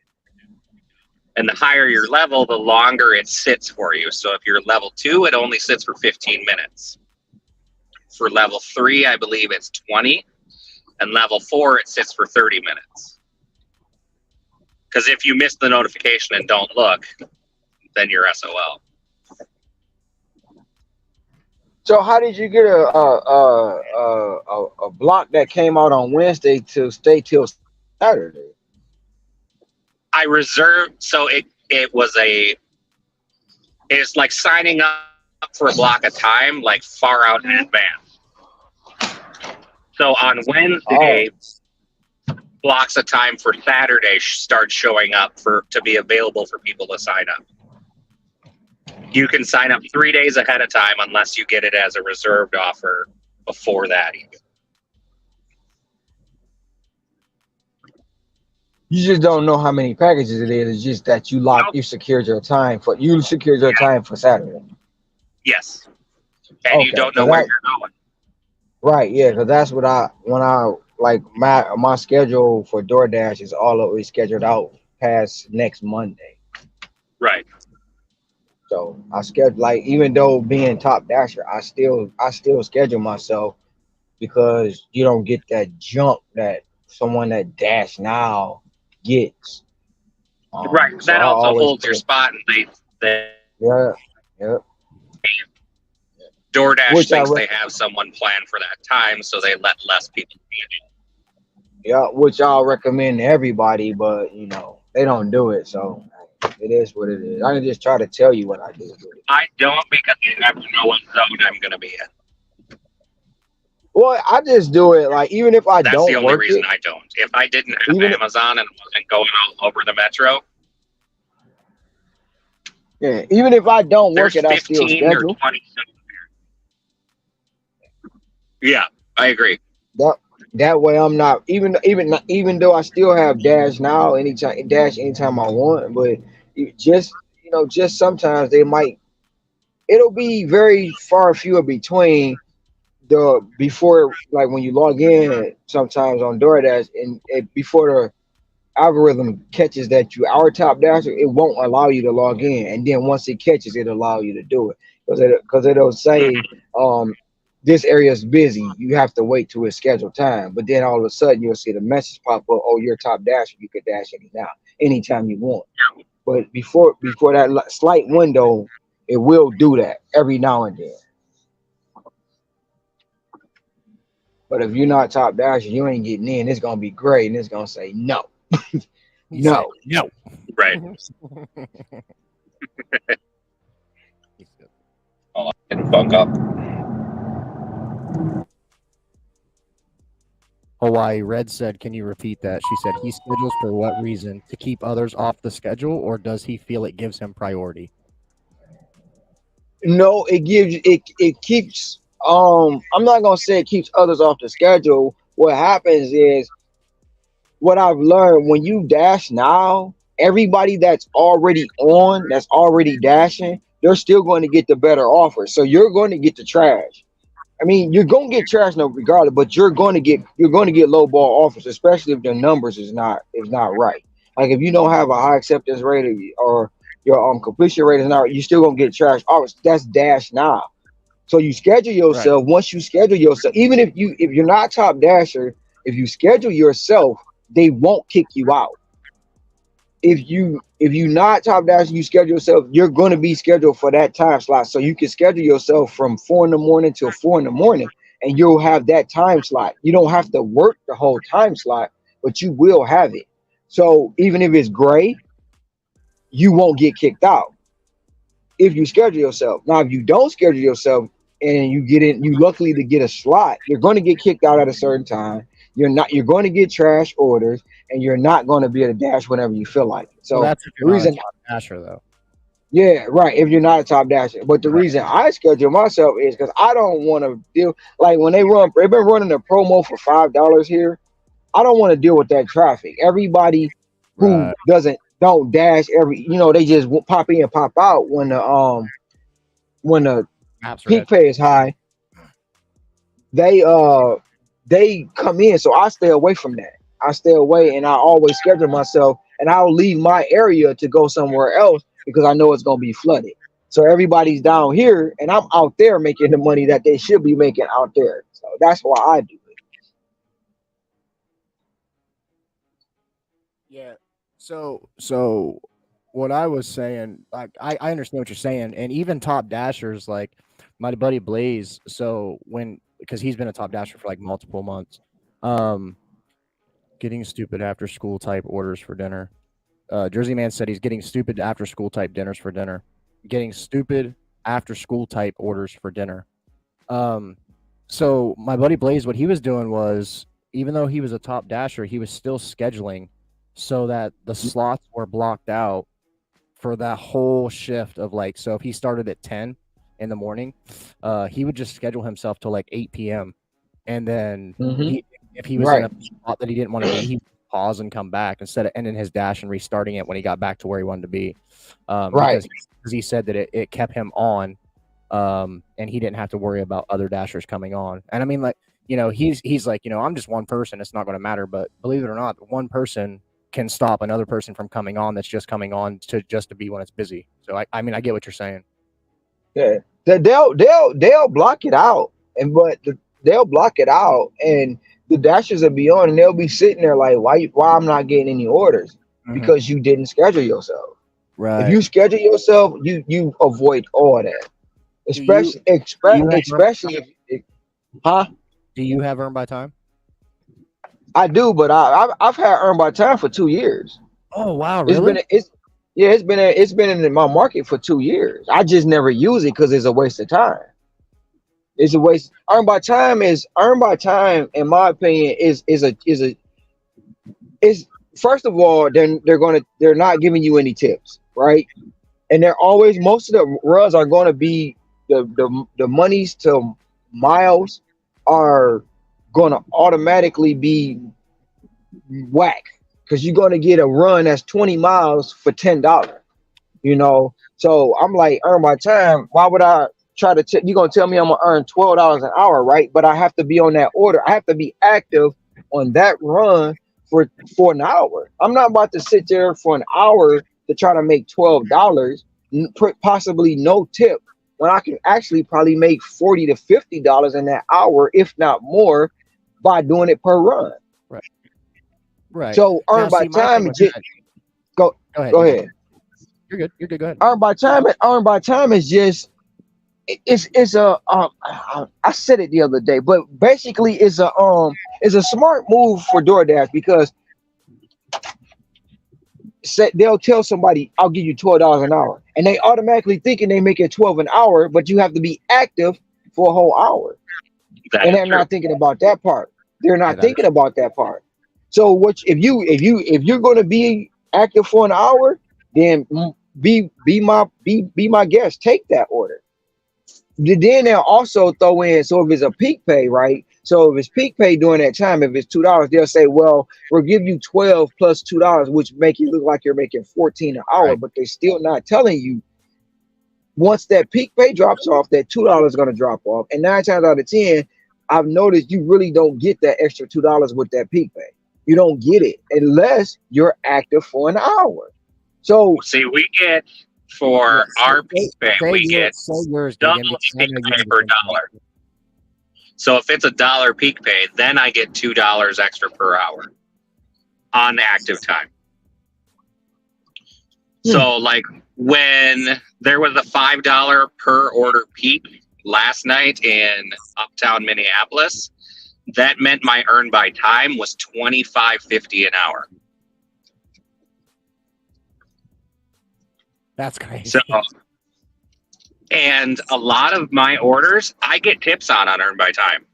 And the higher your level, the longer it sits for you. So if you're level 2, it only sits for 15 minutes. For level 3, I believe it's 20. And level 4, it sits for 30 minutes. Because if you miss the notification and don't look, then you're SOL. So how did you get a block that came out on Wednesday to stay till Saturday? I reserved, so it's like signing up for a block of time, like far out in advance. So on Wednesday, blocks of time for Saturday start showing up to be available for people to sign up. You can sign up 3 days ahead of time unless you get it as a reserved offer before that even. You just don't know how many packages it is. It's just that you secured your time for time for Saturday. Yes. And you don't know where you're going. Right, yeah, because that's what my schedule for DoorDash is always scheduled out past next Monday. Right. So I schedule, even though being top dasher, I still schedule myself because you don't get that jump that someone that dash now gets. Right. So that also holds your spot, and they DoorDash thinks they have someone planned for that time, so they let less people be in it. Yeah, which I'll recommend to everybody, but they don't do it, so it is what it is. I can just try to tell you what I do. I don't, because you never know what zone I'm going to be in. Well, I just do it even if I don't. That's the only reason I don't. If I didn't have Amazon and wasn't going all over the metro. Yeah, even if I don't work it, I still schedule. Or 20 yeah, I agree. That way I'm not even though I still have dash now anytime I want, but just sometimes it'll be very far few between before when you log in sometimes on DoorDash and before the algorithm catches that you are top dasher, it won't allow you to log in, and then once it catches it, allow you to do it because it'll say this area is busy. You have to wait till it's scheduled time. But then all of a sudden you'll see the message pop up. Oh, you're top dasher. You could dash anytime you want. But before that slight window, it will do that every now and then. But if you're not top dasher, you ain't getting in. It's gonna be great, and it's gonna say no, no. Right. Oh, I didn't bunk up. Hawaii Red said, can you repeat that? She said he schedules for what reason? To keep others off the schedule, or does he feel it gives him priority? No, it keeps I'm not gonna say it keeps others off the schedule. What happens is what I've learned when you dash now, everybody that's already dashing, they're still going to get the better offer. So you're going to get the trash. I mean, you're gonna get trash no regardless, but you're going to get low ball offers, especially if the numbers is not right. Like if you don't have a high acceptance rate or your completion rate is not, you're still gonna get trash offers. That's dash now. So you schedule yourself. Right. Once you schedule yourself, even if you're not top dasher, if you schedule yourself, they won't kick you out. If you're not top dasher, you schedule yourself, you're going to be scheduled for that time slot. So you can schedule yourself from 4 a.m. till 4 a.m, and you'll have that time slot. You don't have to work the whole time slot, but you will have it. So even if it's gray, you won't get kicked out if you schedule yourself. Now, if you don't schedule yourself and you luckily to get a slot, you're going to get kicked out at a certain time. You're going to get trash orders, and you're not going to be able to dash whenever you feel like it. So Well, that's if the you're not a reason, top dasher, though. yeah, right. If you're not a top dasher, but the Right. reason I schedule myself is because I don't want to deal like when they've been running a promo for $5 here. I don't want to deal with that traffic. Everybody who Right. don't dash they just pop in and pop out when the Maps peak red. pay is high. They come in, so I stay away from that. I stay away, and I always schedule myself, and I'll leave my area to go somewhere else because I know it's gonna be flooded. So everybody's down here, and I'm out there making the money that they should be making out there. So that's why I do it. Yeah. So what I was saying, like I understand what you're saying, and even top dashers like my buddy Blaze. So because he's been a top dasher for like multiple months, getting stupid after school type orders for dinner. Jersey Man said he's getting stupid after school type dinners for dinner. Getting stupid after school type orders for dinner. So my buddy Blaze, what he was doing was, even though he was a top dasher, he was still scheduling so that the slots were blocked out for that whole shift of like, so if he started at 10 in the morning, he would just schedule himself till like 8 p.m. And then if he was in Right. a spot that he didn't want to be, he would pause and come back instead of ending his dash and restarting it when he got back to where he wanted to be. Right. Because he said that it kept him on, and he didn't have to worry about other dashers coming on. And I mean, like, he's like, I'm just one person. It's not going to matter. But believe it or not, one person can stop another person from coming on that's just coming on to be when it's busy. So I mean, I get what you're saying. Yeah. They'll block it out, they'll block it out, and the dashers will be on, and they'll be sitting there like, why I'm not getting any orders? Because you didn't schedule yourself. Right. If you schedule yourself, you avoid all that. Especially huh? Do you have earn by time? I do, but I've had earn by time for 2 years. Oh wow, really? It's been in my market for 2 years. I just never use it because it's a waste of time. It's a waste. Earn by time, in my opinion, is first of all, then they're not giving you any tips, right? And they're always, most of the runs are going to be the monies to miles are going to automatically be whack because you're going to get a run that's 20 miles for $10. So I'm like, earn my time. Why would I try to you're going to tell me I'm going to earn $12 an hour, right? But I have to be on that order. I have to be active on that run for an hour. I'm not about to sit there for an hour to try to make $12, possibly no tip, when I can actually probably make $40 to $50 in that hour, if not more, by doing it per run. Right. So earn by time. Go ahead. You're good. You're good. Go ahead. Earn by time is just it's a I said it the other day, but basically it's a smart move for DoorDash because they'll tell somebody, I'll give you $12 an hour, and they automatically thinking they make it 12 an hour, but you have to be active for a whole hour. And they're not thinking about that part. They're not thinking about that part. So if you're going to be active for an hour, then be my guest. Take that order. Then they'll also throw in, so if it's a peak pay, right? So if it's peak pay during that time, if it's $2, they'll say, well, we'll give you 12 plus $2, which make you look like you're making 14 an hour, but they're still not telling you once that peak pay drops off, that $2 is going to drop off. And 9 times out of 10, I've noticed you really don't get that extra $2 with that peak pay. You don't get it unless you're active for an hour. So see, we get for our peak pay, we get double peak pay per dollar. So if it's $1 peak pay, then I get $2 extra per hour on active time. So like when there was a $5 per order peak last night in uptown Minneapolis, that meant my earn by time was $25.50 an hour. That's crazy. So, and a lot of my orders, I get tips on earn by time.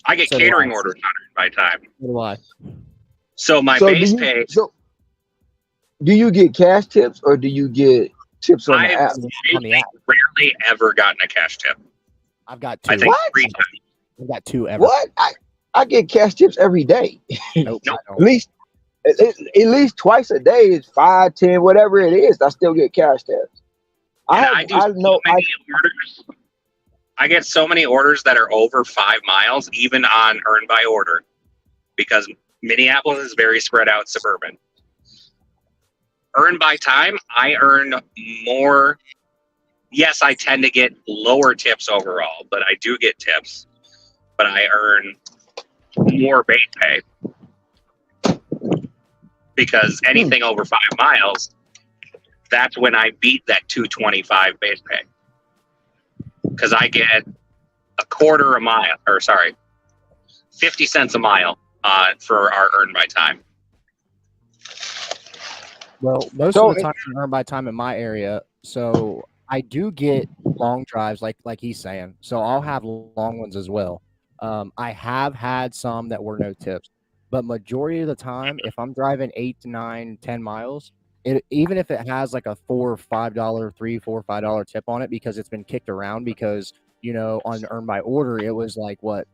I get catering orders on earn by time. So do I. So my So do base you pay, so do you get cash tips or do you get tips on the I've app? On the app. rarely ever gotten a cash tip. I've got I two. think What? 3 times. I've got two ever. What? I get cash tips every day. Nope. Nope. I At don't. least at least twice a day is 5, 10, whatever it is. I still get cash tips. And I do so know many orders. I get so many orders that are over 5 miles, even on earn by order, because Minneapolis is very spread out suburban. Earn by time, I earn more. Yes, I tend to get lower tips overall, but I do get tips. But I earn more base pay because anything over 5 miles, that's when I beat that 225 base pay. Because I get a quarter a mile, 50 cents a mile for our earn by time. Well, most So of the time I earn by time in my area, so I do get long drives like he's saying. So I'll have long ones as well. I have had some that were no tips, but majority of the time, if I'm driving 8 to 9, 10 miles, even if it has like a $4 or $5, $3, $4, $5 tip on it because it's been kicked around because on earn by order it was like what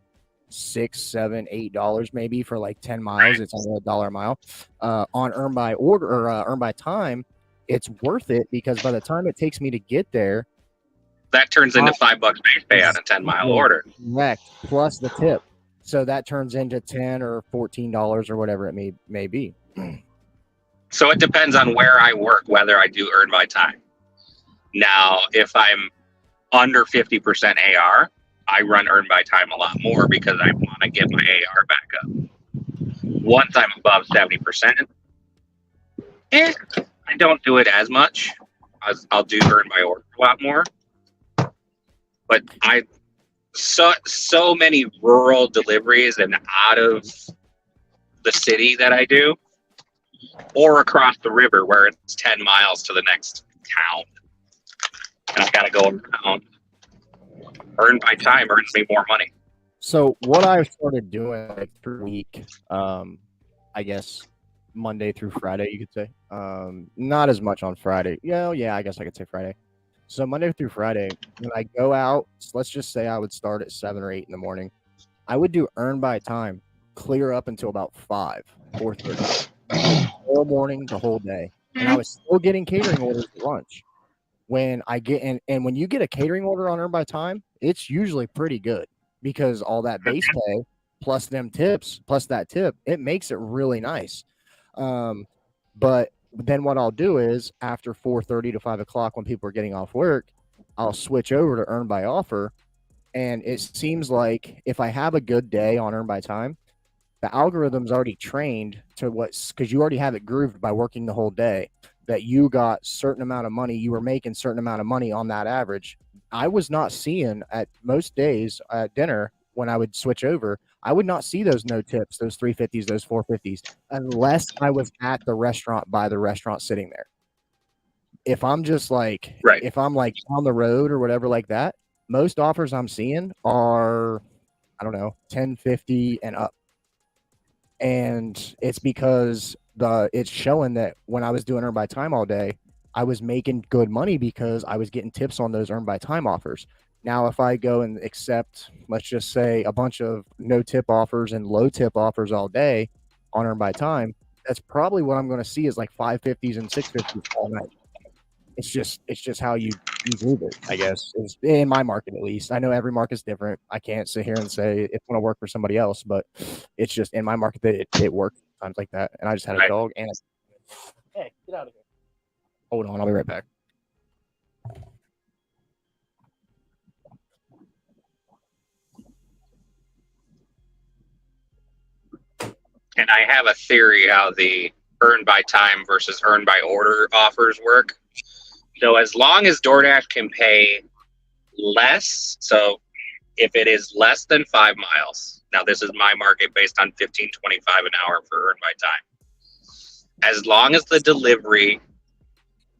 $6, $7, $8 maybe for like 10 miles. It's only $1 a mile. On earn by order or earn by time, it's worth it because by the time it takes me to get there, that turns into $5 base pay on a 10-mile order. Correct, plus the tip. So that turns into $10 or $14 or whatever it may be. So it depends on where I work, whether I do earn by time. Now, if I'm under 50% AR, I run earn by time a lot more because I want to get my AR back up. Once I'm above 70%, I don't do it as much. I'll do earn by order a lot more. But so many rural deliveries and out of the city that I do, or across the river where it's 10 miles to the next town, and I got to go around. Earn by time earns me more money. So what I started doing like through the week, I guess Monday through Friday, you could say. Not as much on Friday. Yeah, I guess I could say Friday. So Monday through Friday, when I go out, let's just say I would start at 7 or 8 in the morning. I would do earn by time, clear up until about 4:30. Whole morning, the whole day. And I was still getting catering orders at lunch. When I get in, and when you get a catering order on earn by time, it's usually pretty good because all that base pay plus them tips, plus that tip, it makes it really nice. But then what I'll do is after 4:30 to 5 o'clock when people are getting off work, I'll switch over to earn by offer. And it seems like if I have a good day on earn by time, the algorithm's already trained to because you already have it grooved by working the whole day that you got certain amount of money, you were making certain amount of money on that average. I was not seeing at most days at dinner when I would switch over, I would not see those no tips, those 350s, those 450s, unless I was at the restaurant by the restaurant sitting there. If I'm just like, if I'm like on the road or whatever like that, most offers I'm seeing are, I don't know, 1050 and up. And it's because it's showing that when I was doing earn by time all day, I was making good money because I was getting tips on those earn by time offers. Now, if I go and accept, let's just say, a bunch of no tip offers and low tip offers all day on earn by time, that's probably what I'm going to see is like 550s and 650s all night. It's just how you move it, I guess. It's in my market, at least. I know every market's different. I can't sit here and say it's going to work for somebody else, but it's just in my market that it works times like that. And I just had a dog and hey, get out of here. Hold on, I'll be right back. And I have a theory how the earn by time versus earn by order offers work. So as long as DoorDash can pay less, so if it is less than 5 miles, now this is my market based on $15.25 an hour for earn by time. As long as the delivery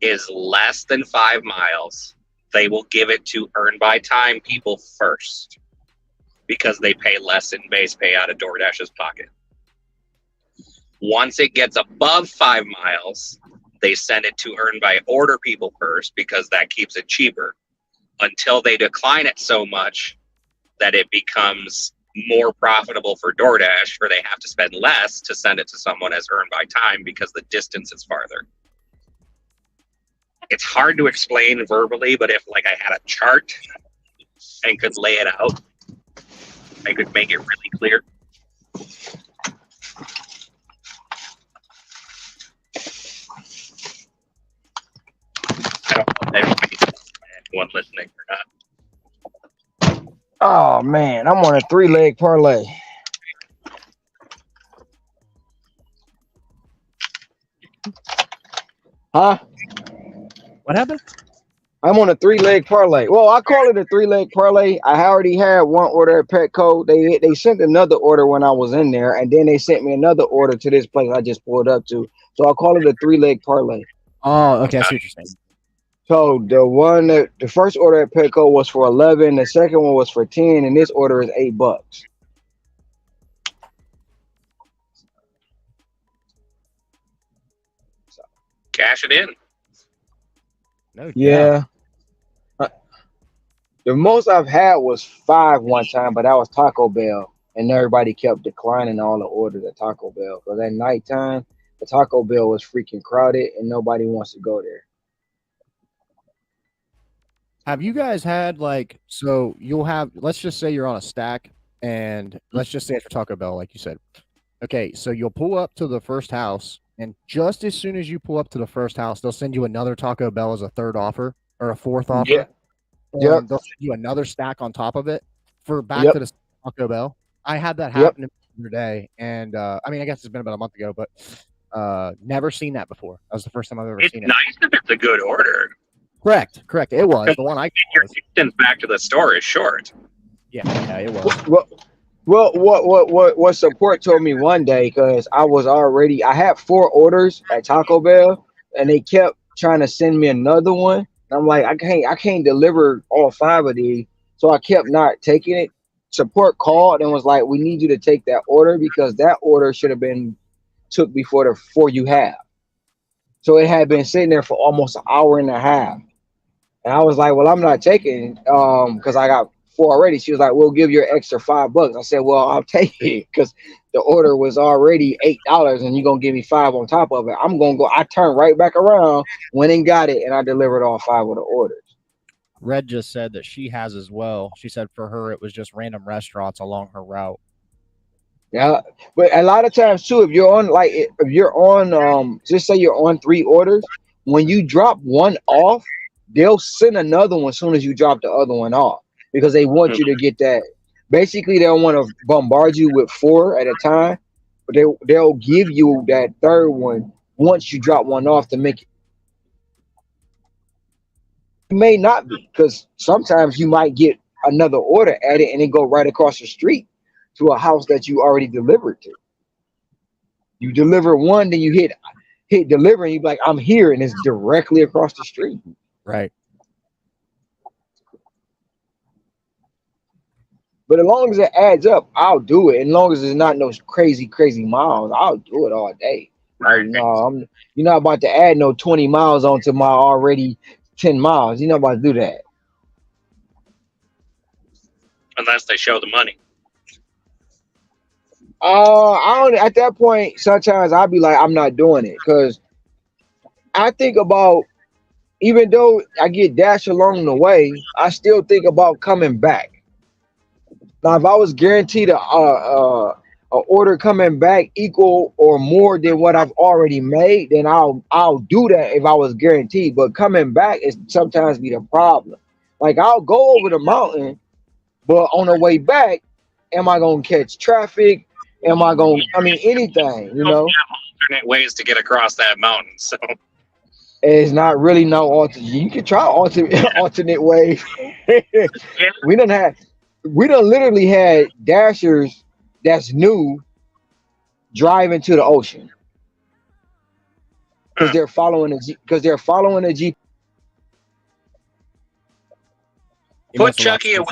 is less than 5 miles, they will give it to earn by time people first because they pay less in base pay out of DoorDash's pocket. Once it gets above 5 miles, they send it to earn by order people first because that keeps it cheaper until they decline it so much that it becomes more profitable for DoorDash, or they have to spend less to send it to someone as earned by time because the distance is farther. It's hard to explain verbally, but if like I had a chart and could lay it out, I could make it really clear. I don't know if anyone listening or not. Oh man, I'm on a 3-leg parlay. Huh? What happened? I'm on a 3-leg parlay. Well, I call it a 3-leg parlay. I already had one order at Petco. They sent another order when I was in there, and then they sent me another order to this place I just pulled up to. So I call it a 3-leg parlay. Oh, okay. I see what you're saying. So the first order at Petco was for 11, the second one was for 10, and this order is $8. Cash it in. No, Yeah. The most I've had was 5 one time, but that was Taco Bell, and everybody kept declining all the orders at Taco Bell because at nighttime the Taco Bell was freaking crowded and nobody wants to go there. Have you guys had like, so you'll have, let's just say you're on a stack, and let's just say it's for Taco Bell, like you said. Okay, so you'll pull up to the first house, and just as soon as you pull up to the first house, they'll send you another Taco Bell as a third offer or a fourth offer. Yeah. Yep. And they'll send you another stack on top of it for back Yep. to the Taco Bell. I had that Yep. happen to me the other day, and I mean, I guess it's been about a month ago, but never seen that before. That was the first time I've ever It's seen it. nice if it's a good order. Correct. It was the one I Your was. distance back to the store is short. Yeah, it was. Well, what support told me one day, because I had 4 orders at Taco Bell, and they kept trying to send me another one. I'm like, I can't deliver all 5 of these, so I kept not taking it. Support called and was like, we need you to take that order because that order should have been took before the 4 you have. So it had been sitting there for almost an hour and a half. And I was like, well, I'm not taking because I got 4 already. She was like, we'll give you an extra $5. I said, well, I'll take it because the order was already $8 and you're going to give me 5 on top of it. I'm going to go. I turned right back around, went and got it, and I delivered all 5 of the orders. Red just said that she has as well. She said for her, it was just random restaurants along her route. Yeah, but a lot of times too, if you're on just say you're on 3 orders, when you drop one off, they'll send another one as soon as you drop the other one off because they want you to get that. Basically, they'll want to bombard you with 4 at a time, but they'll give you that third one once you drop one off to make it. It may not be because sometimes you might get another order at it and it go right across the street to a house that you already delivered to. You deliver one, then you hit deliver, and you're like, I'm here, and it's directly across the street. Right. But as long as it adds up, I'll do it. As long as it's not no crazy miles, I'll do it all day. Right. No, you're not about to add no 20 miles onto my already 10 miles. You're not about to do that. Unless they show the money. I don't. At that point, sometimes I'll be like, I'm not doing it because I think about, even though I get dashed along the way, I still think about coming back. Now, if I was guaranteed a order coming back equal or more than what I've already made, then I'll do that if I was guaranteed. But coming back is sometimes be the problem. Like I'll go over the mountain, but on the way back, am I gonna catch traffic? Am I gonna? I mean, anything, you know. Alternate ways to get across that mountain. So It's not really no alternate. You can try alternate ways. We done literally had dashers that's new driving to the ocean because they're following a Jeep. put Chucky away.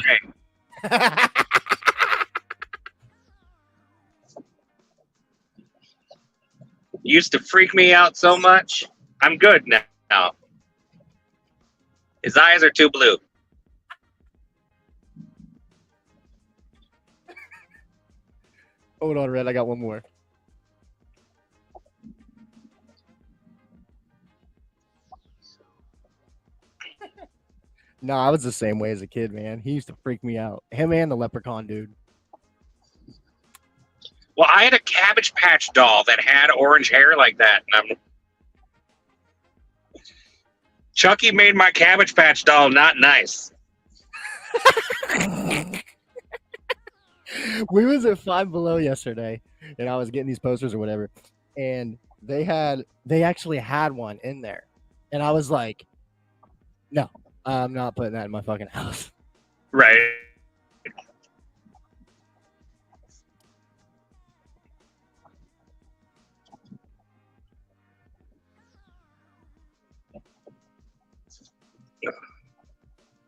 used to freak me out so much. I'm good now. His eyes are too blue. Hold on, Red. I got one more. No, I was the same way as a kid, man. He used to freak me out. Him and the leprechaun dude. Well, I had a Cabbage Patch doll that had orange hair like that. And Chucky made my Cabbage Patch doll not nice. We was at Five Below yesterday, and I was getting these posters or whatever, and they actually had one in there, and I was like, no, I'm not putting that in my fucking house. Right.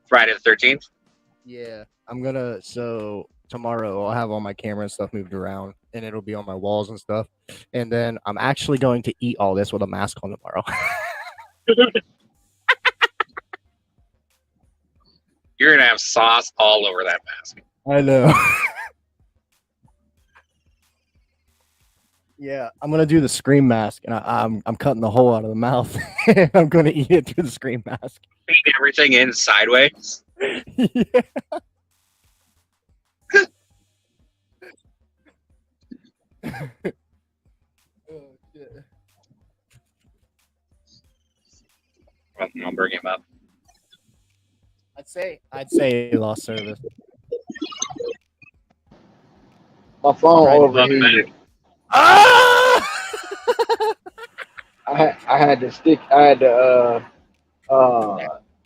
Friday the 13th. Yeah, so tomorrow I'll have all my camera and stuff moved around, and it'll be on my walls and stuff, and then I'm actually going to eat all this with a mask on tomorrow. You're gonna have sauce all over that mask. I know. Yeah, I'm gonna do the scream mask, and I'm cutting the hole out of the mouth. And I'm gonna eat it through the scream mask. Feed everything in sideways. Yeah. Oh, shit. I'll bring him up. I'd say he lost service. My phone Right. overheated. Ah! I had to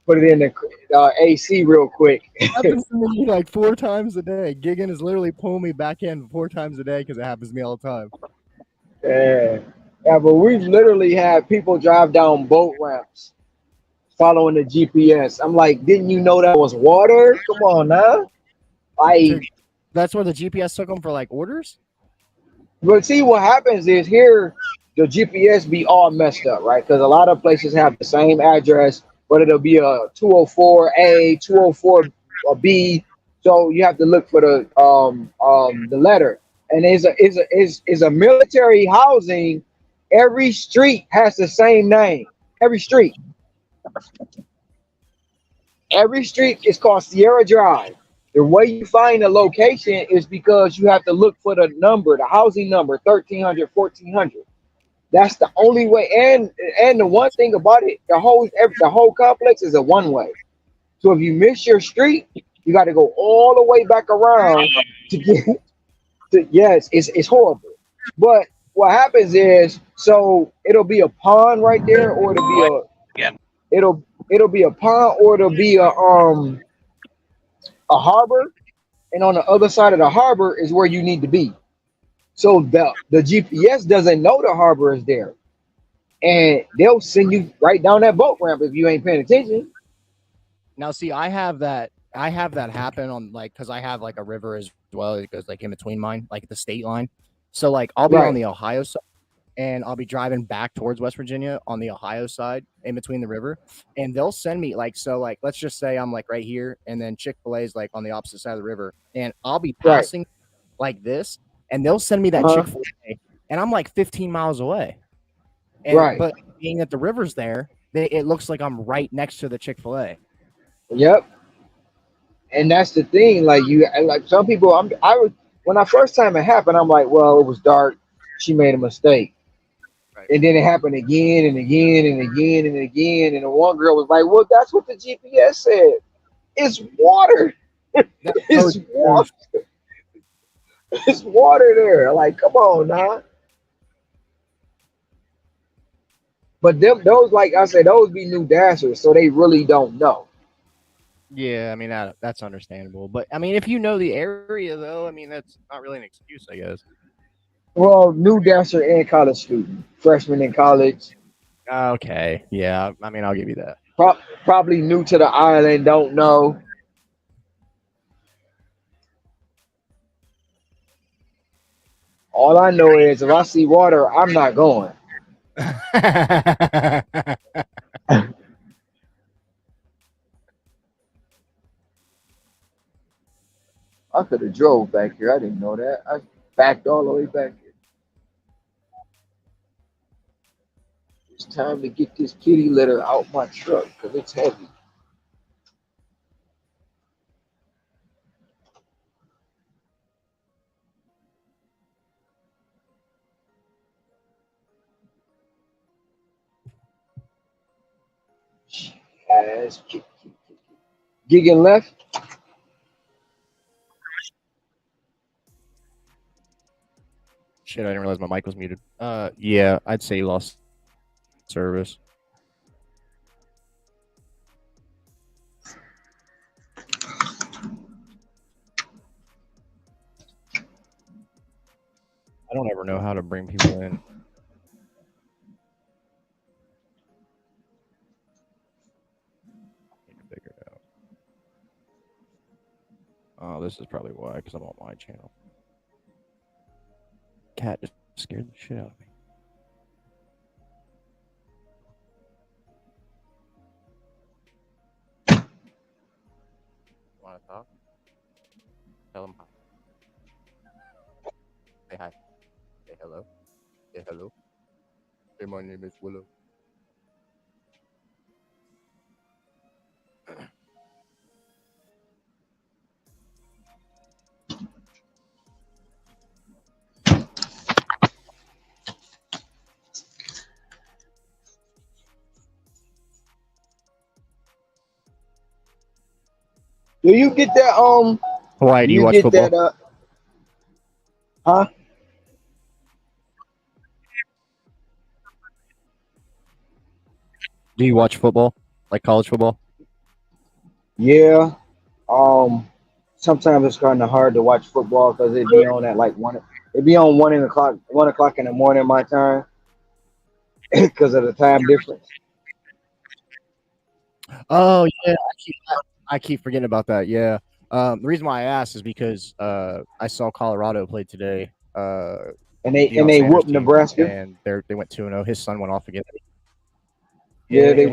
put it in the AC real quick. Happens to me like 4 times a day. Gigan is literally pulling me back in 4 times a day because it happens to me all the time. Yeah, but we've literally had people drive down boat ramps following the GPS. I'm like, didn't you know that was water? Come on now. That's where the GPS took them for like orders? But see, what happens is here, the GPS be all messed up, right? Because a lot of places have the same address, but it'll be a 204A, 204B. So you have to look for the letter. And is a military housing. Every street has the same name. Every street. Every street is called Sierra Drive. The way you find the location is because you have to look for the number, the housing number, 1300, 1400. That's the only way. And the one thing about it, the whole complex is a one way. So if you miss your street, you got to go all the way back around to get to. Yes, it's horrible. But what happens is, so it'll be a pond right there, or it'll be a pond, or it'll be a harbor, and on the other side of the harbor is where you need to be. So the GPS doesn't know the harbor is there, and they'll send you right down that boat ramp if you ain't paying attention. Now, see, I have that happen on like because I have like a river as well. It goes like in between mine, like the state line. So like I'll be Right. on the Ohio side, and I'll be driving back towards West Virginia on the Ohio side in between the river, and they'll send me like let's just say I'm like right here, and then Chick-fil-A is like on the opposite side of the river, and I'll be Right. passing like this, and they'll send me that Uh-huh. Chick-fil-A, and I'm like 15 miles away. And, Right. But being that the river's there, it looks like I'm right next to the Chick-fil-A. Yep. And that's the thing. Like some people, when I first time it happened, I'm like, well, it was dark. She made a mistake. Right. And then it happened again and again and again and again. And the one girl was like, well, that's what the GPS said. It's water. It's water. It's water there. Like, come on now. But those, like I said, those be new dashers, so they really don't know. Yeah, I mean that's understandable. But I mean, if you know the area, though, I mean that's not really an excuse, I guess. Well, new dasher and college student, freshman in college, Okay, yeah, I mean I'll give you that. probably new to the island, don't know. All I know is if I see water, I'm not going. I could have drove back here. I didn't know that. I backed all the way back here. It's time to get this kitty litter out my truck because it's heavy. Yes. Gigging left. Shit, I didn't realize my mic was muted. Yeah, I'd say you lost service. I don't ever know how to bring people in. I need to figure it out. Oh, this is probably why, because I'm on my channel. Cat just scared the shit out of me. Want to talk? Tell him hi. Say hi. Say hello. Say hello. Say my name is Willow. Do you get that? Why, do you You watch get football? that? Huh? Do you watch football? Like college football? Yeah. Um. Sometimes it's kind of hard to watch football because it be on at like one. It be on 1 o'clock in the morning my time because of the time difference. Oh yeah, I keep forgetting about that. Yeah. The reason why I asked is because I saw Colorado play today. And they Deion Sanders' whooped team, Nebraska. and they went 2-0. His son went off again. Yeah, they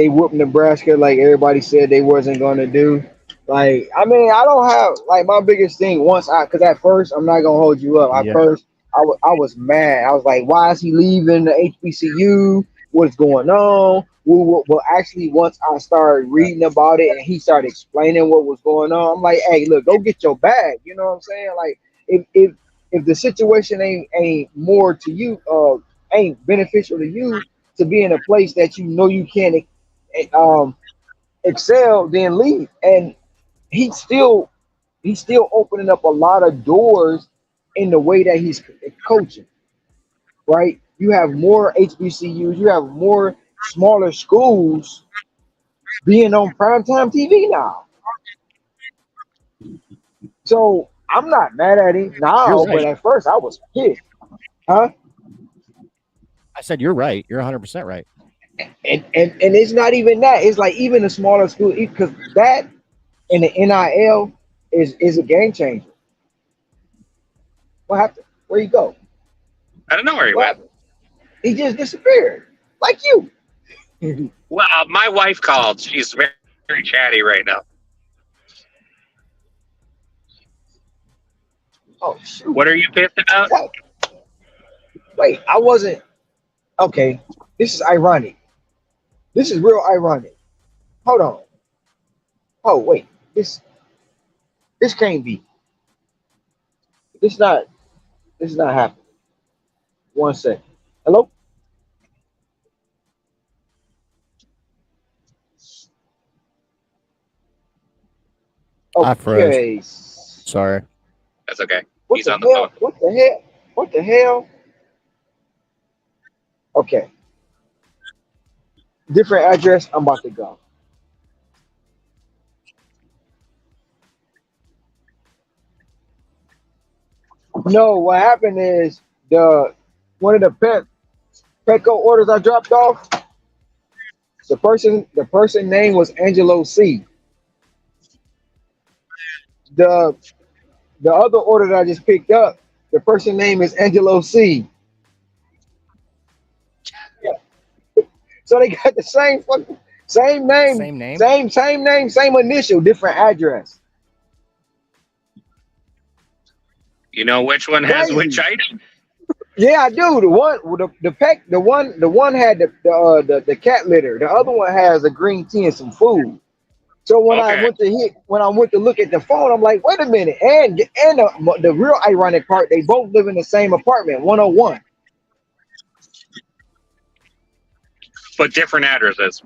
whooped Nebraska like everybody said they wasn't gonna do. Like, I mean, I don't have like my biggest thing because at first I'm not gonna hold you up. At Yeah. first I was mad. I was like, why is he leaving the HBCU? What's going on? Well, actually, once I started reading about it and he started explaining what was going on, I'm like, hey, look, go get your bag. You know what I'm saying? Like, if the situation ain't more to you, ain't beneficial to you to be in a place that you know you can't um excel, then leave. And he's still opening up a lot of doors in the way that he's coaching. Right? You have more HBCUs, you have more smaller schools being on primetime TV now. So I'm not mad at him You're now, but right. at first I was pissed. Huh? I said you're right. You're 100% right. And it's not even that. It's like even the smaller school because that and the NIL is a game changer. What happened? Where you go? I don't know where he What went. happened? He just disappeared, like you. Well, my wife called. She's very, very chatty right now. Oh shoot! What are you pissed about? What? Wait, I wasn't. Okay, this is ironic. This is real ironic. Hold on. Oh wait, this can't be. This not. This is not happening. One second. Hello. I froze. Okay. Sorry. That's okay. What He's the on the hell? phone. What the hell? What the hell? Okay. Different address. I'm about to go. No, what happened is the one of the Petco orders I dropped off. The person name was Angelo C. The the other order that I just picked up, the person name is Angelo C. So they got the same name, Same name. same name, same initial, different address. You know which one has which Crazy. item? Yeah, I do. The one had the cat litter. The other one has a green tea and some food. So Okay, when I went to look at the phone, I'm like, wait a minute. And the real ironic part, they both live in the same apartment, 101, but different addresses.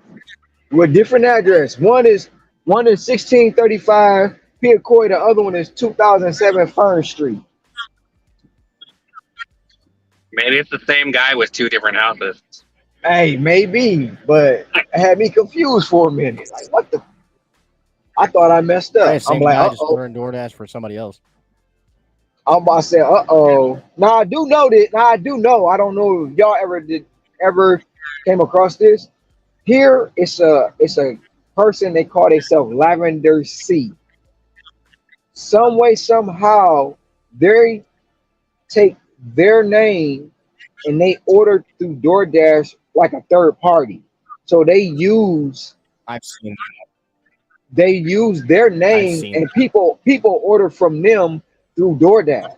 with different address. One is 1635 Piacoy. The other one is 2007 Fern Street. Maybe it's the same guy with two different houses. Hey, maybe, but it had me confused for a minute. Like, what the? I thought I messed Hey, up. I'm same like, guy uh just oh. ordering DoorDash for somebody else. I'm about to say, uh oh. Now I do know that. Now I do know. I don't know if y'all ever came across this. Here it's a person they call themselves Lavender C. Some way, somehow, they take their name and they order through DoorDash like a third party. So I've seen. they use their I've name seen and that. people order from them through DoorDash.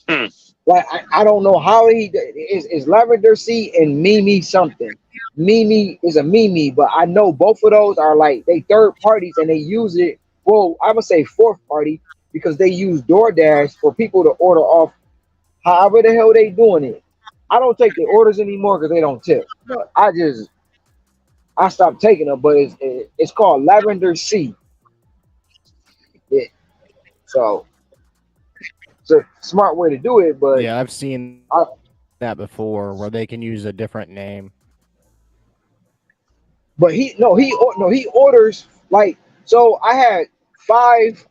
Hmm. Like I don't know how is Lavender C and Mimi something. Mimi is a Mimi, but I know both of those are like they third parties and they use it. Well, I would say fourth party because they use DoorDash for people to order off however the hell they doing it. I don't take the orders anymore because they don't tip. But I stopped taking them, but it's called Lavender C. Yeah, so it's a smart way to do it, but Yeah, I've seen I, that before where they can use a different name. but he orders like so. I had 5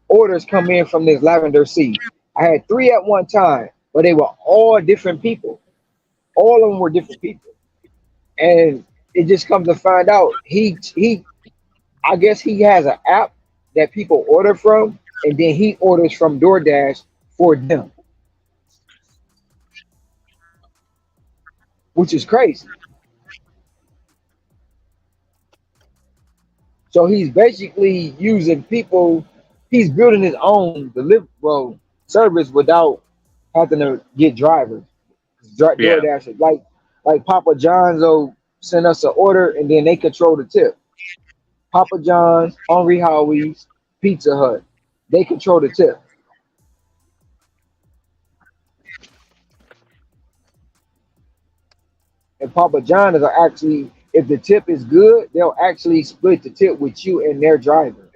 orders come in from this Lavender Sea. I had 3 at one time, but they were all different people. All of them were different people, and it just comes to find out he I guess he has an app that people order from, and then he orders from DoorDash for them, which is crazy. So he's basically using people. He's building his own delivery service without having to get drivers. Yeah. DoorDash is like Papa John's will send us an order and then they control the tip. Papa John's, Hungry Howie's, Pizza Hut, they control the tip. And Papa John's are actually, if the tip is good, they'll actually split the tip with you and their driver,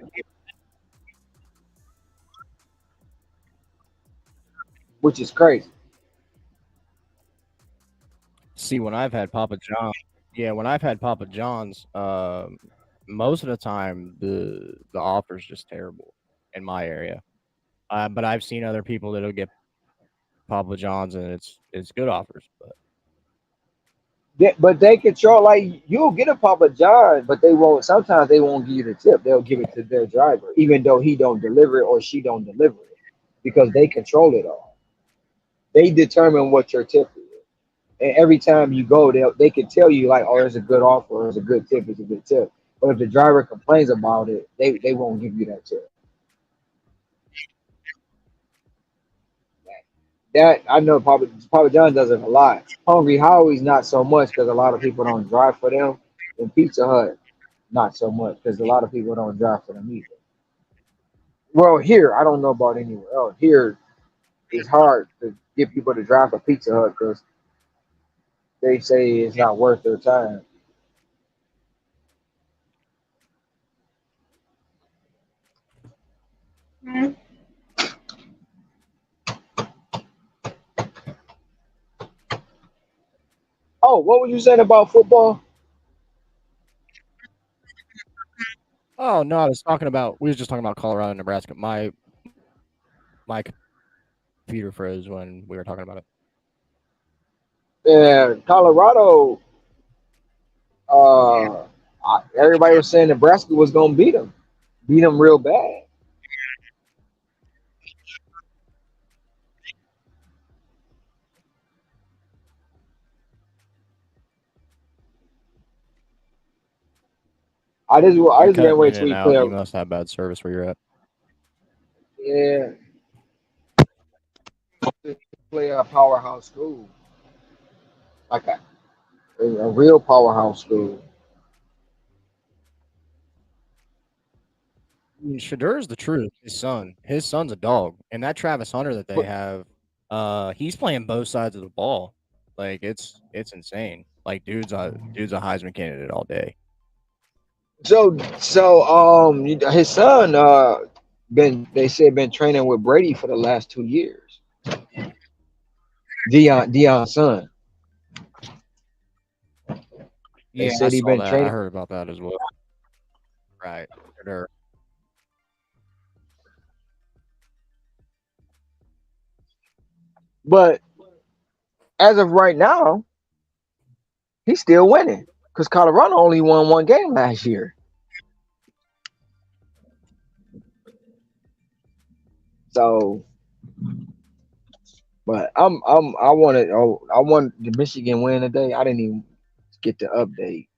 which is crazy. See, when I've had Papa John, yeah, when I've had Papa John's, most of the time the offer's just terrible in my area. But I've seen other people that'll get Papa John's and it's good offers. But But they control, like you'll get a Papa John, but they won't. Sometimes they won't give you the tip. They'll give it to their driver, even though he don't deliver it or she don't deliver it, because they control it all. They determine what your tip is, and every time you go, they can tell you like, oh, it's a good offer, it's a good tip, it's a good tip. But if the driver complains about it, they won't give you that tip. That I know Papa John does it a lot. Hungry Howie's not so much because a lot of people don't drive for them. And Pizza Hut, not so much because a lot of people don't drive for them either. Well, here I don't know about anywhere else. Here it's hard to get people to drive for Pizza Hut because they say it's not worth their time. Oh, what were you saying about football? oh no, I was talking about we was just talking about Colorado and Nebraska. My computer froze when we were talking about it. Yeah, Colorado. Everybody was saying Nebraska was gonna beat them real bad. You're just can't cutting wait in till and we play. out. You must have bad service where you're at. Yeah, play a powerhouse school, like a real powerhouse school. Shadur's the truth. His son's a dog, and that Travis Hunter that they have, he's playing both sides of the ball. Like it's insane. Like dude's a Heisman candidate all day. His son they said been training with Brady for the last 2 years. Dion's son. They Yeah, I said he saw been that. I training, heard about that as well. Right. Shadur. but as of right now, he's still winning because Colorado only won one game last year. So, but I want the Michigan win today. I didn't even get the update.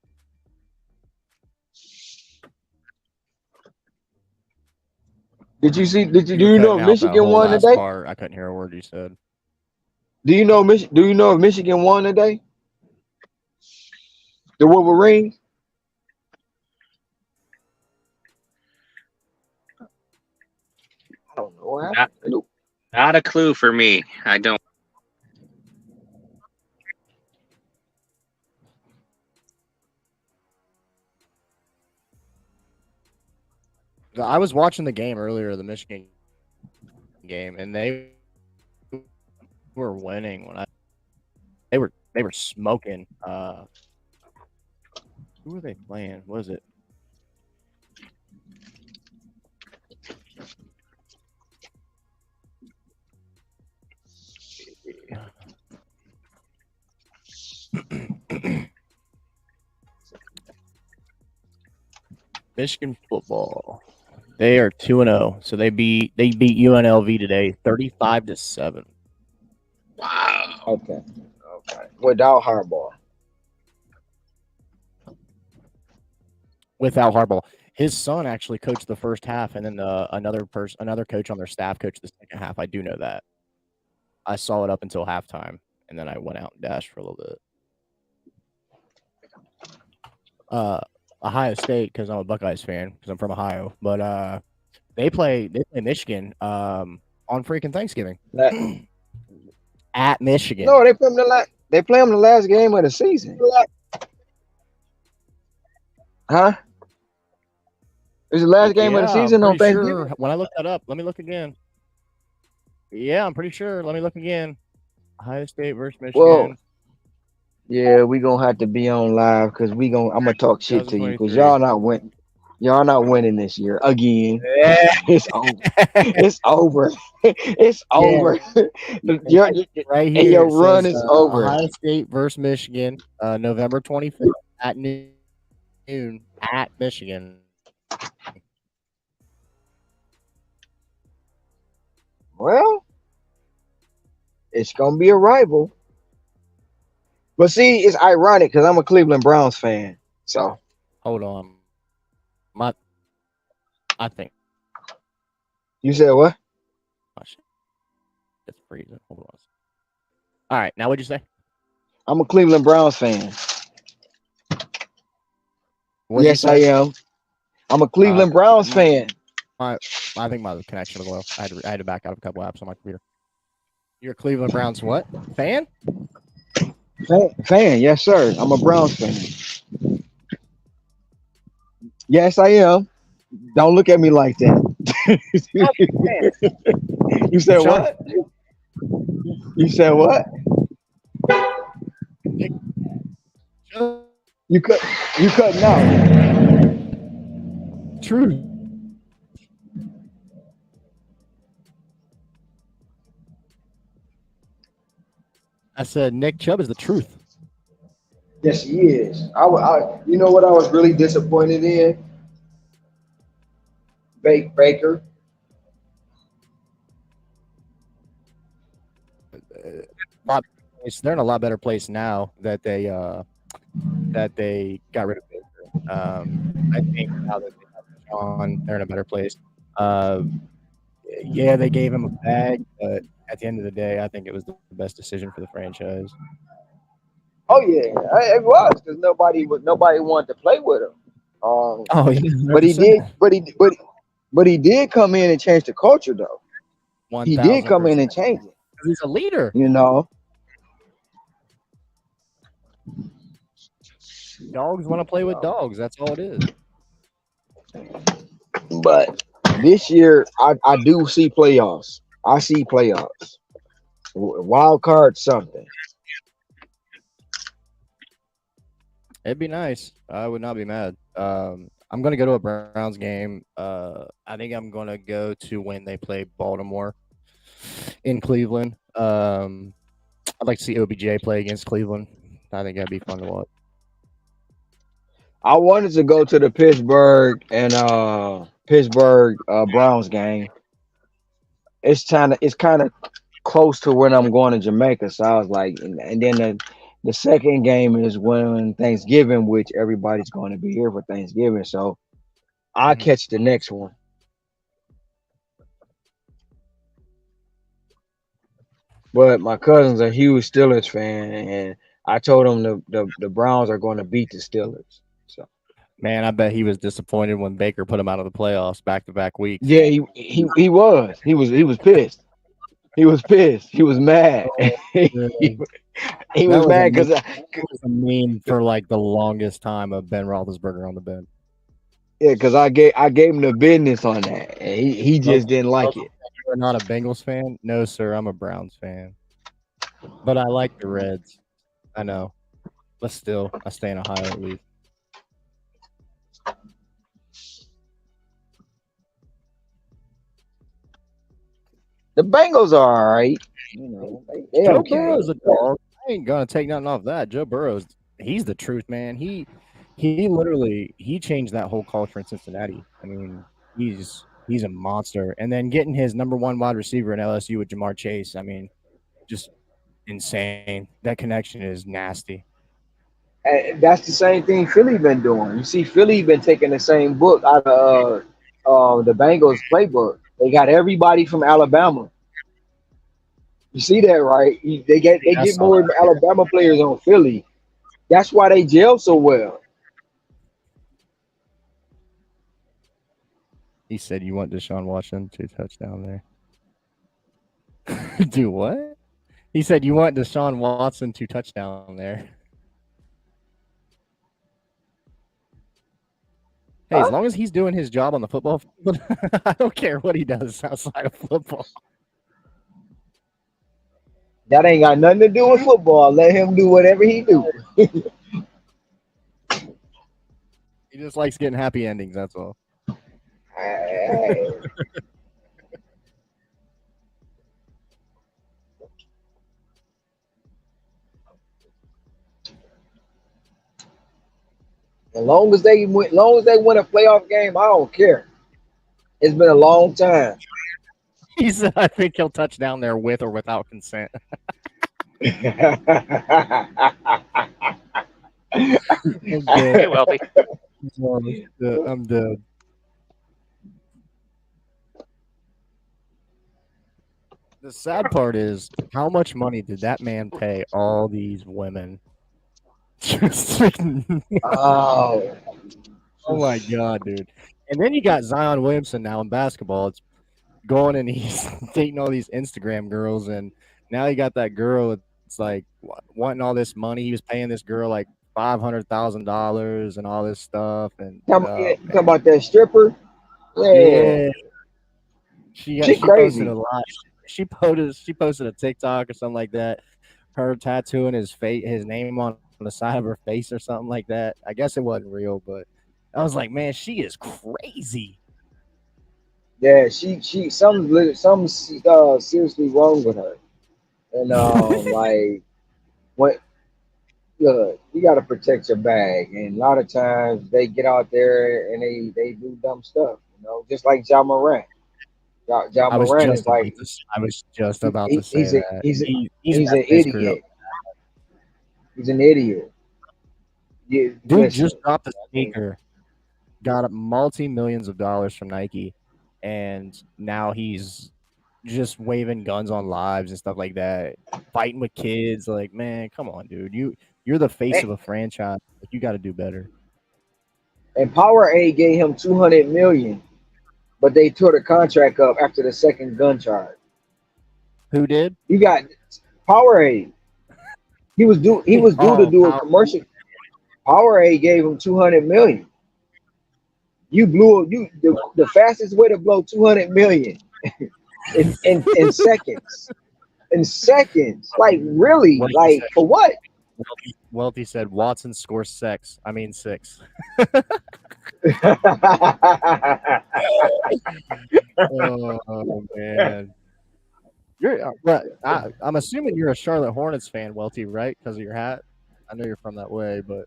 Did you see? Do You were you know cutting if out that Michigan whole won last today? part. I couldn't hear a word you said. Do you know if Michigan won today? The Wolverines. I don't know what Not, happened. not a clue for me. I don't. I was watching the game earlier, the Michigan game, and they were winning when they were smoking. Who were they playing? What was it? Michigan football. They are 2-0. So they beat UNLV today 35-7. Wow. Okay. Without Harbaugh. Without Harbaugh. His son actually coached the first half, and then another coach on their staff coached the second half. I do know that. I saw it up until halftime, and then I went out and dashed for a little bit. Ohio State, because I'm a Buckeyes fan, because I'm from Ohio, but they play Michigan on freaking Thanksgiving at Michigan. No, they play them the last game of the season. Huh? It's the last game of the Yeah, I'm season on pretty Thanksgiving. sure. When I look that up, let me look again. Yeah, I'm pretty sure. Let me look again. Ohio State versus Michigan. Well, yeah, we gonna have to be on live because I'm gonna talk shit to you because 2023. y'all not winning this year again. Yeah. It's over. It's over. It's over. Right And here, your it run says is over. Ohio State versus Michigan, November 25th at noon at Michigan. Well, it's gonna be a rival. But see, it's ironic because I'm a Cleveland Browns fan. So Hold on. I think you said what? it's freezing. Hold on. All right, now what'd you say? I'm a Cleveland Browns fan. What'd you Yes, I say? am. I'm a Cleveland Browns fan. I think my connection was low. I had to back out of a couple apps on my computer. You're a Cleveland Browns what? Fan? Fan, yes, sir. I'm a Browns fan. Yes, I am. Don't look at me like that. You said Sure. what? You said what? You cutting out. True. I said Nick Chubb is the truth. Yes, he is. You know what I was really disappointed in? Baker. They're in a lot better place now that they got rid of Baker. I think now that they have Sean, they're in a better place. Uh, yeah, they gave him a bag, but at the end of the day, I think it was the best decision for the franchise. Oh yeah, it was because nobody wanted to play with him. Um, Oh yeah, hundred but he percent, did, but he did come in and change the culture though. one He did thousand come in percent. and change it. He's a leader. You know, Dogs want to play with dogs. That's all it is. but this year I do see playoffs. I see playoffs. Wild card something. It'd be nice. I would not be mad. I'm gonna go to a Browns game. I think I'm gonna go to when they play Baltimore in Cleveland. I'd like to see OBJ play against Cleveland. I think that'd be fun to watch. I wanted to go to the Pittsburgh Browns game. It's kind of close to when I'm going to Jamaica, so I was like, and then the second game is when Thanksgiving, which everybody's going to be here for Thanksgiving, so I'll Mhm. catch the next one. But my cousin's a huge Steelers fan, and I told him the Browns are going to beat the Steelers. So Man, I bet he was disappointed when Baker put him out of the playoffs back to back weeks. yeah, he was pissed. He was pissed. He was mad. Yeah. He That was was a mad meme, because that was a meme for like the longest time of Ben Roethlisberger on the bench. I gave him the business on that, and he just didn't like it. You're not a Bengals fan? No, sir. I'm a Browns fan, but I like the Reds. I know, but still, I stay in Ohio at least. The Bengals are all right. They Joe okay. Burrow's a dog. I ain't gonna take nothing off that. Joe Burrow's he's the truth, man. He literally he changed that whole culture in Cincinnati. I mean, he's a monster. And then getting his number one wide receiver in LSU with Jamar Chase, I mean, just insane. That connection is nasty. And that's the same thing Philly been doing. You see, Philly been taking the same book out of the Bengals playbook. They got everybody from Alabama. You see that, right? They I get saw more that. Alabama players on Philly. That's why they gel so well. He said you want Deshaun Watson to touchdown there. Do what? He said you want Deshaun Watson to touchdown there. Hey, as Huh? long as he's doing his job on the football field, I don't care what he does outside of football. That ain't got nothing to do with football. Let him do whatever he do. He just likes getting happy endings. That's all. Hey, as long as they win a playoff game, I don't care. It's been a long time. He said, "I think he'll touch down there with or without consent." I'm Hey, dead. Wealthy. I'm dead. The sad part is, how much money did that man pay all these women? Just Oh, oh my god, dude! And then you got Zion Williamson now in basketball. It's going and he's dating all these Instagram girls, and now you got that girl. It's like wanting all this money. He was paying this girl like $500,000 and all this stuff, and yeah, talking man, about that stripper? Yeah, yeah, she she posted a crazy. lot. She posted a TikTok or something like that. Her tattooing his name on the side of her face or something like that. I guess it wasn't real, but I was like, man, she is crazy. Yeah, she something's seriously wrong with her. And like what look, you gotta protect your bag. And a lot of times they get out there and they do dumb stuff, just like John Morant. John Morant is like I was just about to say he's that a, he's he's an definitely screwed up. idiot. He's an idiot. Yeah, Dude listen. just dropped a I mean, sneaker, got multi-millions of dollars from Nike, and now he's just waving guns on lives and stuff like that, fighting with kids. Like, man, come on, dude. You're the face and, of a franchise. Like, you got to do better. and Powerade gave him 200 million, but they tore the contract up after the second gun charge. Who did? You got Powerade. He was due to Oh, do a Power. commercial. Powerade gave him 200 million. You blew the fastest way to blow 200 million in seconds. In seconds. Like really? Wealthy Like said. for what? Wealthy said Watson scores sex. I mean 6. Oh man. I'm assuming you're a Charlotte Hornets fan, Welty, right? Because of your hat. I know you're from that way, but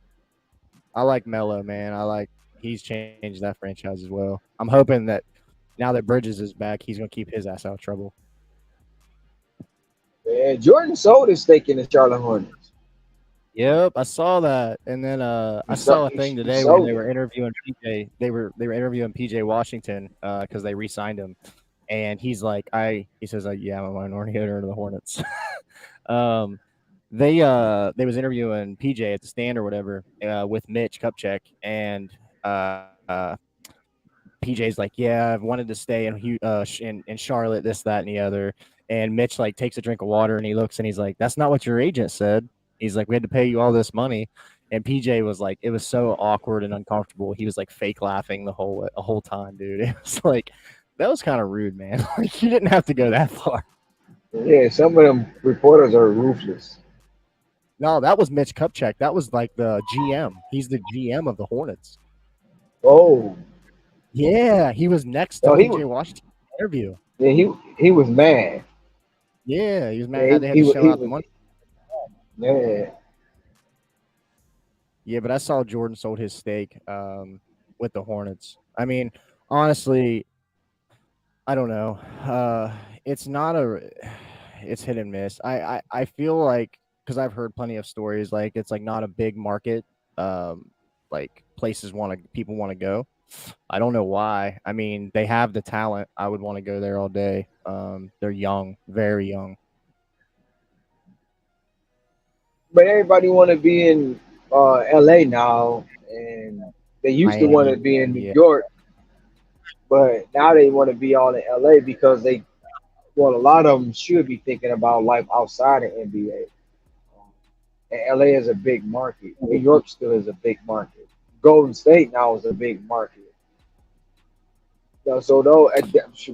I like Melo, man. He's changed that franchise as well. I'm hoping that now that Bridges is back, he's gonna keep his ass out of trouble. Man, Jordan sold his stake in the Charlotte Hornets. Yep, I saw that, and then I saw a thing He today where sold they it. were interviewing PJ. They were interviewing PJ Washington because they re-signed him, and he's like, he says like, yeah, I'm a minority owner of the Hornets. um, they was interviewing PJ at the stand or whatever with Mitch Kupchak, and PJ's like, yeah, I've wanted to stay in Charlotte, this, that, and the other. And Mitch like takes a drink of water and he looks and he's like, that's not what your agent said. He's like, we had to pay you all this money. And PJ was like, it was so awkward and uncomfortable. He was like fake laughing the whole time, dude. It was like, that was kind of rude, man. Like, you didn't have to go that far. Yeah, some of them reporters are ruthless. No, that was Mitch Kupchak. That was like the GM. He's the GM of the Hornets. Oh, Yeah, he was next to no, PJ Washington interview. yeah, he was mad. Yeah, he was Yeah, mad they had to shell out the money. yeah. Yeah, but I saw Jordan sold his stake with the Hornets. I mean, honestly, I don't know. It's not it's hit and miss. I feel like because I've heard plenty of stories like it's like not a big market. Like people want to go. I don't know why. I mean, they have the talent. I would want to go there all day. They're young, very young. But everybody want to be in LA now, and they used to want to Miami, be in New yeah. York, but now they want to be all in LA because a lot of them should be thinking about life outside of NBA. And LA is a big market. New York still is a big market. Golden State now is a big market. So though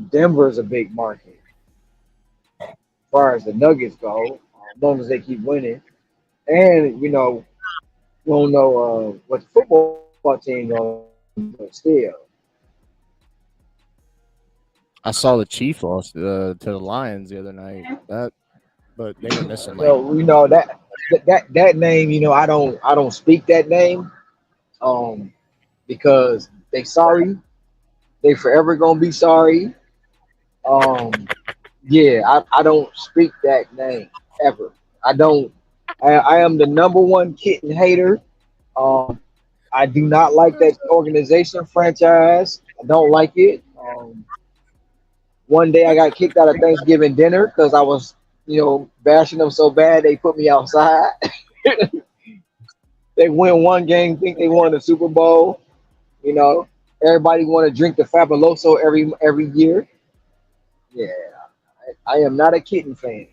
Denver is a big market as far as the Nuggets go, as long as they keep winning. And we don't know what the football team going, but still. I saw the Chiefs lost to the Lions the other night. But they were missing like So that name, I don't speak that name, because they forever gonna be sorry. Um, yeah, I don't speak that name ever. I don't. I am the number one kitten hater. I do not like that organization franchise. I don't like it. One day I got kicked out of Thanksgiving dinner because I was, bashing them so bad they put me outside. They win one game, think they won the Super Bowl. You know, everybody want to drink the Fabuloso every year. Yeah, I am not a kitten fan.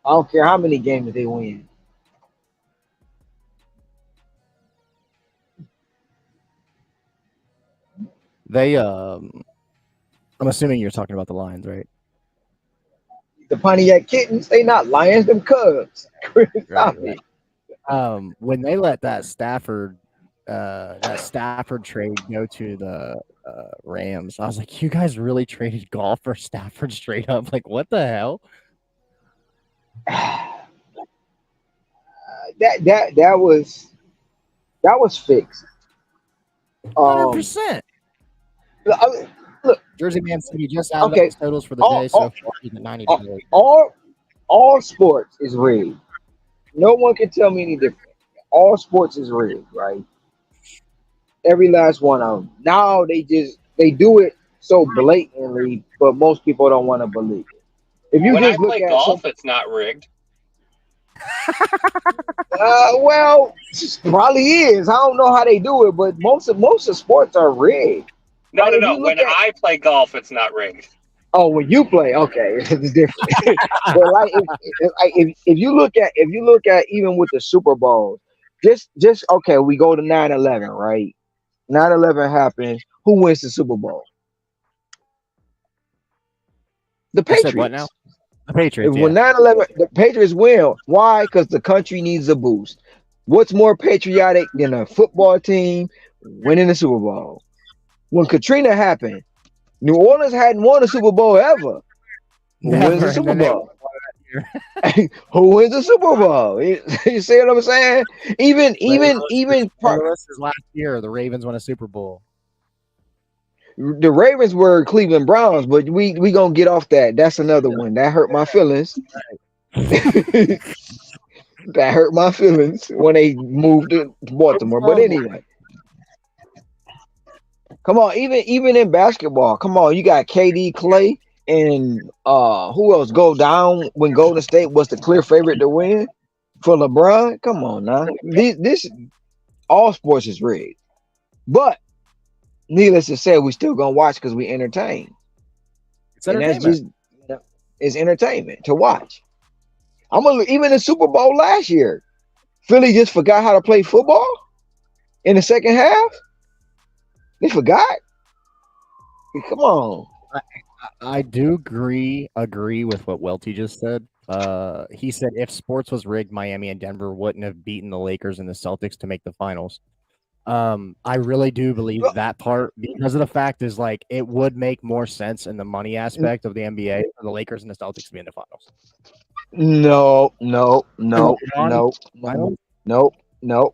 I don't care how many games they win. they I'm assuming you're talking about the Lions, right? The Pontiac Kittens, they not lions, them cubs. Stop Right. it. When they let that Stafford trade go to the Rams, I was like, you guys really traded golf for Stafford straight up? Like, what the hell? That was fixed. 100%. Look, Jersey Man City just added up okay. his totals for the All, day so all, far. He's at 90 all, all sports is rigged. No one can tell me any different. all sports is rigged, right? Every last one of them. Now they do it so blatantly, but most people don't want to believe it. If you When I just look play at some, golf, it's not rigged. well, probably is. I don't know how they do it, but most of sports are rigged. No, Like no, if no. you When look at, I play golf, it's not rigged. oh, when you play, okay, it's different. But like if you look at even with the Super Bowl, just okay, we go to 9/11, right? 9/11 happens. Who wins the Super Bowl? The You said what now? Patriots. The Patriots, When yeah. 9/11, the Patriots win. Why? Because the country needs a boost. What's more patriotic than a football team winning the Super Bowl? When Katrina happened, New Orleans hadn't won a Super Bowl ever. Who wins Never. the And Super then they Bowl? Who wins the Super Bowl? You see what I'm saying? Even Lewis's last year, the Ravens won a Super Bowl. the Ravens were Cleveland Browns, but we gonna get off that. That's another one that hurt my feelings. That hurt my feelings when they moved to Baltimore. But anyway, come on, even in basketball, come on, you got KD, Clay, and who else go down when Golden State was the clear favorite to win for LeBron? Come on now, this all sports is rigged, but needless to say, we still gonna watch because we entertain, It's and that's entertainment. just it's entertainment to watch. Even the Super Bowl last year, Philly just forgot how to play football in the second half. They forgot. Come on. I do agree with what Welty just said. He said if sports was rigged, Miami and Denver wouldn't have beaten the Lakers and the Celtics to make the finals. I really do believe that part because of the fact is like it would make more sense in the money aspect of the NBA for the Lakers and the Celtics to be in the finals. No. Finals?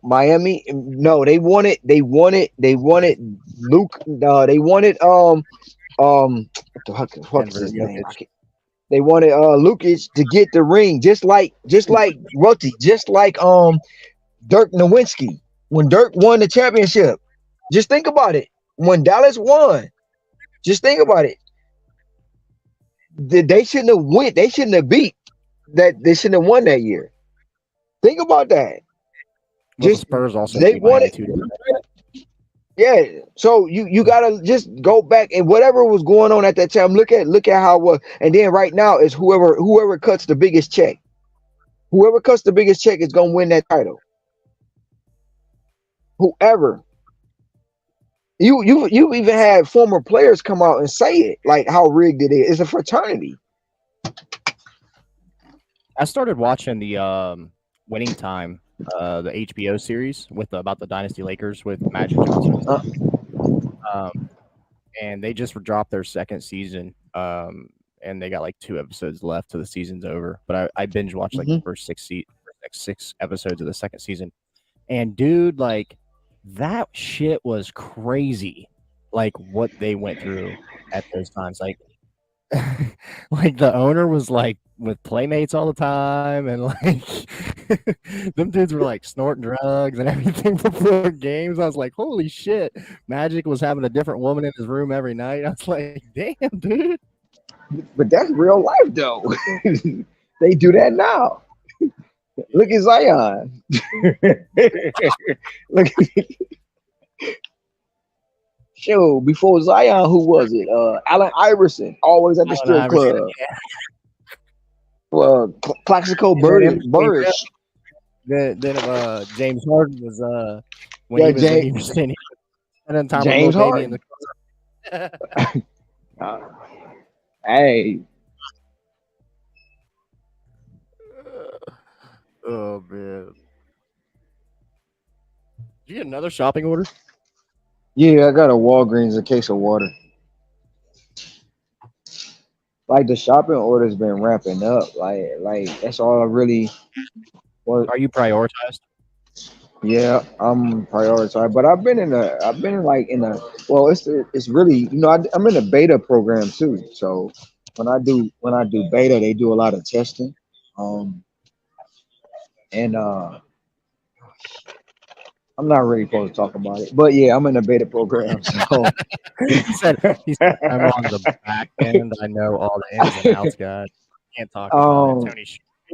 Miami. No, they wanted. Luke. They wanted. What the fuck is Denver, his name? Jokic. They wanted Lukic to get the ring, just like Roti, just like Dirk Nowitzki when Dirk won the championship. Just think about it. When Dallas won, just think about it. They shouldn't have went. They shouldn't have beat that. They shouldn't have won that year. Think about that. Well, Just the Spurs also they beat Miami wanted. 2 days. Yeah. So you gotta just go back and whatever was going on at that time. Look at how it was, and then right now is whoever cuts the biggest check. Whoever cuts the biggest check is gonna win that title. Whoever. You even had former players come out and say it like how rigged it is. It's a fraternity. I started watching the Winning Time, the HBO series with about the Dynasty Lakers with Magic Johnson. And they just dropped their second season. And they got like 2 episodes left till the season's over. But I binge watched like the first 6 episodes of the second season. And dude, like that shit was crazy. Like what they went through at those times. Like like the owner was like with playmates all the time and like them dudes were like snorting drugs and everything before games. I was like, holy shit. Magic was having a different woman in his room every night. I was like, damn, dude. But that's real life though. They do that now. Look at Zion. Look Show before Zion, who was it? Allen Iverson, always at the strip club. Well, Classical Bird. Then James Harden was when he was James, he was spending time James with Lil Baby in Harden. the Hey, oh man. Did you get another shopping order? yeah, I got a Walgreens, a case of water. Like the shopping order's been ramping up. Like that's all I really. Well, Are you prioritized? yeah, I'm prioritized, but I've been in a. Well, it's really I'm in a beta program too. So when I do beta, they do a lot of testing. And I'm not really supposed to talk about it, but yeah, I'm in a beta program, so he said I'm on the back end. I know all the ins and outs, guys. Can't talk about it. Tony,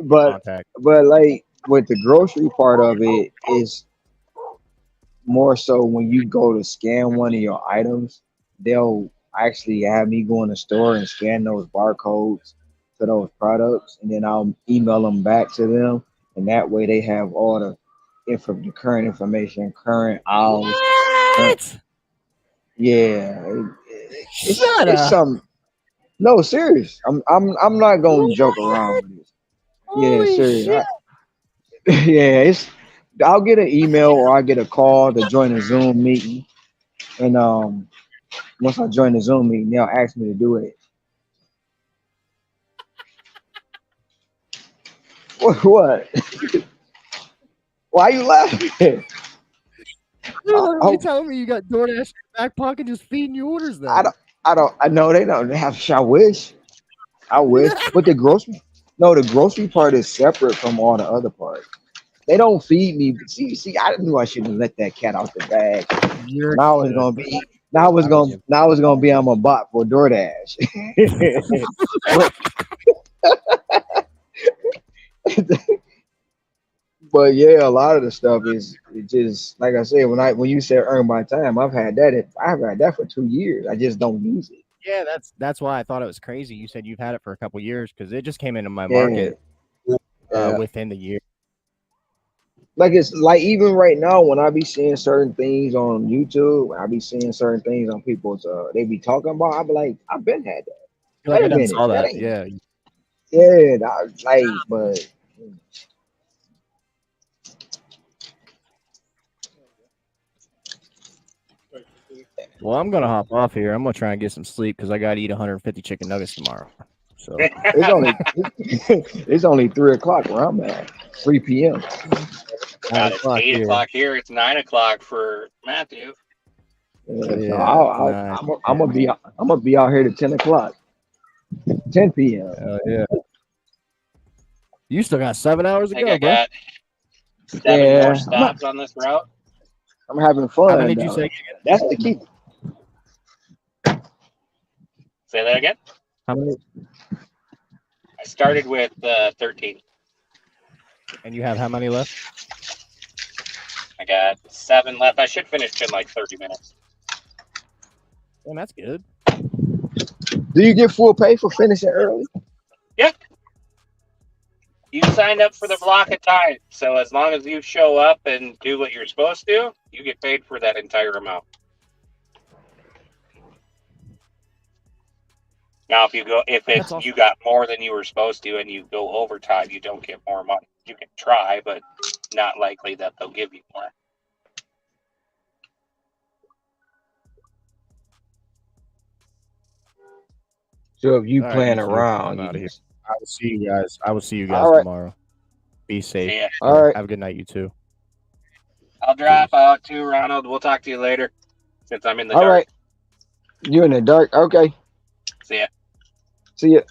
but contact. like with the grocery part of it is more so when you go to scan one of your items, they'll actually have me go in the store and scan those barcodes to those products, and then I'll email them back to them, and that way they have all the current information, current hours. What? Yeah, Shut it's up. some no serious. I'm not gonna joke What? around with this. Yeah, Holy serious. shit. Yeah, it's I'll get an email or I get a call to join a Zoom meeting, and once I join the Zoom meeting, they'll ask me to do it. What? Why you laughing? You're I, literally telling me you got DoorDash in your back pocket just feeding you orders I then. I know they don't have. I wish. I wish. But the grocery part is separate from all the other parts. They don't feed me. See, I knew I shouldn't have let that cat out the bag. You're Now it's good. gonna be. Now it's gonna be. I'm a bot for DoorDash. But yeah, a lot of the stuff is it just like I said when you said earn my time, I've had that. I've had that for 2 years. I just don't use it. Yeah, that's why I thought it was crazy. You said you've had it for a couple years because it just came into my Yeah, market yeah. within the year. Like it's like even right now when I be seeing certain things on YouTube, I be seeing certain things on people's they be talking about. I be like, I've been had that. I feel like Wait I a done minute, saw that that. ain't Yeah. yeah. But Well, I'm gonna hop off here. I'm gonna try and get some sleep because I gotta eat 150 chicken nuggets tomorrow. So it's only it's only 3 o'clock where I'm at. 3 p.m. God, it's 8 o'clock here. It's 9 o'clock for Matthew. Yeah, so Yeah, I'm gonna be out here to 10 o'clock, 10 p.m. yeah. You still got 7 hours to I think go, I bro. got 7 Yeah, more stops on this route. I'm having How fun. many did you though. say? That's the key. Say that again. How many? I started with 13. And you have how many left? I got 7 left. I should finish in like 30 minutes. Well, that's good. Do you get full pay for finishing early? Yeah. You signed up for the block of time. So as long as you show up and do what you're supposed to, you get paid for that entire amount. Now, if Awesome. you got more than you were supposed to and you go overtime, you don't get more money. You can try, but not likely that they'll give you more. So if you All right, playing you two, around, I'm you out of here. just I will see you guys. I will see you guys all right, tomorrow. Be safe. See ya. all right. Have a good night, you two. I'll drop out too, Ronald. We'll talk to you later since I'm in the All dark. right. You in the dark? Okay. See ya. See ya.